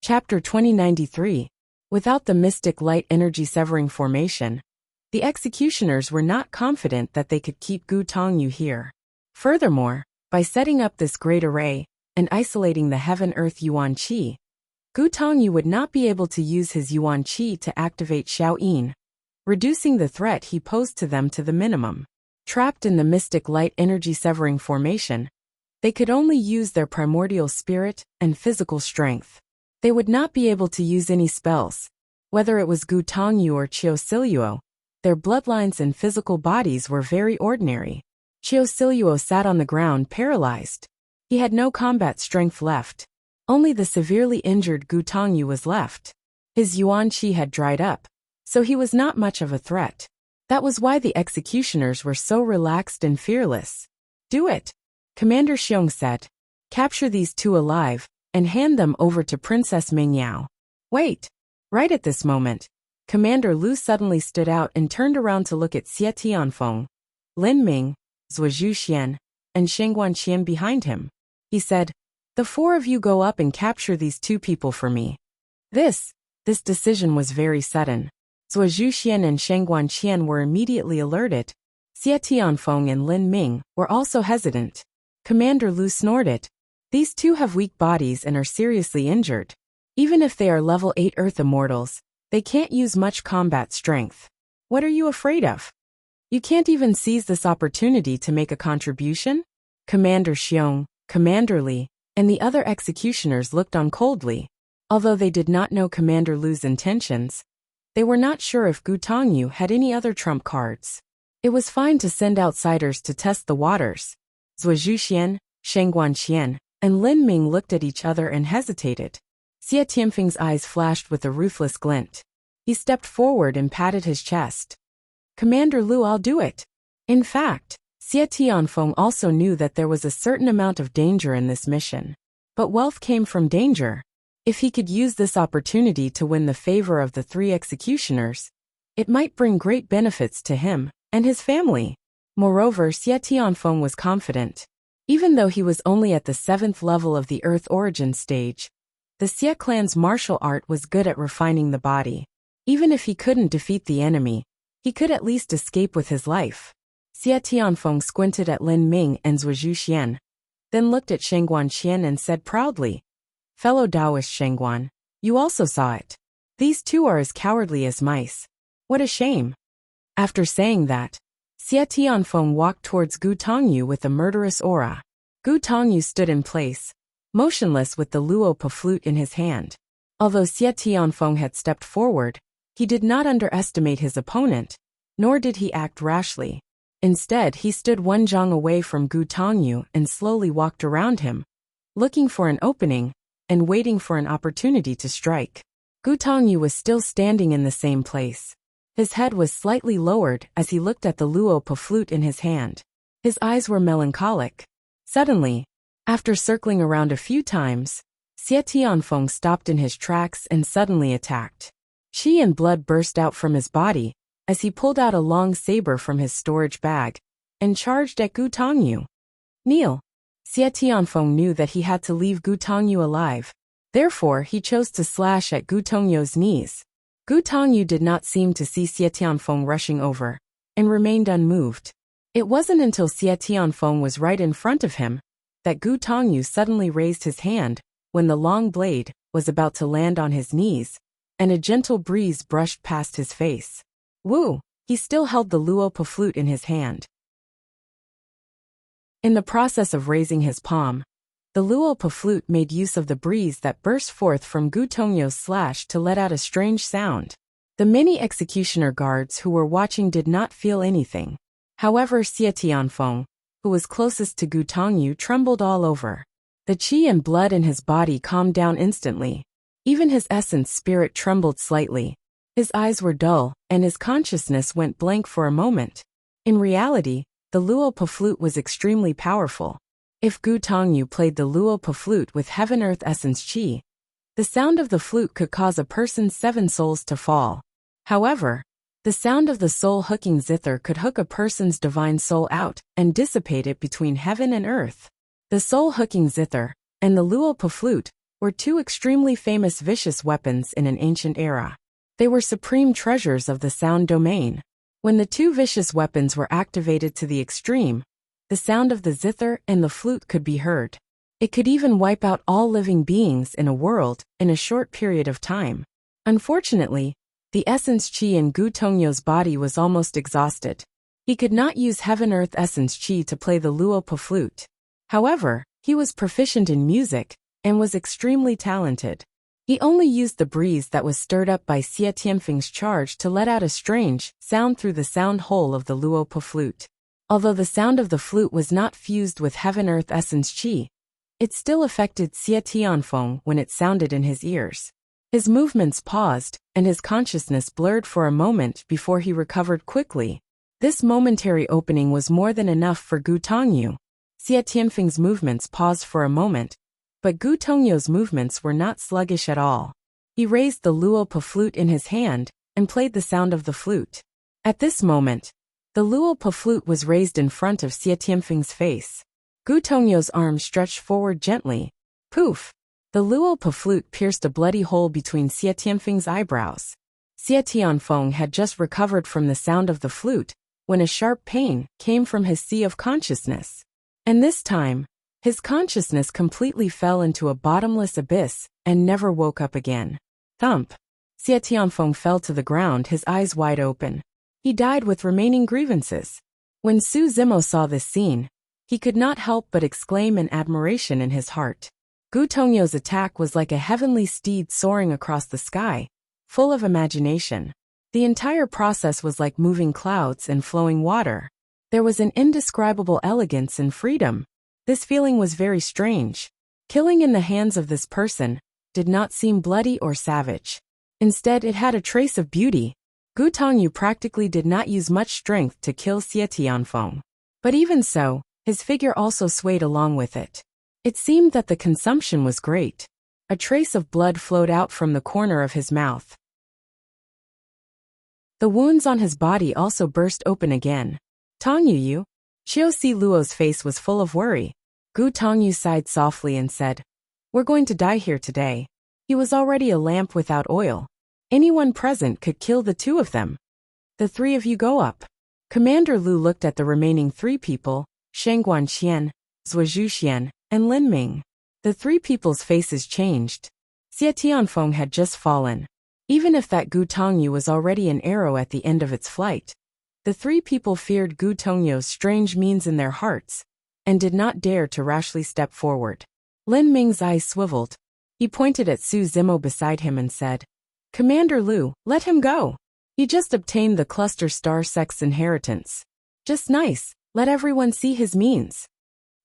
Chapter 2093. Without the mystic light energy severing formation, the executioners were not confident that they could keep Gu Tongyu here. Furthermore, by setting up this great array and isolating the heaven-earth Yuan Qi, Gu Tongyu would not be able to use his Yuan Qi to activate Xiao Yin, reducing the threat he posed to them to the minimum. Trapped in the mystic light energy severing formation, they could only use their primordial spirit and physical strength. They would not be able to use any spells. Whether it was Gu Tongyu or Qiu Siluo, their bloodlines and physical bodies were very ordinary. Qiu Siluo sat on the ground paralyzed. He had no combat strength left. Only the severely injured Gu Tongyu was left. His Yuan Qi had dried up, so he was not much of a threat. That was why the executioners were so relaxed and fearless. "Do it," Commander Xiong said. "Capture these two alive and hand them over to Princess Meng Yao." "Wait." Right at this moment, Commander Lu suddenly stood out and turned around to look at Xie Tianfeng, Lin Ming, Zhuo Xian, and Sheng Guanqian behind him. He said, "The four of you go up and capture these two people for me." This decision was very sudden. Zhuo Xian and Sheng Guanqian were immediately alerted. Xie Tianfeng and Lin Ming were also hesitant. Commander Lu snorted. "These two have weak bodies and are seriously injured. Even if they are level 8 Earth immortals, they can't use much combat strength. What are you afraid of? You can't even seize this opportunity to make a contribution?" Commander Xiong, Commander Li, and the other executioners looked on coldly. Although they did not know Commander Lu's intentions, they were not sure if Gu Tongyu had any other trump cards. It was fine to send outsiders to test the waters. Zhuo Xian, Sheng Guanqian, and Lin Ming looked at each other and hesitated. Xie Tianfeng's eyes flashed with a ruthless glint. He stepped forward and patted his chest. "Commander Lu, I'll do it." In fact, Xie Tianfeng also knew that there was a certain amount of danger in this mission. But wealth came from danger. If he could use this opportunity to win the favor of the three executioners, it might bring great benefits to him and his family. Moreover, Xie Tianfeng was confident. Even though he was only at the 7th level of the Earth origin stage, the Xie clan's martial art was good at refining the body. Even if he couldn't defeat the enemy, he could at least escape with his life. Xie Tianfeng squinted at Lin Ming and Zhuo Xian, then looked at Sheng Guanqian and said proudly, "Fellow Taoist Shengguan, You also saw it. These two are as cowardly as mice. What a shame. After saying that, Xie Tianfeng walked towards Gu Tongyu with a murderous aura. Gu Tongyu stood in place, motionless with the luopa flute in his hand. Although Xie Tianfeng had stepped forward, he did not underestimate his opponent, nor did he act rashly. Instead, he stood one zhang away from Gu Tongyu and slowly walked around him, looking for an opening and waiting for an opportunity to strike. Gu Tongyu was still standing in the same place. His head was slightly lowered as he looked at the luopa flute in his hand. His eyes were melancholic. Suddenly, after circling around a few times, Xie Tianfeng stopped in his tracks and suddenly attacked. Qi and blood burst out from his body as he pulled out a long saber from his storage bag and charged at Gu Tongyu. Kneel. Xie Tianfeng knew that he had to leave Gu Tongyu alive. Therefore, he chose to slash at Gu Tongyu's knees. Gu Tongyu did not seem to see Xie Tianfeng rushing over, and remained unmoved. It wasn't until Xie Tianfeng was right in front of him that Gu Tongyu suddenly raised his hand when the long blade was about to land on his knees, and a gentle breeze brushed past his face. Woo! He still held the luopa flute in his hand. In the process of raising his palm, the luopa flute made use of the breeze that burst forth from Gu Tongyu's slash to let out a strange sound. The many executioner guards who were watching did not feel anything. However, Xie Tianfeng, who was closest to Gu Tongyu, trembled all over. The qi and blood in his body calmed down instantly. Even his essence spirit trembled slightly. His eyes were dull, and his consciousness went blank for a moment. In reality, the luopa flute was extremely powerful. If Gu Tongyu played the luopa flute with heaven-earth essence qi, the sound of the flute could cause a person's 7 souls to fall. However, the sound of the soul-hooking zither could hook a person's divine soul out and dissipate it between heaven and earth. The soul-hooking zither and the luopa flute were two extremely famous vicious weapons in an ancient era. They were supreme treasures of the sound domain. When the two vicious weapons were activated to the extreme, the sound of the zither and the flute could be heard. It could even wipe out all living beings in a world in a short period of time. Unfortunately, the essence qi in Gu Tongyu's body was almost exhausted. He could not use heaven-earth essence qi to play the luopa flute. However, he was proficient in music and was extremely talented. He only used the breeze that was stirred up by Xie Tianfeng's charge to let out a strange sound through the sound hole of the luopa flute. Although the sound of the flute was not fused with heaven-earth essence qi, it still affected Xie Tianfeng when it sounded in his ears. His movements paused, and his consciousness blurred for a moment before he recovered quickly. This momentary opening was more than enough for Gu Tongyu. Xie Tianfeng's movements paused for a moment, but Gu Tongyu's movements were not sluggish at all. He raised the luopa flute in his hand and played the sound of the flute. At this moment, the luopa flute was raised in front of Xie Tianfeng's face. Gu Tongyu's arm stretched forward gently. Poof! The luopa flute pierced a bloody hole between Xie Tianfeng's eyebrows. Xie Tianfeng had just recovered from the sound of the flute when a sharp pain came from his sea of consciousness. And this time, his consciousness completely fell into a bottomless abyss and never woke up again. Thump! Xie Tianfeng fell to the ground, his eyes wide open. He died with remaining grievances. When Su Zimo saw this scene, he could not help but exclaim in admiration in his heart. Gu Tongyu's attack was like a heavenly steed soaring across the sky, full of imagination. The entire process was like moving clouds and flowing water. There was an indescribable elegance and freedom. This feeling was very strange. Killing in the hands of this person did not seem bloody or savage. Instead, it had a trace of beauty. Gu Tongyu practically did not use much strength to kill Xie Tianfeng. But even so, his figure also swayed along with it. It seemed that the consumption was great. A trace of blood flowed out from the corner of his mouth. The wounds on his body also burst open again. Tongyu, Qiu Si Luo's face was full of worry. Gu Tongyu sighed softly and said, "We're going to die here today." He was already a lamp without oil. Anyone present could kill the two of them. The three of you go up. Commander Lu looked at the remaining 3 people, Sheng Guanqian, Zhuo Zhuxian, and Lin Ming. The 3 people's faces changed. Xie Tianfeng had just fallen. Even if that Gu Tongyu was already an arrow at the end of its flight, the three people feared Gu Tongyu's strange means in their hearts, and did not dare to rashly step forward. Lin Ming's eyes swiveled. He pointed at Su Zimo beside him and said, "Commander Lu, let him go. He just obtained the cluster star sect's inheritance. Just nice, let everyone see his means."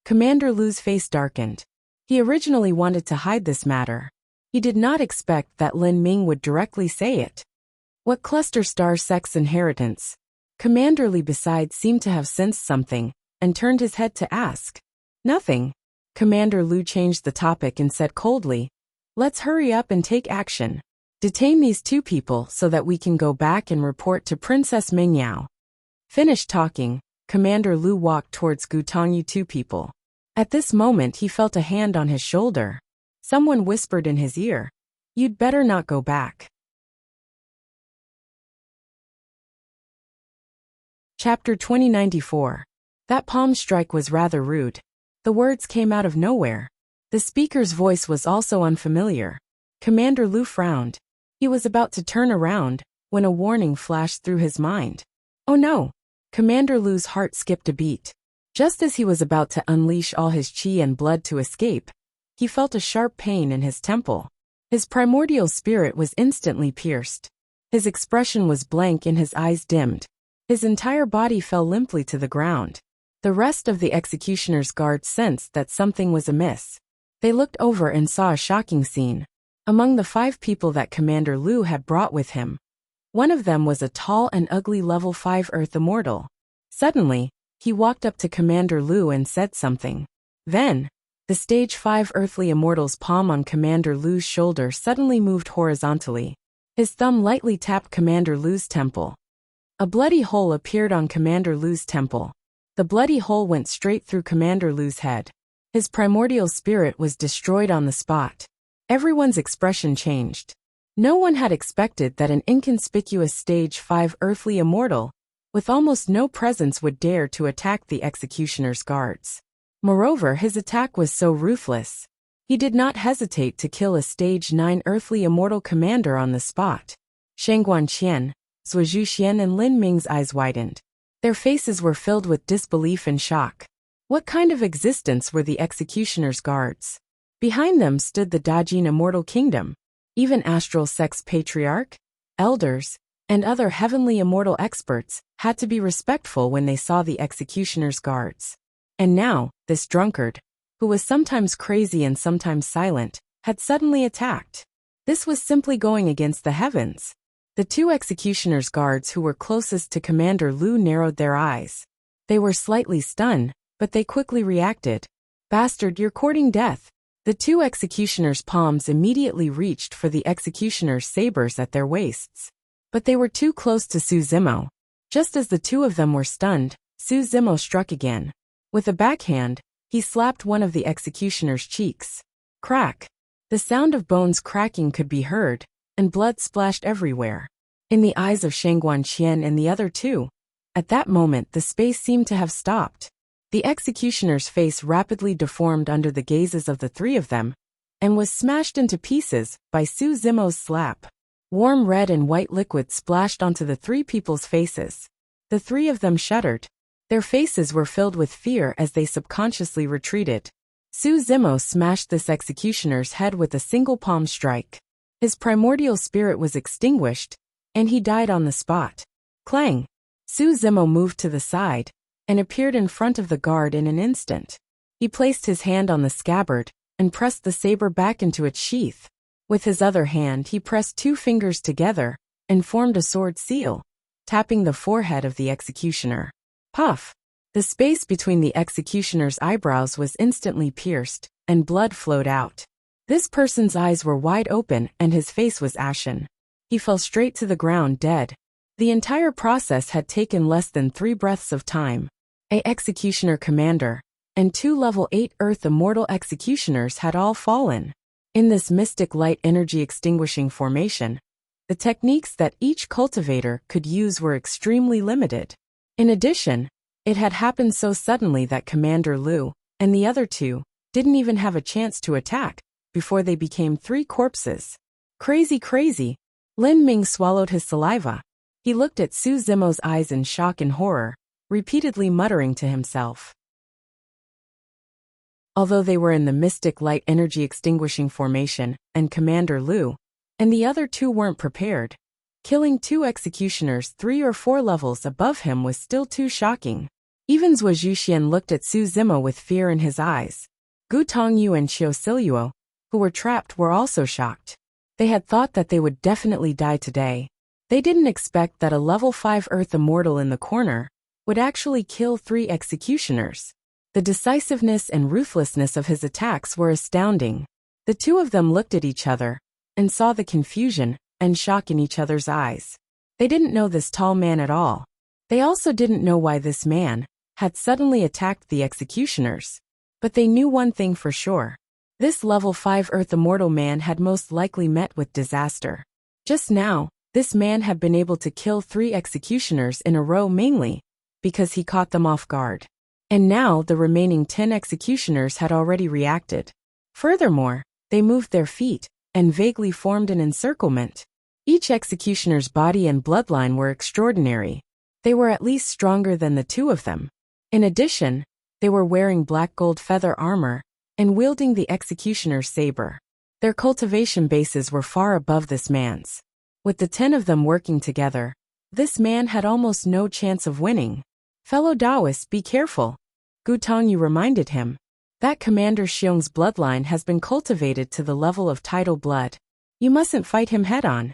Commander Lu's face darkened. He originally wanted to hide this matter. He did not expect that Lin Ming would directly say it. What cluster star sect's inheritance? Commander Li besides seemed to have sensed something, and turned his head to ask. Nothing. Commander Lu changed the topic and said coldly, "Let's hurry up and take action. Detain these two people so that we can go back and report to Princess Mingyao." Finished talking, Commander Lu walked towards Gu Tongyu two people. At this moment he felt a hand on his shoulder. Someone whispered in his ear, "You'd better not go back." Chapter 2094. That palm strike was rather rude. The words came out of nowhere. The speaker's voice was also unfamiliar. Commander Lu frowned. He was about to turn around, when a warning flashed through his mind. Oh no! Commander Lu's heart skipped a beat. Just as he was about to unleash all his qi and blood to escape, he felt a sharp pain in his temple. His primordial spirit was instantly pierced. His expression was blank and his eyes dimmed. His entire body fell limply to the ground. The rest of the executioner's guard sensed that something was amiss. They looked over and saw a shocking scene. Among the 5 people that Commander Lu had brought with him, one of them was a tall and ugly level 5 Earth Immortal. Suddenly, he walked up to Commander Lu and said something. Then, the stage 5 Earthly Immortal's palm on Commander Lu's shoulder suddenly moved horizontally. His thumb lightly tapped Commander Lu's temple. A bloody hole appeared on Commander Lu's temple. The bloody hole went straight through Commander Lu's head. His primordial spirit was destroyed on the spot. Everyone's expression changed. No one had expected that an inconspicuous stage 5 Earthly Immortal, with almost no presence, would dare to attack the executioner's guards. Moreover, his attack was so ruthless. He did not hesitate to kill a stage 9 Earthly Immortal commander on the spot. Shengguan Qian, Zuozhu Xian and Lin Ming's eyes widened. Their faces were filled with disbelief and shock. What kind of existence were the executioner's guards? Behind them stood the Dajin Immortal Kingdom. Even Astral Sect's Patriarch, Elders, and other heavenly immortal experts had to be respectful when they saw the executioner's guards. And now, this drunkard, who was sometimes crazy and sometimes silent, had suddenly attacked. This was simply going against the heavens. The 2 executioner's guards who were closest to Commander Lu narrowed their eyes. They were slightly stunned, but they quickly reacted. "Bastard, you're courting death." The 2 executioners' palms immediately reached for the executioner's sabers at their waists. But they were too close to Su Zimo. Just as the 2 of them were stunned, Su Zimo struck again. With a backhand, he slapped one of the executioner's cheeks. Crack! The sound of bones cracking could be heard, and blood splashed everywhere. In the eyes of Shengguan Qian and the other 2, at that moment the space seemed to have stopped. The executioner's face rapidly deformed under the gazes of the 3 of them, and was smashed into pieces by Su Zimo's slap. Warm red and white liquid splashed onto the 3 people's faces. The 3 of them shuddered. Their faces were filled with fear as they subconsciously retreated. Su Zimo smashed this executioner's head with a single palm strike. His primordial spirit was extinguished, and he died on the spot. Clang! Su Zimo moved to the side, and appeared in front of the guard in an instant. He placed his hand on the scabbard, and pressed the saber back into its sheath. With his other hand he pressed 2 fingers together, and formed a sword seal, tapping the forehead of the executioner. Puff! The space between the executioner's eyebrows was instantly pierced, and blood flowed out. This person's eyes were wide open and his face was ashen. He fell straight to the ground dead. The entire process had taken less than 3 breaths of time. A executioner commander, and 2 level 8 Earth Immortal executioners had all fallen. In this mystic light energy extinguishing formation, the techniques that each cultivator could use were extremely limited. In addition, it had happened so suddenly that Commander Lu, and the other 2, didn't even have a chance to attack, before they became 3 corpses. Crazy, crazy. Lin Ming swallowed his saliva. He looked at Su Zimo's eyes in shock and horror, repeatedly muttering to himself. Although they were in the Mystic Light Energy Extinguishing Formation, and Commander Liu and the other 2 weren't prepared, killing 2 executioners 3 or 4 levels above him was still too shocking. Even Zhuo Zhuxian looked at Su Zimo with fear in his eyes. Gu Tongyu and Xiao Siluo, who were trapped, were also shocked. They had thought that they would definitely die today. They didn't expect that a level 5 Earth Immortal in the corner would actually kill 3 executioners. The decisiveness and ruthlessness of his attacks were astounding. The 2 of them looked at each other and saw the confusion and shock in each other's eyes. They didn't know this tall man at all. They also didn't know why this man had suddenly attacked the executioners. But they knew one thing for sure. This level 5 Earth Immortal man had most likely met with disaster. Just now, this man had been able to kill 3 executioners in a row mainly because he caught them off guard. And now the remaining 10 executioners had already reacted. Furthermore, they moved their feet and vaguely formed an encirclement. Each executioner's body and bloodline were extraordinary. They were at least stronger than the 2 of them. In addition, they were wearing black gold feather armor and wielding the executioner's saber. Their cultivation bases were far above this man's. With the 10 of them working together, this man had almost no chance of winning. Fellow Taoists, be careful. Gu Tongyu reminded him. That Commander Xiong's bloodline has been cultivated to the level of tidal blood. You mustn't fight him head-on.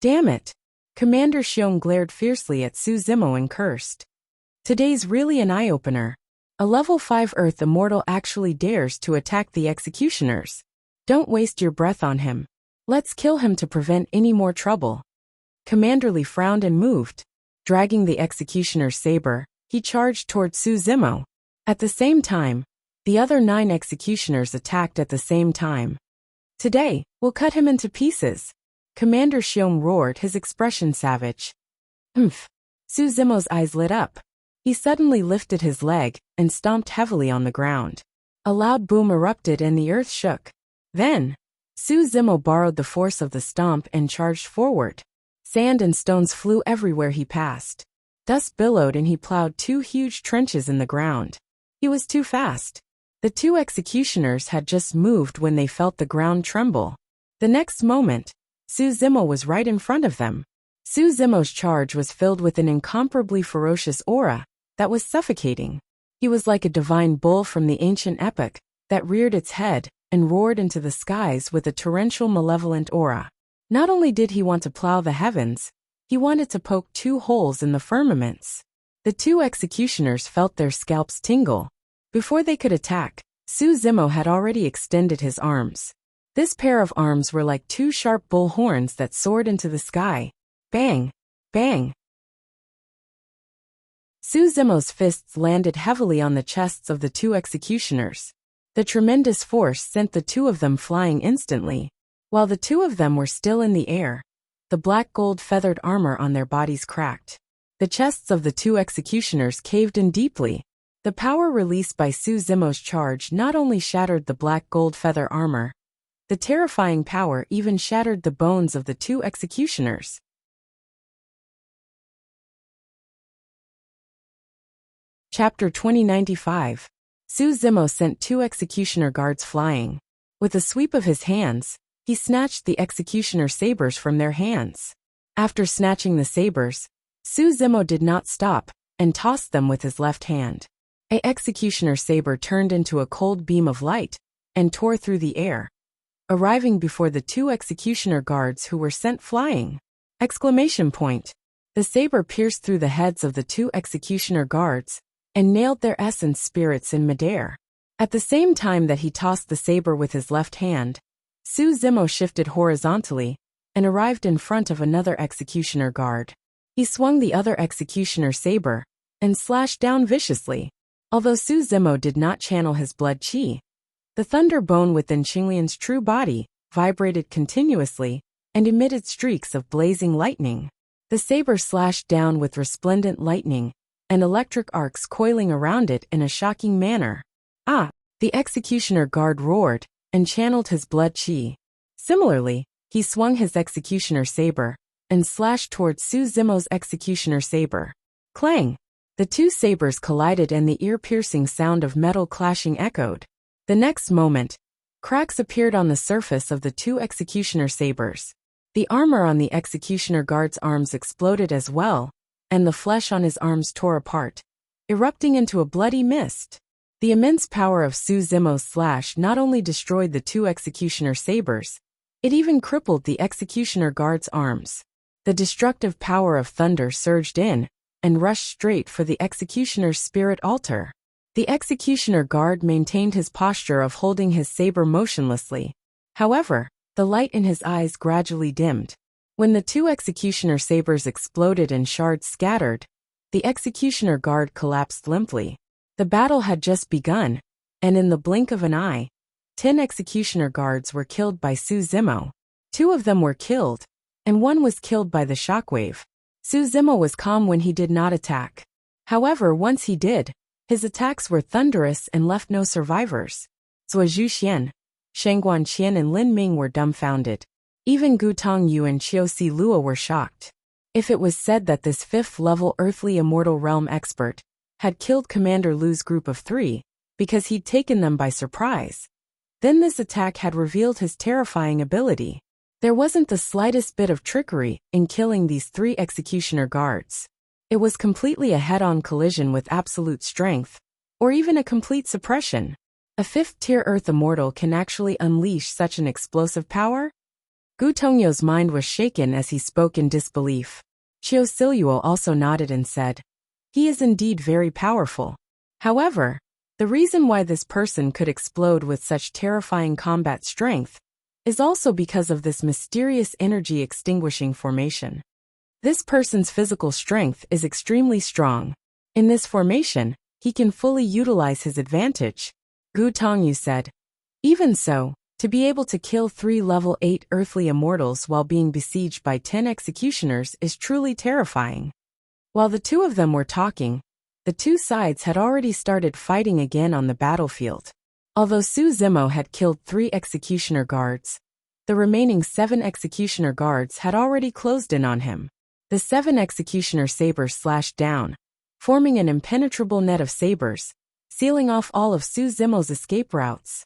Damn it. Commander Xiong glared fiercely at Su Zimo and cursed. Today's really an eye-opener. A level 5 Earth Immortal actually dares to attack the executioners. Don't waste your breath on him. Let's kill him to prevent any more trouble. Commander Li frowned and moved. Dragging the executioner's saber, he charged toward Su Zimo. At the same time, the other 9 executioners attacked at the same time. Today, we'll cut him into pieces. Commander Xiong roared, his expression savage. Humph. Su Zimo's eyes lit up. He suddenly lifted his leg and stomped heavily on the ground. A loud boom erupted and the earth shook. Then, Su Zimo borrowed the force of the stomp and charged forward. Sand and stones flew everywhere he passed. Dust billowed and he plowed 2 huge trenches in the ground. He was too fast. The 2 executioners had just moved when they felt the ground tremble. The next moment, Su Zimo was right in front of them. Su Zimo's charge was filled with an incomparably ferocious aura that was suffocating. He was like a divine bull from the ancient epic that reared its head and roared into the skies with a torrential malevolent aura. Not only did he want to plow the heavens, he wanted to poke 2 holes in the firmaments. The 2 executioners felt their scalps tingle. Before they could attack, Su Zimo had already extended his arms. This pair of arms were like 2 sharp bull horns that soared into the sky. Bang! Bang! Su Zimo's fists landed heavily on the chests of the 2 executioners. The tremendous force sent the 2 of them flying instantly. While the 2 of them were still in the air, the black gold feathered armor on their bodies cracked. The chests of the 2 executioners caved in deeply. The power released by Su Zimo's charge not only shattered the black gold feather armor, the terrifying power even shattered the bones of the 2 executioners. Chapter 2095. Su Zimo sent 2 executioner guards flying. With a sweep of his hands, he snatched the executioner sabers from their hands. After snatching the sabers, Su Zimo did not stop and tossed them with his left hand. An executioner saber turned into a cold beam of light and tore through the air, arriving before the 2 executioner guards who were sent flying. Exclamation point. The saber pierced through the heads of the 2 executioner guards and nailed their essence spirits in midair. At the same time that he tossed the saber with his left hand, Su Zimo shifted horizontally and arrived in front of another executioner guard. He swung the other executioner saber and slashed down viciously. Although Su Zimo did not channel his blood qi, the thunder bone within Qinglian's true body vibrated continuously and emitted streaks of blazing lightning. The saber slashed down with resplendent lightning and electric arcs coiling around it in a shocking manner. Ah! The executioner guard roared and channeled his blood qi. Similarly, he swung his executioner saber and slashed towards Su Zimo's executioner saber. Clang! The two sabers collided and the ear-piercing sound of metal clashing echoed. The next moment, cracks appeared on the surface of the two executioner sabers. The armor on the executioner guard's arms exploded as well, and the flesh on his arms tore apart, erupting into a bloody mist. The immense power of Su Zimo's slash not only destroyed the two executioner sabers, it even crippled the executioner guard's arms. The destructive power of thunder surged in and rushed straight for the executioner's spirit altar. The executioner guard maintained his posture of holding his saber motionlessly. However, the light in his eyes gradually dimmed. When the two executioner sabers exploded and shards scattered, the executioner guard collapsed limply. The battle had just begun, and in the blink of an eye, 10 executioner guards were killed by Su Zimo. 2 of them were killed, and 1 was killed by the shockwave. Su Zimo was calm when he did not attack. However, once he did, his attacks were thunderous and left no survivors. Zhuo Zhuxian, Sheng Guanqian and Lin Ming were dumbfounded. Even Gu Tongyu and Qiu Si Luo were shocked. If it was said that this 5th-level earthly immortal realm expert had killed Commander Lu's group of 3 because he'd taken them by surprise, then this attack had revealed his terrifying ability. There wasn't the slightest bit of trickery in killing these 3 executioner guards. It was completely a head-on collision with absolute strength, or even a complete suppression. A 5th-tier Earth immortal can actually unleash such an explosive power? Gu Tongyo's mind was shaken as he spoke in disbelief. Qiu Siluo also nodded and said, "He is indeed very powerful. However, the reason why this person could explode with such terrifying combat strength is also because of this mysterious energy extinguishing formation. This person's physical strength is extremely strong. In this formation, he can fully utilize his advantage," Gu Tongyu said. Even so, to be able to kill 3 level 8 earthly immortals while being besieged by 10 executioners is truly terrifying. While the 2 of them were talking, the 2 sides had already started fighting again on the battlefield. Although Su Zimo had killed 3 executioner guards, the remaining 7 executioner guards had already closed in on him. The 7 executioner sabers slashed down, forming an impenetrable net of sabers, sealing off all of Su Zimo's escape routes.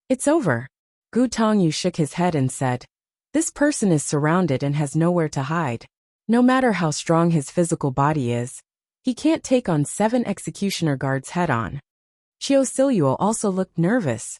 "It's over." Gu Tongyu shook his head and said, "This person is surrounded and has nowhere to hide. No matter how strong his physical body is, he can't take on 7 executioner guards head-on." Qiu Siluo also looked nervous.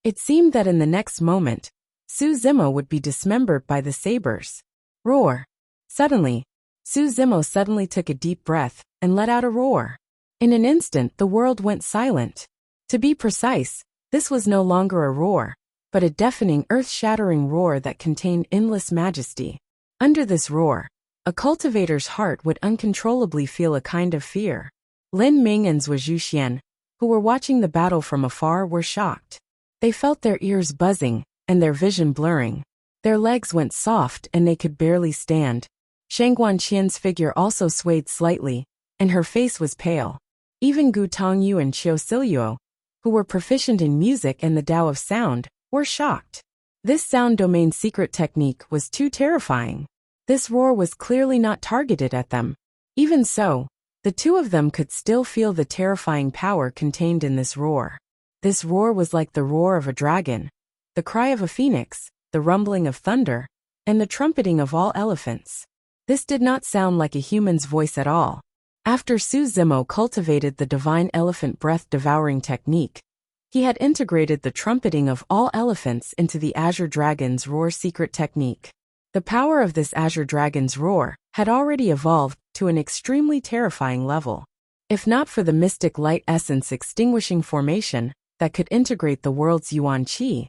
It seemed that in the next moment, Su Zimo would be dismembered by the sabers. Roar! Suddenly, Su Zimo suddenly took a deep breath and let out a roar. In an instant, the world went silent. To be precise, this was no longer a roar, but a deafening, earth-shattering roar that contained endless majesty. Under this roar, a cultivator's heart would uncontrollably feel a kind of fear. Lin Ming and Zhuo Zhuxian, who were watching the battle from afar, were shocked. They felt their ears buzzing and their vision blurring. Their legs went soft and they could barely stand. Sheng Guanqian's figure also swayed slightly, and her face was pale. Even Gu Tongyu and Qiu Siluo, who were proficient in music and the Tao of sound, were shocked. This sound domain secret technique was too terrifying. This roar was clearly not targeted at them. Even so, the 2 of them could still feel the terrifying power contained in this roar. This roar was like the roar of a dragon, the cry of a phoenix, the rumbling of thunder, and the trumpeting of all elephants. This did not sound like a human's voice at all. After Su Zimo cultivated the divine elephant breath-devouring technique, he had integrated the trumpeting of all elephants into the Azure Dragon's roar secret technique. The power of this Azure Dragon's roar had already evolved to an extremely terrifying level. If not for the mystic light essence extinguishing formation that could integrate the world's Yuan Qi,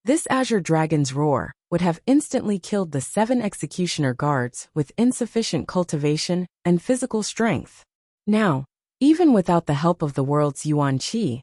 this Azure Dragon's roar would have instantly killed the 7 executioner guards with insufficient cultivation and physical strength. Now, even without the help of the world's Yuan Qi,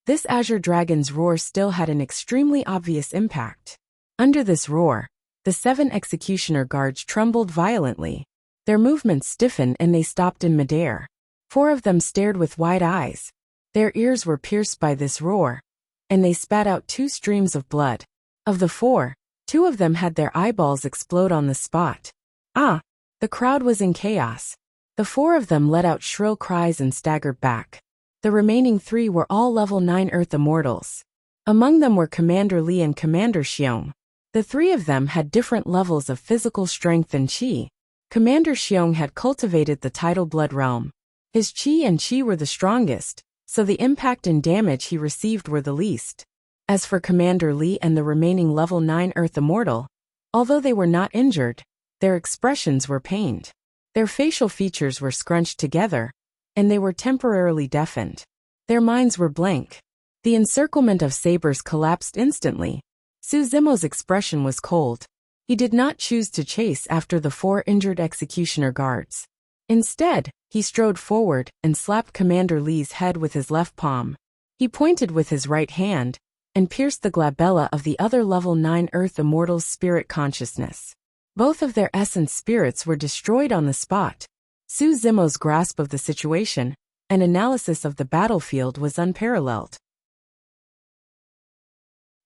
this Azure Dragon's roar still had an extremely obvious impact. Under this roar, the 7 executioner guards trembled violently. Their movements stiffened and they stopped in midair. 4 of them stared with wide eyes. Their ears were pierced by this roar, and they spat out 2 streams of blood. Of the 4, 2 of them had their eyeballs explode on the spot. Ah! The crowd was in chaos. The 4 of them let out shrill cries and staggered back. The remaining 3 were all level 9 Earth Immortals. Among them were Commander Li and Commander Xiong. The 3 of them had different levels of physical strength and qi. Commander Xiong had cultivated the tidal blood realm. His qi and qi were the strongest, so the impact and damage he received were the least. As for Commander Li and the remaining level 9 Earth Immortal, although they were not injured, their expressions were pained. Their facial features were scrunched together, and they were temporarily deafened. Their minds were blank. The encirclement of sabers collapsed instantly. Su Zimo's expression was cold. He did not choose to chase after the 4 injured executioner guards. Instead, he strode forward and slapped Commander Li's head with his left palm. He pointed with his right hand and pierced the glabella of the other level 9 Earth Immortal's spirit consciousness. Both of their essence spirits were destroyed on the spot. Su Zimo's grasp of the situation and analysis of the battlefield was unparalleled.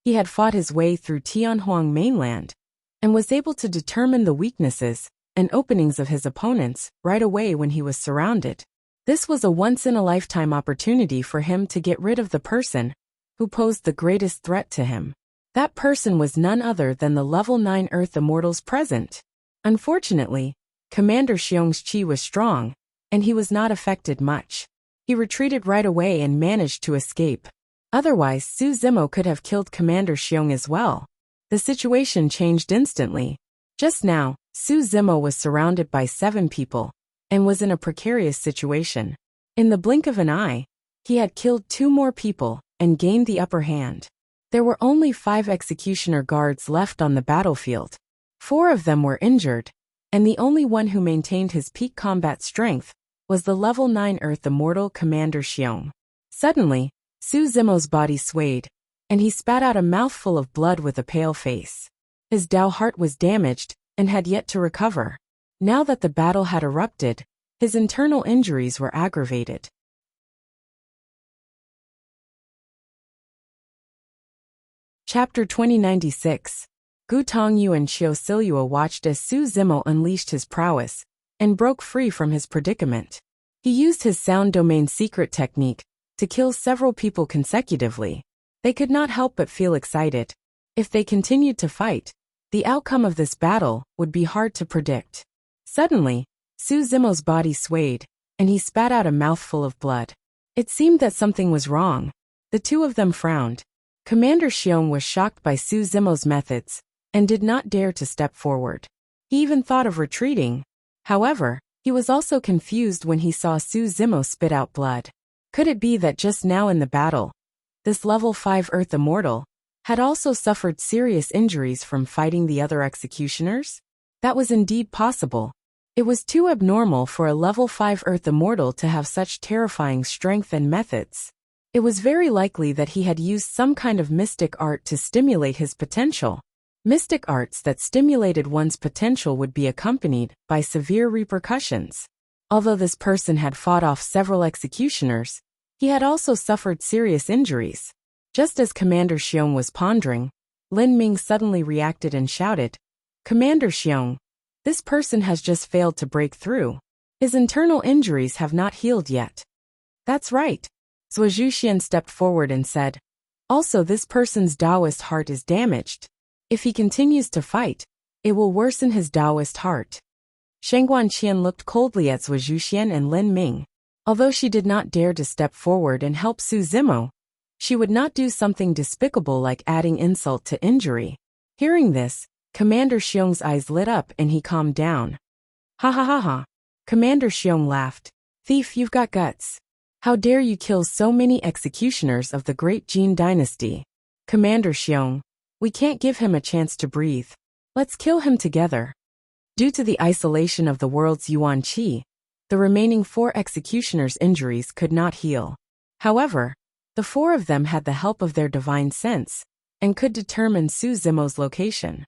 He had fought his way through Tianhuang mainland and was able to determine the weaknesses and openings of his opponents right away when he was surrounded. This was a once-in-a-lifetime opportunity for him to get rid of the person who posed the greatest threat to him. That person was none other than the level 9 Earth Immortals present. Unfortunately, Commander Xiong's qi was strong, and he was not affected much. He retreated right away and managed to escape. Otherwise, Su Zimo could have killed Commander Xiong as well. The situation changed instantly. Just now, Su Zimo was surrounded by 7 people and was in a precarious situation. In the blink of an eye, he had killed 2 more people and gained the upper hand. There were only 5 executioner guards left on the battlefield. 4 of them were injured, and the only one who maintained his peak combat strength was the level 9 Earth Immortal Commander Xiong. Suddenly, Su Zimo's body swayed, and he spat out a mouthful of blood with a pale face. His Dao heart was damaged and had yet to recover. Now that the battle had erupted, his internal injuries were aggravated. Chapter 2096. Gu Tongyu and Xiao Silua watched as Su Zimo unleashed his prowess and broke free from his predicament. He used his sound domain secret technique to kill several people consecutively. They could not help but feel excited. If they continued to fight, the outcome of this battle would be hard to predict. Suddenly, Su Zimo's body swayed, and he spat out a mouthful of blood. It seemed that something was wrong. The 2 of them frowned. Commander Xiong was shocked by Su Zimo's methods and did not dare to step forward. He even thought of retreating. However, he was also confused when he saw Su Zimo spit out blood. Could it be that just now in the battle, this level 5 Earth Immortal had also suffered serious injuries from fighting the other executioners? That was indeed possible. It was too abnormal for a level 5 Earth Immortal to have such terrifying strength and methods. It was very likely that he had used some kind of mystic art to stimulate his potential. Mystic arts that stimulated one's potential would be accompanied by severe repercussions. Although this person had fought off several executioners, he had also suffered serious injuries. Just as Commander Xiong was pondering, Lin Ming suddenly reacted and shouted, "Commander Xiong, this person has just failed to break through. His internal injuries have not healed yet." "That's right." Zhuo Zhuxian stepped forward and said, "Also, this person's Taoist heart is damaged. If he continues to fight, it will worsen his Taoist heart." Sheng Guanqian looked coldly at Zhuo Zhuxian and Lin Ming. Although she did not dare to step forward and help Su Zimo, she would not do something despicable like adding insult to injury. Hearing this, Commander Xiong's eyes lit up and he calmed down. "Ha ha ha ha." Commander Xiong laughed. "Thief, you've got guts. How dare you kill so many executioners of the great Jin dynasty? Commander Xiong, we can't give him a chance to breathe. Let's kill him together." Due to the isolation of the world's Yuan Qi, the remaining 4 executioners' injuries could not heal. However, the 4 of them had the help of their divine sense and could determine Su Zimo's location.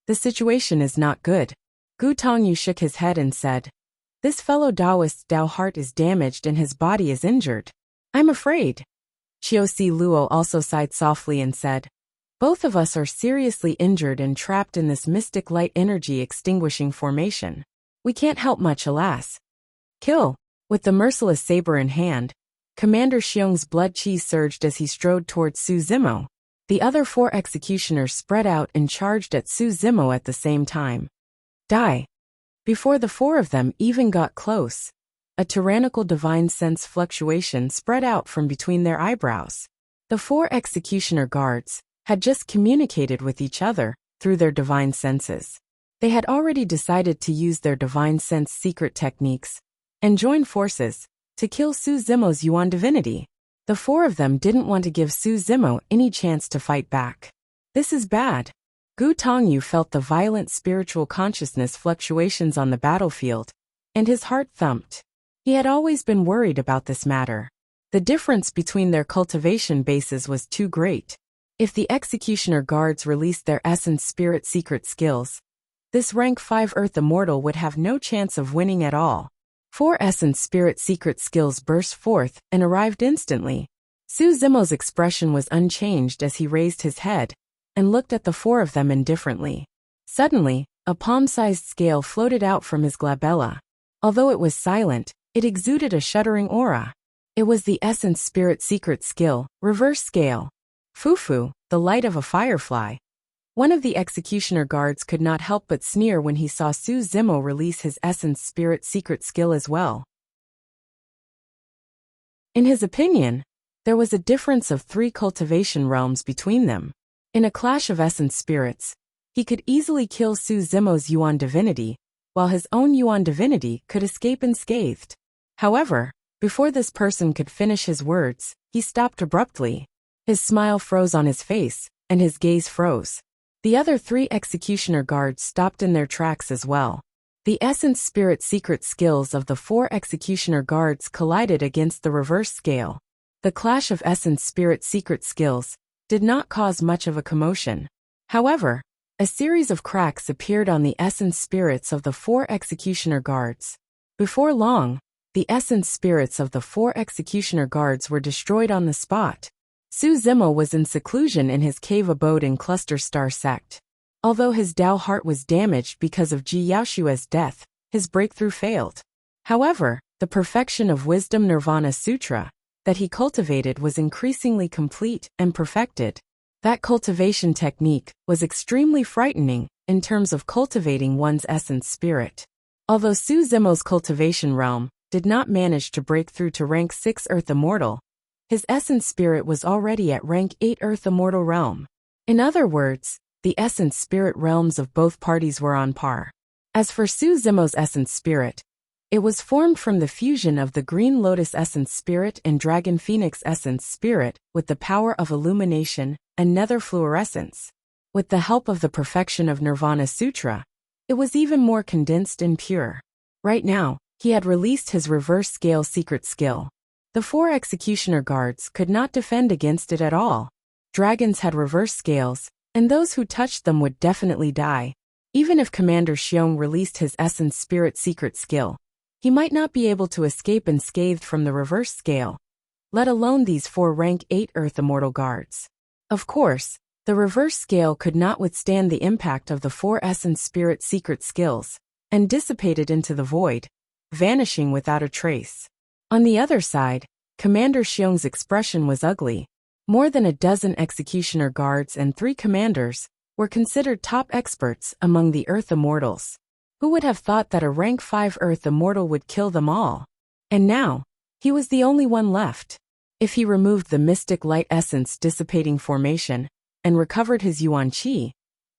"The situation is not good." Gu Tongyu shook his head and said, "This fellow Taoist's Tao heart is damaged and his body is injured. I'm afraid." Xiaoxi Luo also sighed softly and said, "Both of us are seriously injured and trapped in this mystic light energy extinguishing formation. We can't help much, alas." Kill! With the merciless saber in hand, Commander Xiong's blood chi surged as he strode towards Su Zimo. The other 4 executioners spread out and charged at Su Zimo at the same time. Die! Before the 4 of them even got close, a tyrannical divine sense fluctuation spread out from between their eyebrows. The 4 executioner guards had just communicated with each other through their divine senses. They had already decided to use their divine sense secret techniques and join forces to kill Su Zimo's Yuan divinity. The 4 of them didn't want to give Su Zimo any chance to fight back. This is bad. Gu Tongyu felt the violent spiritual consciousness fluctuations on the battlefield, and his heart thumped. He had always been worried about this matter. The difference between their cultivation bases was too great. If the executioner guards released their essence spirit secret skills, this rank 5 Earth Immortal would have no chance of winning at all. 4 essence spirit secret skills burst forth and arrived instantly. Su Zimo's expression was unchanged as he raised his head and looked at the 4 of them indifferently. Suddenly, a palm-sized scale floated out from his glabella. Although it was silent, it exuded a shuddering aura. It was the essence spirit secret skill, reverse scale. Fufu, the light of a firefly. One of the executioner guards could not help but sneer when he saw Su Zimo release his essence spirit secret skill as well. In his opinion, there was a difference of 3 cultivation realms between them. In a clash of essence spirits, he could easily kill Su Zimo's Yuan divinity, while his own Yuan divinity could escape unscathed. However, before this person could finish his words, he stopped abruptly. His smile froze on his face, and his gaze froze. The other 3 executioner guards stopped in their tracks as well. The essence spirit secret skills of the 4 executioner guards collided against the reverse scale. The clash of essence spirit secret skills did not cause much of a commotion. However, a series of cracks appeared on the essence spirits of the 4 executioner guards. Before long, the essence spirits of the 4 executioner guards were destroyed on the spot. Su Zimo was in seclusion in his cave abode in Cluster Star Sect. Although his Dao heart was damaged because of Ji Yaoshue's death, his breakthrough failed. However, the perfection of Wisdom Nirvana Sutra that he cultivated was increasingly complete and perfected. That cultivation technique was extremely frightening in terms of cultivating one's essence spirit. Although Su Zimo's cultivation realm did not manage to break through to rank 6 Earth Immortal, his essence spirit was already at rank 8 Earth Immortal realm. In other words, the essence spirit realms of both parties were on par. As for Su Zimo's essence spirit, it was formed from the fusion of the Green Lotus essence spirit and Dragon Phoenix essence spirit with the power of illumination and nether fluorescence. With the help of the perfection of Nirvana Sutra, it was even more condensed and pure. Right now, he had released his reverse scale secret skill. The 4 executioner guards could not defend against it at all. Dragons had reverse scales, and those who touched them would definitely die. Even if Commander Xiong released his essence spirit secret skill, he might not be able to escape unscathed from the reverse scale, let alone these 4 rank 8 Earth Immortal guards. Of course, the reverse scale could not withstand the impact of the 4 essence spirit secret skills, and dissipated into the void, vanishing without a trace. On the other side, Commander Xiong's expression was ugly. More than a dozen executioner guards and 3 commanders were considered top experts among the Earth Immortals. Who would have thought that a rank 5 Earth Immortal would kill them all? And now, he was the only one left. If he removed the mystic light essence dissipating formation and recovered his Yuan Qi,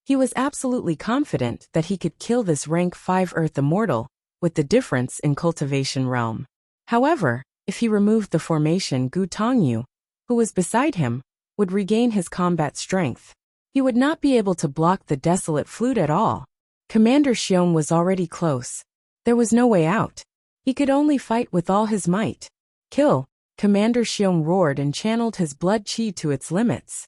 he was absolutely confident that he could kill this rank 5 Earth Immortal with the difference in cultivation realm. However, if he removed the formation, Gu Tongyu, who was beside him, would regain his combat strength. He would not be able to block the desolate flute at all. Commander Xiong was already close. There was no way out. He could only fight with all his might. Kill! Commander Xiong roared and channeled his blood chi to its limits.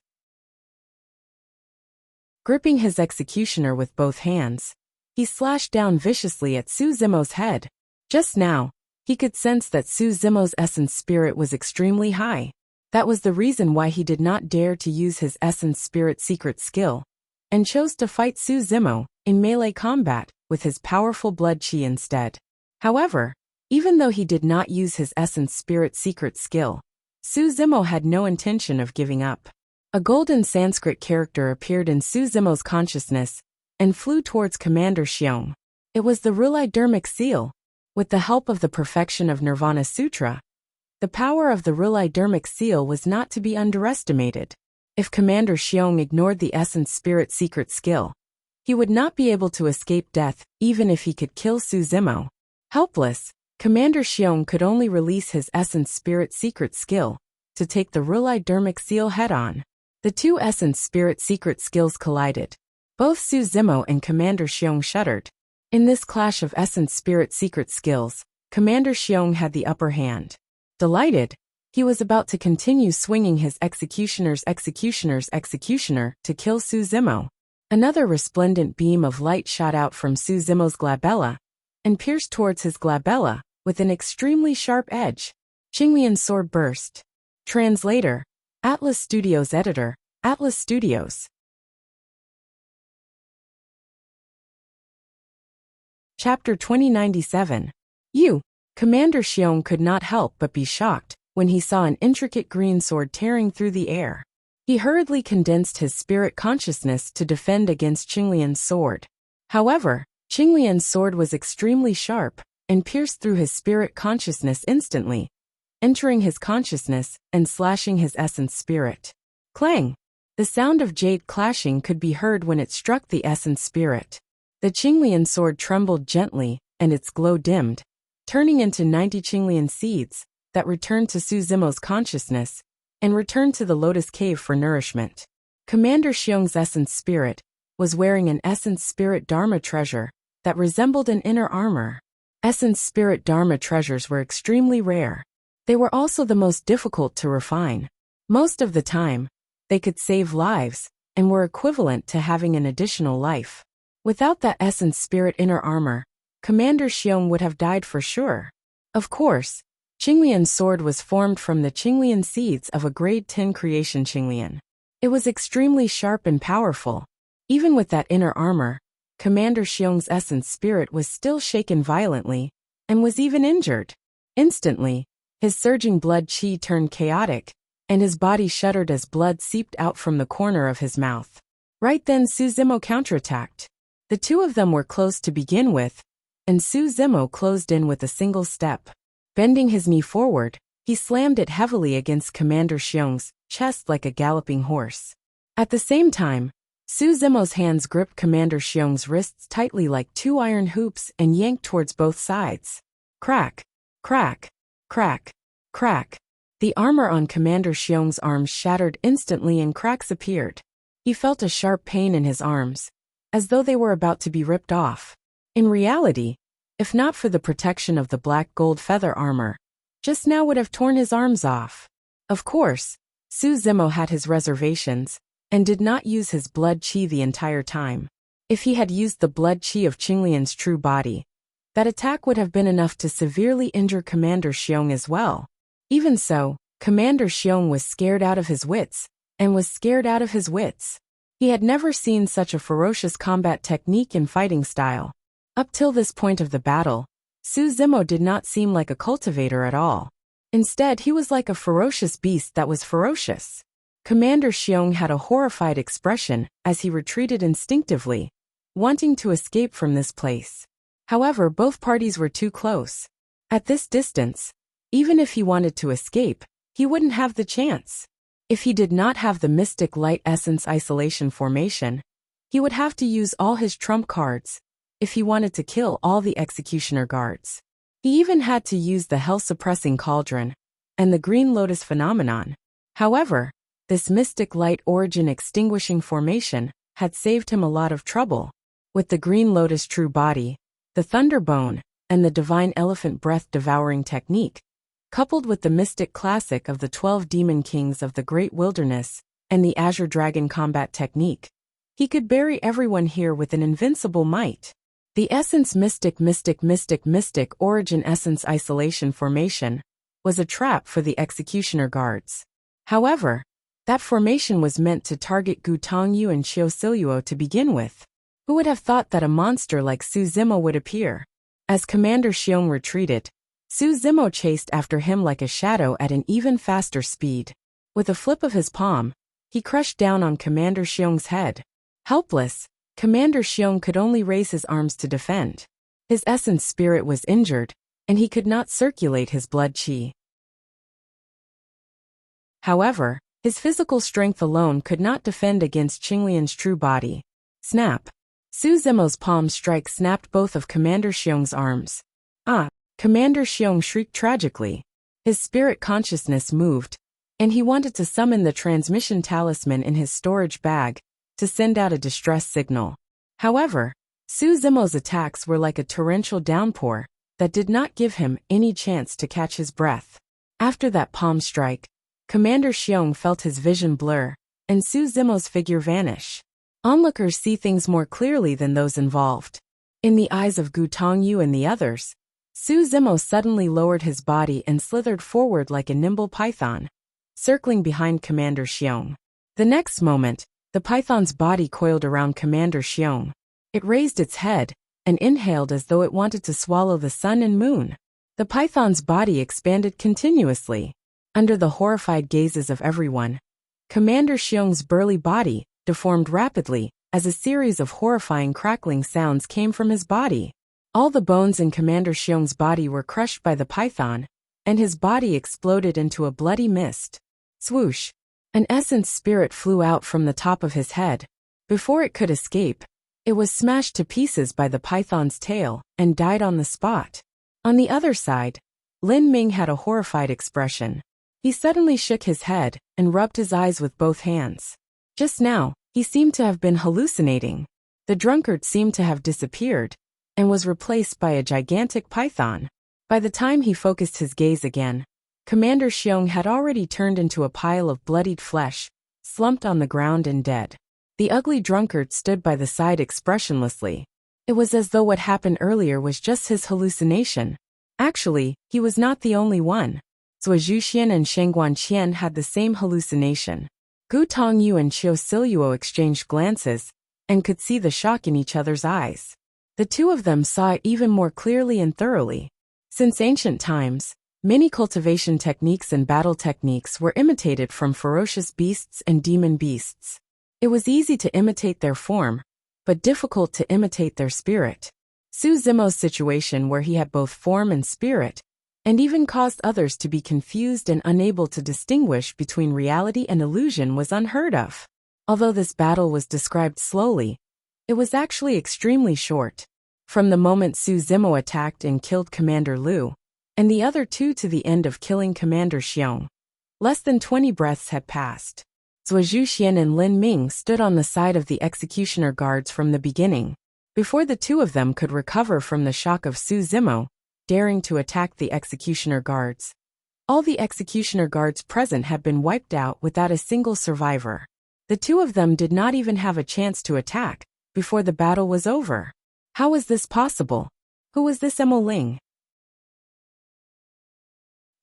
Gripping his executioner with both hands, he slashed down viciously at Su Zimo's head. Just now, he could sense that Su Zimo's essence spirit was extremely high. That was the reason why he did not dare to use his essence spirit secret skill, and chose to fight Su Zimo in melee combat with his powerful blood chi instead. However, even though he did not use his essence spirit secret skill, Su Zimo had no intention of giving up. A golden Sanskrit character appeared in Su Zimo's consciousness and flew towards Commander Xiong. It was the Rulidermic seal. With the help of the perfection of Nirvana Sutra, the power of the Rulidermic seal was not to be underestimated. If Commander Xiong ignored the essence spirit secret skill, he would not be able to escape death even if he could kill Su Zimo. Helpless, Commander Xiong could only release his essence spirit secret skill to take the Rulidermic seal head-on. The two essence spirit secret skills collided. Both Su Zimo and Commander Xiong shuddered. In this clash of essence spirit secret skills, Commander Xiong had the upper hand. Delighted, he was about to continue swinging his executioner to kill Su Zimo. Another resplendent beam of light shot out from Su Zimo's glabella and pierced towards his glabella with an extremely sharp edge. Qinglian's sword burst. Translator, Atlas Studios Editor, Atlas Studios. Chapter 2097. Commander Xiong could not help but be shocked when he saw an intricate green sword tearing through the air. He hurriedly condensed his spirit consciousness to defend against Qinglian's sword. However, Qinglian's sword was extremely sharp and pierced through his spirit consciousness instantly, entering his consciousness and slashing his essence spirit. Clang! The sound of jade clashing could be heard when it struck the essence spirit. The Qinglian sword trembled gently, and its glow dimmed, turning into 90 Qinglian seeds that returned to Su Zimo's consciousness and returned to the Lotus Cave for nourishment. Commander Xiong's essence spirit was wearing an essence spirit Dharma treasure that resembled an inner armor. Essence spirit Dharma treasures were extremely rare. They were also the most difficult to refine. Most of the time, they could save lives and were equivalent to having an additional life. Without that essence spirit inner armor, Commander Xiong would have died for sure. Of course, Qinglian's sword was formed from the Qinglian seeds of a grade 10 creation Qinglian. It was extremely sharp and powerful. Even with that inner armor, Commander Xiong's essence spirit was still shaken violently and was even injured. Instantly, his surging blood chi turned chaotic, and his body shuddered as blood seeped out from the corner of his mouth. Right then Su Zimo counterattacked. The two of them were close to begin with, and Su Zimo closed in with a single step. Bending his knee forward, he slammed it heavily against Commander Xiong's chest like a galloping horse. At the same time, Su Zimo's hands gripped Commander Xiong's wrists tightly like two iron hoops and yanked towards both sides. Crack! Crack! Crack! Crack! The armor on Commander Xiong's arms shattered instantly and cracks appeared. He felt a sharp pain in his arms, as though they were about to be ripped off. In reality, if not for the protection of the black gold feather armor, just now would have torn his arms off. Of course, Su Zimo had his reservations, and did not use his blood chi the entire time. If he had used the blood chi of Qinglian's true body, that attack would have been enough to severely injure Commander Xiong as well. Even so, Commander Xiong was scared out of his wits, and was scared out of his wits. He had never seen such a ferocious combat technique and fighting style. Up till this point of the battle, Su Zimo did not seem like a cultivator at all. Instead, he was like a ferocious beast that was ferocious. Commander Xiong had a horrified expression as he retreated instinctively, wanting to escape from this place. However, both parties were too close. At this distance, even if he wanted to escape, he wouldn't have the chance. If he did not have the Mystic Light Essence Isolation formation, he would have to use all his trump cards if he wanted to kill all the Executioner guards. He even had to use the Hell-Suppressing Cauldron and the Green Lotus phenomenon. However, this Mystic Light Origin Extinguishing formation had saved him a lot of trouble. With the Green Lotus True Body, the Thunderbone, and the Divine Elephant Breath Devouring technique, coupled with the Mystic Classic of the 12 Demon Kings of the Great Wilderness and the Azure Dragon combat technique, he could bury everyone here with an invincible might. The Essence Mystic Origin Essence Isolation formation was a trap for the Executioner guards. However, that formation was meant to target Gu Tongyu and Xiao Siluo to begin with. Who would have thought that a monster like Su Zimo would appear? As Commander Xiong retreated, Su Zimo chased after him like a shadow at an even faster speed. With a flip of his palm, he crushed down on Commander Xiong's head. Helpless, Commander Xiong could only raise his arms to defend. His essence spirit was injured, and he could not circulate his blood qi. However, his physical strength alone could not defend against Qinglian's true body. Snap! Su Zimo's palm strike snapped both of Commander Xiong's arms. Ah! Commander Xiong shrieked tragically. His spirit consciousness moved, and he wanted to summon the transmission talisman in his storage bag to send out a distress signal. However, Su Zimo's attacks were like a torrential downpour that did not give him any chance to catch his breath. After that palm strike, Commander Xiong felt his vision blur, and Su Zimo's figure vanish. Onlookers see things more clearly than those involved. In the eyes of Gu Tongyu and the others, Su Zimo suddenly lowered his body and slithered forward like a nimble python, circling behind Commander Xiong. The next moment, the python's body coiled around Commander Xiong. It raised its head and inhaled as though it wanted to swallow the sun and moon. The python's body expanded continuously. Under the horrified gazes of everyone, Commander Xiong's burly body deformed rapidly as a series of horrifying crackling sounds came from his body. All the bones in Commander Xiong's body were crushed by the python, and his body exploded into a bloody mist. Swoosh! An essence spirit flew out from the top of his head. Before it could escape, it was smashed to pieces by the python's tail and died on the spot. On the other side, Lin Ming had a horrified expression. He suddenly shook his head and rubbed his eyes with both hands. Just now, he seemed to have been hallucinating. The drunkard seemed to have disappeared and was replaced by a gigantic python. By the time he focused his gaze again, Commander Xiong had already turned into a pile of bloodied flesh, slumped on the ground and dead. The ugly drunkard stood by the side expressionlessly. It was as though what happened earlier was just his hallucination. Actually, he was not the only one. Zhuo Zhuxian and Sheng Guanqian had the same hallucination. Gu Tongyu and Xiao Siluo exchanged glances and could see the shock in each other's eyes. The two of them saw it even more clearly and thoroughly. Since ancient times, many cultivation techniques and battle techniques were imitated from ferocious beasts and demon beasts. It was easy to imitate their form, but difficult to imitate their spirit. Su Zimo's situation, where he had both form and spirit, and even caused others to be confused and unable to distinguish between reality and illusion, was unheard of. Although this battle was described slowly, it was actually extremely short. From the moment Su Zimo attacked and killed Commander Liu, and the other two to the end of killing Commander Xiong, less than 20 breaths had passed. Zhuo Zhuxian and Lin Ming stood on the side of the executioner guards from the beginning, before the two of them could recover from the shock of Su Zimo daring to attack the executioner guards. All the executioner guards present had been wiped out without a single survivor. The two of them did not even have a chance to attack before the battle was over. How was this possible? Who was this Emo Ling?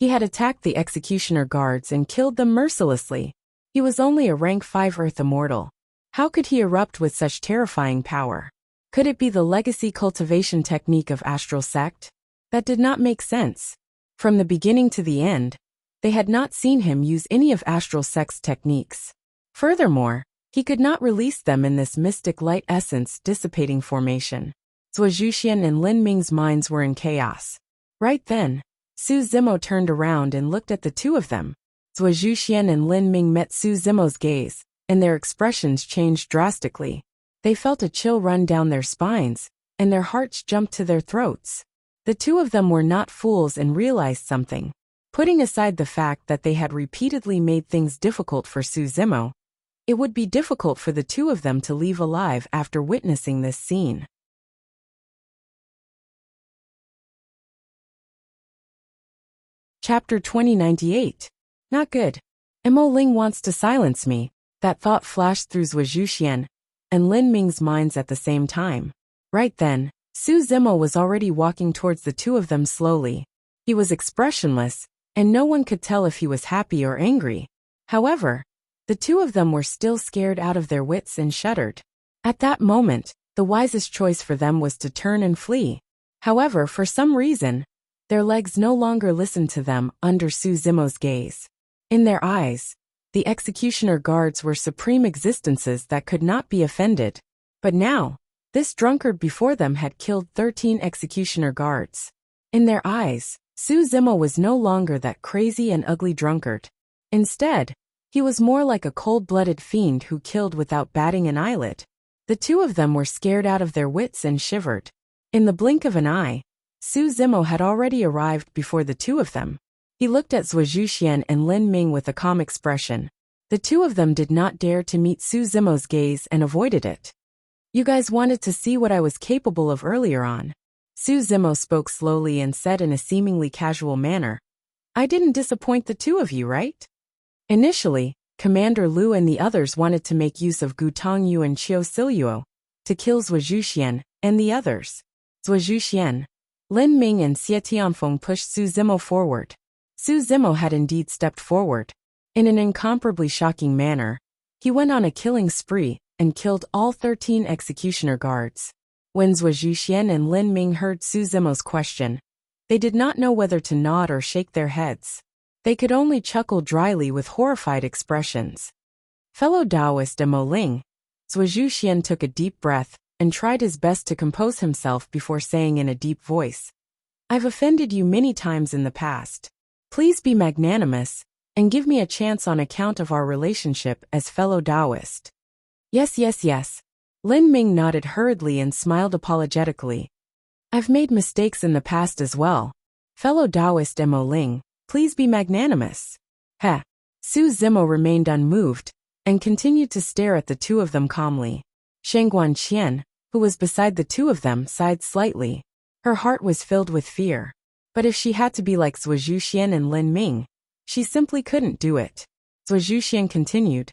He had attacked the executioner guards and killed them mercilessly. He was only a rank 5 Earth Immortal. How could he erupt with such terrifying power? Could it be the legacy cultivation technique of Astral Sect? That did not make sense. From the beginning to the end, they had not seen him use any of Astral Sect's techniques. Furthermore, he could not release them in this mystic light essence dissipating formation. Zhuo Zhuxian and Lin Ming's minds were in chaos. Right then, Su Zimo turned around and looked at the two of them. Zhuo Zhuxian and Lin Ming met Su Zimo's gaze, and their expressions changed drastically. They felt a chill run down their spines, and their hearts jumped to their throats. The two of them were not fools and realized something. Putting aside the fact that they had repeatedly made things difficult for Su Zimo, it would be difficult for the two of them to leave alive after witnessing this scene. Chapter 2098. Not good. Emo Ling wants to silence me. That thought flashed through Zhuo Zhuxian and Lin Ming's minds at the same time. Right then, Su Zimo was already walking towards the two of them slowly. He was expressionless, and no one could tell if he was happy or angry. However, the two of them were still scared out of their wits and shuddered. At that moment, the wisest choice for them was to turn and flee. However, for some reason, their legs no longer listened to them under Su Zimo's gaze. In their eyes, the executioner guards were supreme existences that could not be offended. But now, this drunkard before them had killed 13 executioner guards. In their eyes, Su Zimo was no longer that crazy and ugly drunkard. Instead, he was more like a cold-blooded fiend who killed without batting an eyelid. The two of them were scared out of their wits and shivered. In the blink of an eye, Su Zimo had already arrived before the two of them. He looked at Zhuo Zhuxian and Lin Ming with a calm expression. The two of them did not dare to meet Su Zimo's gaze and avoided it. You guys wanted to see what I was capable of earlier on. Su Zimo spoke slowly and said in a seemingly casual manner. I didn't disappoint the two of you, right? Initially, Commander Lu and the others wanted to make use of Gu Tongyu and Qiu Siluo to kill Zhuo Zhuxian and the others. Zhuo Zhuxian, Lin Ming and Xie Tianfeng pushed Su Zimo forward. Su Zimo had indeed stepped forward. In an incomparably shocking manner, he went on a killing spree and killed all 13 executioner guards. When Zhuo Zhuxian and Lin Ming heard Su Zimo's question, they did not know whether to nod or shake their heads. They could only chuckle dryly with horrified expressions. Fellow Taoist Mo Ling, Zhuo Zhuxian took a deep breath and tried his best to compose himself before saying in a deep voice, I've offended you many times in the past. Please be magnanimous and give me a chance on account of our relationship as fellow Taoist. Yes. Lin Ming nodded hurriedly and smiled apologetically. I've made mistakes in the past as well. Fellow Taoist Mo Ling, please be magnanimous. Heh. Su Zimo remained unmoved and continued to stare at the two of them calmly. Sheng Guanqian, who was beside the two of them, sighed slightly. Her heart was filled with fear. But if she had to be like Zhuo Zhuxian and Lin Ming, she simply couldn't do it. Zhuo Zhuxian continued.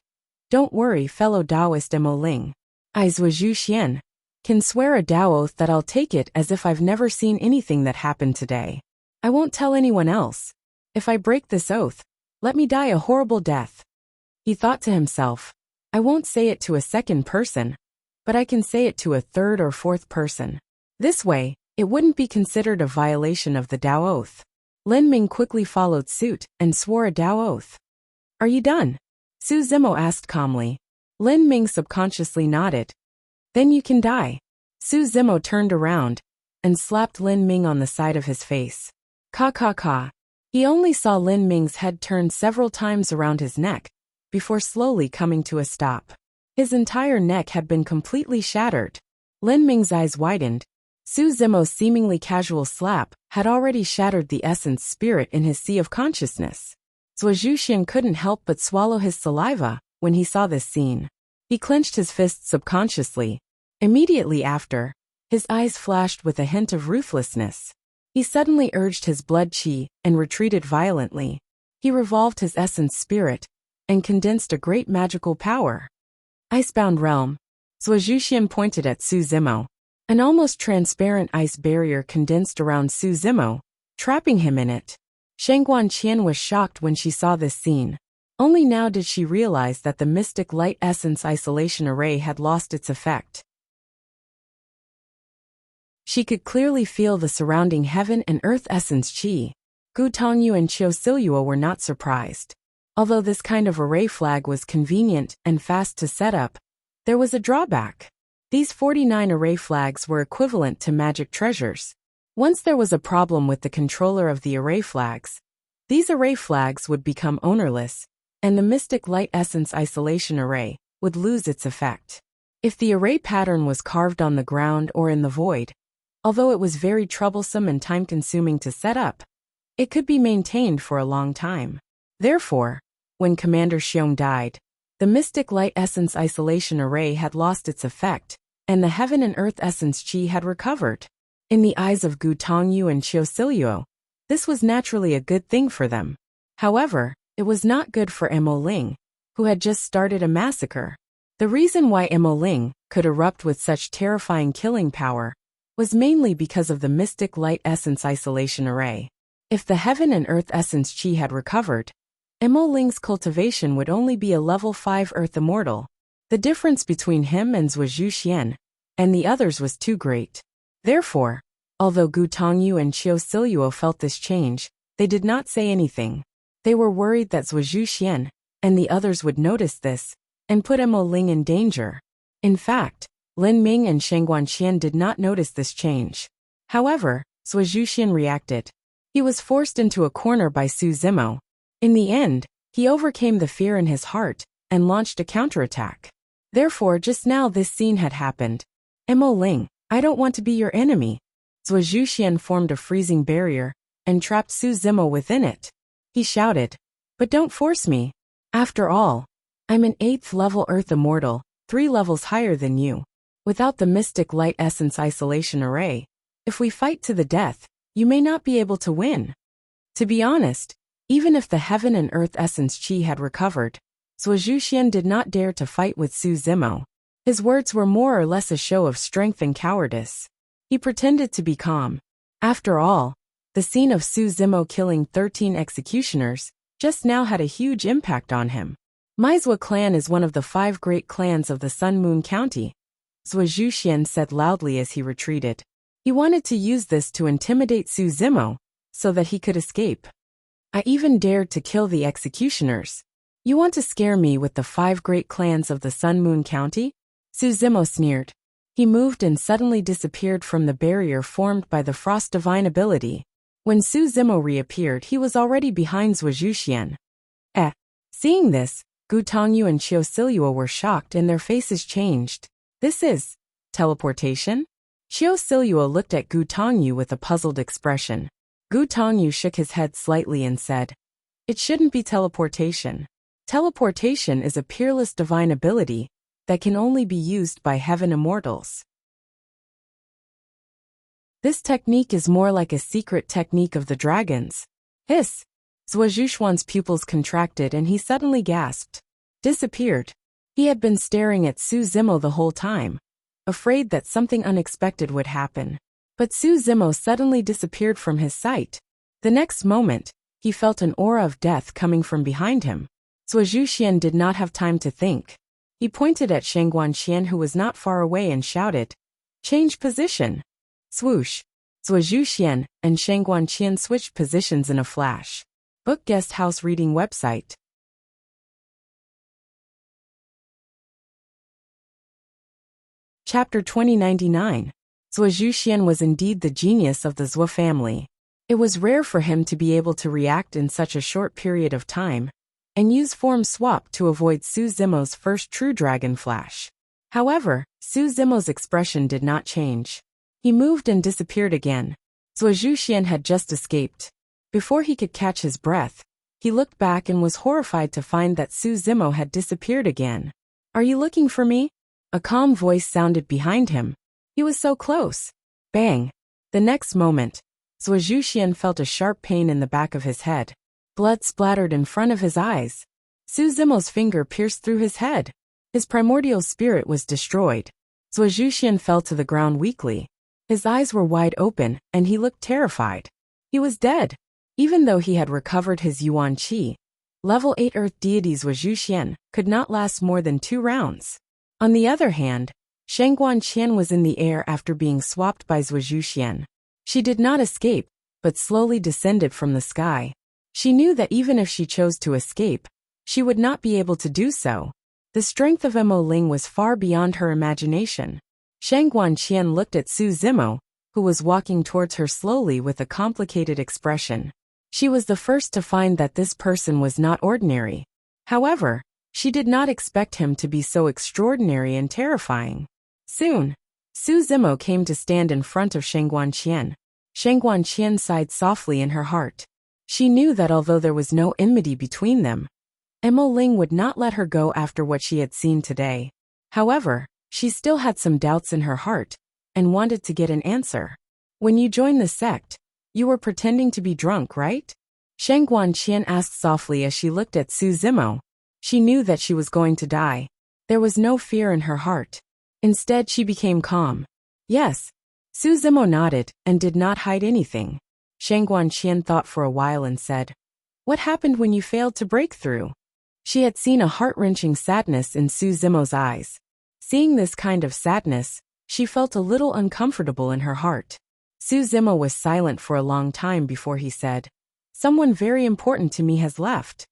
Don't worry, fellow Taoist Mo Ling. I, Zhuo Zhuxian, can swear a Tao oath that I'll take it as if I've never seen anything that happened today. I won't tell anyone else. If I break this oath, let me die a horrible death. He thought to himself, I won't say it to a second person, but I can say it to a third or fourth person. This way, it wouldn't be considered a violation of the Tao oath. Lin Ming quickly followed suit and swore a Tao oath. Are you done? Su Zimo asked calmly. Lin Ming subconsciously nodded. Then you can die. Su Zimo turned around and slapped Lin Ming on the side of his face. Ka. He only saw Lin Ming's head turn several times around his neck before slowly coming to a stop. His entire neck had been completely shattered. Lin Ming's eyes widened. Su Zimo's seemingly casual slap had already shattered the essence spirit in his sea of consciousness. Zhuo Zhuxian couldn't help but swallow his saliva when he saw this scene. He clenched his fists subconsciously. Immediately after, his eyes flashed with a hint of ruthlessness. He suddenly urged his blood qi and retreated violently. He revolved his essence spirit and condensed a great magical power. Icebound realm. Zhuo Zhuxian pointed at Su Zimo. An almost transparent ice barrier condensed around Su Zimo, trapping him in it. Sheng Guanqian was shocked when she saw this scene. Only now did she realize that the mystic light essence isolation array had lost its effect. She could clearly feel the surrounding heaven and earth essence qi. Gu Tongyu and Qiu Siluo were not surprised. Although this kind of array flag was convenient and fast to set up, there was a drawback. These 49 array flags were equivalent to magic treasures. Once there was a problem with the controller of the array flags, these array flags would become ownerless, and the mystic light essence isolation array would lose its effect. If the array pattern was carved on the ground or in the void, although it was very troublesome and time-consuming to set up, it could be maintained for a long time. Therefore, when Commander Xiong died, the mystic light essence isolation array had lost its effect, and the heaven and earth essence qi had recovered. In the eyes of Gu Tongyu and Qiu Siluo, this was naturally a good thing for them. However, it was not good for Mo Ling, who had just started a massacre. The reason why Mo Ling could erupt with such terrifying killing power was mainly because of the mystic light essence isolation array. If the heaven and earth essence qi had recovered, Mo Ling's cultivation would only be a level 5 Earth Immortal. The difference between him and Zhuo Xian and the others was too great. Therefore, although Gu Tongyu and Qiu Siluo felt this change, they did not say anything. They were worried that Zhuo Xian and the others would notice this and put Mo Ling in danger. In fact, Lin Ming and Sheng Guanqian did not notice this change. However, Zhuo Xian reacted. He was forced into a corner by Su Zimo. In the end, he overcame the fear in his heart and launched a counterattack. Therefore, just now this scene had happened. Mo Ling, I don't want to be your enemy. Zhuo Xian formed a freezing barrier and trapped Su Zimo within it. He shouted, "But don't force me. After all, I'm an 8th level Earth Immortal, 3 levels higher than you. Without the Mystic Light Essence Isolation Array, if we fight to the death, you may not be able to win." To be honest, even if the Heaven and Earth Essence Qi had recovered, Zhuo Xian did not dare to fight with Su Zimo. His words were more or less a show of strength and cowardice. He pretended to be calm. After all, the scene of Su Zimo killing 13 executioners just now had a huge impact on him. Maizhua clan is one of the 5 great clans of the Sun Moon County, Zhuo Xian said loudly as he retreated. He wanted to use this to intimidate Su Zimo so that he could escape. I even dared to kill the executioners. You want to scare me with the 5 great clans of the Sun Moon County? Su Zimo sneered. He moved and suddenly disappeared from the barrier formed by the Frost Divine ability. When Su Zimo reappeared, he was already behind Zhuo Xian. Seeing this, Gu Tongyu and Qiu Siluo were shocked and their faces changed. This is teleportation? Qiu Siluo looked at Gu Tongyu with a puzzled expression. Gu Tongyu shook his head slightly and said, "It shouldn't be teleportation. Teleportation is a peerless divine ability that can only be used by Heaven Immortals. This technique is more like a secret technique of the dragons." Hiss! Zhuo Xian's pupils contracted and he suddenly gasped. Disappeared. He had been staring at Su Zimo the whole time, afraid that something unexpected would happen. But Su Zimo suddenly disappeared from his sight. The next moment, he felt an aura of death coming from behind him. Zhuo Xian did not have time to think. He pointed at Sheng Guanqian, who was not far away, and shouted, "Change position." Swoosh! Zhuo Xian and Sheng Guanqian switched positions in a flash. Book Guest House Reading Website. Chapter 2099. Zhuo Xian was indeed the genius of the Zhuo family. It was rare for him to be able to react in such a short period of time and use form swap to avoid Su Zimo's first true dragon flash. However, Su Zimo's expression did not change. He moved and disappeared again. Zhuo Xian had just escaped. Before he could catch his breath, he looked back and was horrified to find that Su Zimo had disappeared again. "Are you looking for me?" A calm voice sounded behind him. He was so close. Bang! The next moment, Zhuo Xian felt a sharp pain in the back of his head. Blood splattered in front of his eyes. Su Zimo's finger pierced through his head. His primordial spirit was destroyed. Zhuo Xian fell to the ground weakly. His eyes were wide open, and he looked terrified. He was dead. Even though he had recovered his Yuan Qi, level 8 Earth deity Zhuo Xian could not last more than 2 rounds. On the other hand, Sheng Guanqian was in the air after being swapped by Zhuo Xian. She did not escape, but slowly descended from the sky. She knew that even if she chose to escape, she would not be able to do so. The strength of Mo Ling was far beyond her imagination. Sheng Guanqian looked at Su Zimo, who was walking towards her slowly with a complicated expression. She was the first to find that this person was not ordinary. However, she did not expect him to be so extraordinary and terrifying. Soon, Su Zimo came to stand in front of Sheng Guanqian. Sheng Guanqian sighed softly in her heart. She knew that although there was no enmity between them, Mo Ling would not let her go after what she had seen today. However, she still had some doubts in her heart and wanted to get an answer. "When you joined the sect, you were pretending to be drunk, right?" Sheng Guanqian asked softly as she looked at Su Zimo. She knew that she was going to die. There was no fear in her heart. Instead, she became calm. "Yes." Su Zimo nodded and did not hide anything. Sheng Guanqian thought for a while and said, What happened when you failed to break through? She had seen a heart-wrenching sadness in Su Zimo's eyes. Seeing this kind of sadness, she felt a little uncomfortable in her heart. Su Zimo was silent for a long time before he said, "Someone very important to me has left."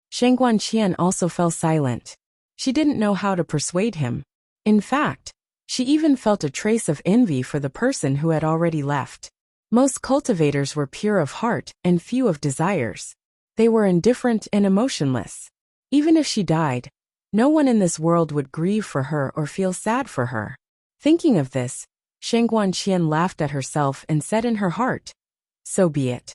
Sheng Guanqian also fell silent. She didn't know how to persuade him. In fact, she even felt a trace of envy for the person who had already left. Most cultivators were pure of heart and few of desires. They were indifferent and emotionless. Even if she died, no one in this world would grieve for her or feel sad for her. Thinking of this, Sheng Guanqian laughed at herself and said in her heart, "So be it.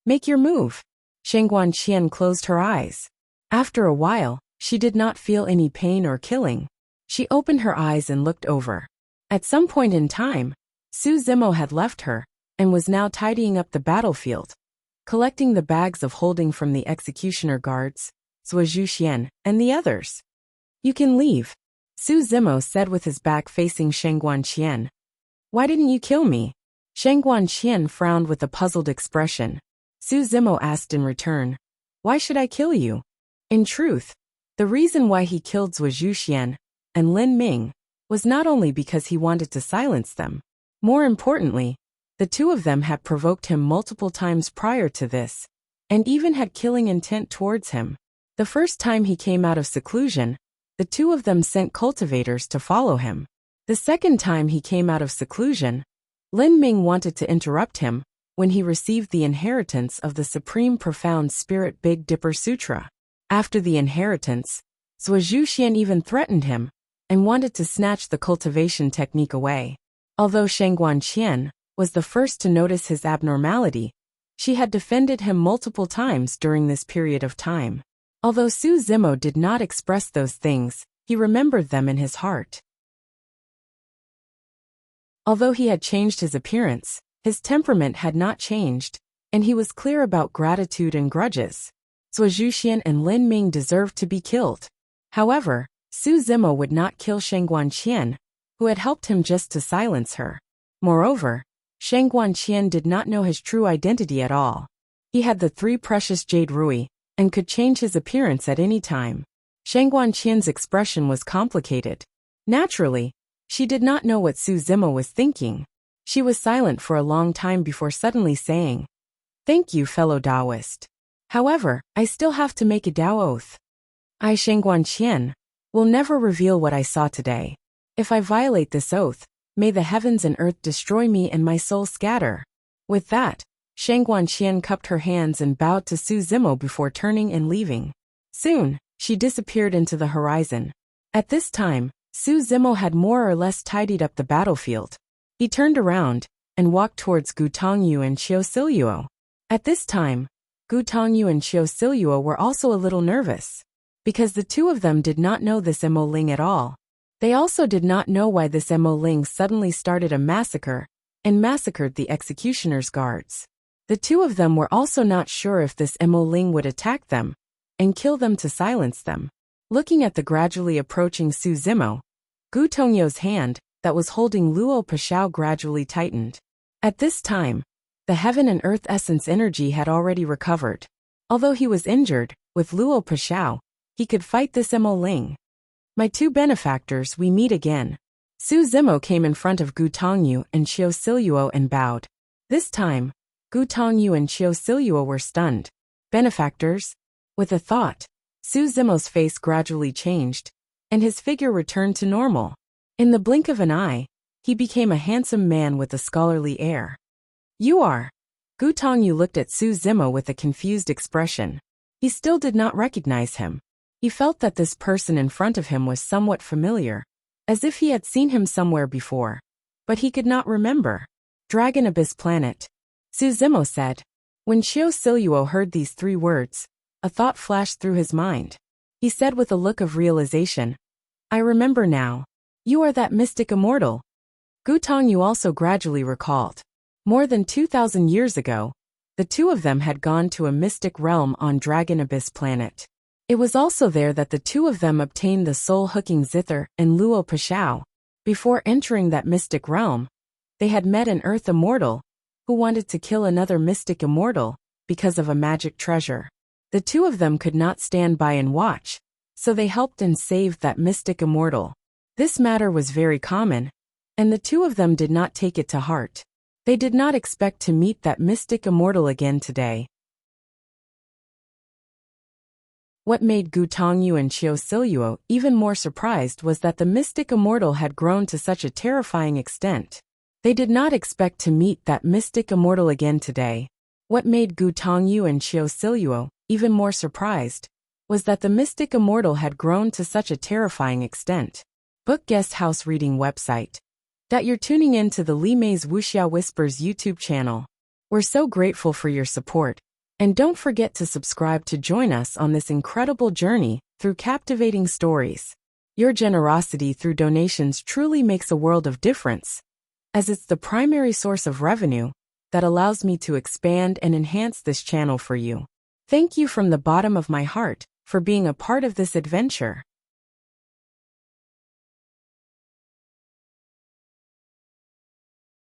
Make your move." Sheng Guanqian closed her eyes. After a while, she did not feel any pain or killing. She opened her eyes and looked over. At some point in time, Su Zimo had left her and was now tidying up the battlefield, collecting the bags of holding from the executioner guards, Zhuo Xian, and the others. "You can leave," Su Zimo said with his back facing Sheng Guanqian. "Why didn't you kill me?" Sheng Guanqian frowned with a puzzled expression. Su Zimo asked in return, "Why should I kill you?" In truth, the reason why he killed Zhuo Xian and Lin Ming was not only because he wanted to silence them. More importantly, the two of them had provoked him multiple times prior to this, and even had killing intent towards him. The first time he came out of seclusion, the two of them sent cultivators to follow him. The second time he came out of seclusion, Lin Ming wanted to interrupt him when he received the inheritance of the Supreme Profound Spirit Big Dipper Sutra. After the inheritance, Zhuo Xian even threatened him and wanted to snatch the cultivation technique away. Although Sheng Guanqian was the first to notice his abnormality, she had defended him multiple times during this period of time. Although Su Zimo did not express those things, he remembered them in his heart. Although he had changed his appearance, his temperament had not changed, and he was clear about gratitude and grudges. Zhuo Xian and Lin Ming deserved to be killed. However, Su Zimo would not kill Sheng Guanqian, who had helped him just to silence her. Moreover, Sheng Guanqian did not know his true identity at all. He had the 3 precious jade rui, and could change his appearance at any time. Sheng Guanqian's expression was complicated. Naturally, she did not know what Su Zimo was thinking. She was silent for a long time before suddenly saying, "Thank you, fellow Taoist. However, I still have to make a Tao oath. I, Sheng Guanqian, will never reveal what I saw today. If I violate this oath, may the heavens and earth destroy me and my soul scatter." With that, Sheng Guanqian cupped her hands and bowed to Su Zimo before turning and leaving. Soon, she disappeared into the horizon. At this time, Su Zimo had more or less tidied up the battlefield. He turned around and walked towards Gu Tongyu and Qiu Siluo. At this time, Gu Tongyu and Qiu Siluo were also a little nervous, because the two of them did not know this Mo Ling at all. They also did not know why this Mo Ling suddenly started a massacre and massacred the executioner's guards. The two of them were also not sure if this Mo Ling would attack them and kill them to silence them. Looking at the gradually approaching Su Zimo, Gu Tongyu's hand that was holding Luo Pashao gradually tightened. At this time, the heaven and earth essence energy had already recovered. Although he was injured, with Luo Pashao, he could fight this Mo Ling. "My 2 benefactors, we meet again." Su Zimo came in front of Gu Tongyu and Qiu Siluo and bowed. This time, Gu Tongyu and Qiu Siluo were stunned. "Benefactors?" With a thought, Su Zimo's face gradually changed, and his figure returned to normal. In the blink of an eye, he became a handsome man with a scholarly air. "You are?" Gu Tongyu looked at Su Zimo with a confused expression. He still did not recognize him. He felt that this person in front of him was somewhat familiar, as if he had seen him somewhere before, but he could not remember. "Dragon Abyss Planet," Su Zimo said. When Qiu Siluo heard these 3 words, a thought flashed through his mind. He said with a look of realization, "I remember now. You are that mystic immortal." Gu Tongyu also gradually recalled. More than 2,000 years ago, the two of them had gone to a mystic realm on Dragon Abyss Planet. It was also there that the two of them obtained the soul-hooking zither and Luo Pashao. Before entering that mystic realm, they had met an earth immortal who wanted to kill another mystic immortal because of a magic treasure. The two of them could not stand by and watch, so they helped and saved that mystic immortal. This matter was very common, and the two of them did not take it to heart. They did not expect to meet that mystic immortal again today. What made Gu Tongyu and Qiu Siluo even more surprised was that the mystic immortal had grown to such a terrifying extent. They did not expect to meet that mystic immortal again today. What made Gu Tongyu and Qiu Siluo even more surprised was that the mystic immortal had grown to such a terrifying extent. Book Guest House Reading Website. That you're tuning in to the Li Mei's Wuxia Whispers YouTube channel. We're so grateful for your support. And don't forget to subscribe to join us on this incredible journey through captivating stories. Your generosity through donations truly makes a world of difference, as it's the primary source of revenue that allows me to expand and enhance this channel for you. Thank you from the bottom of my heart for being a part of this adventure.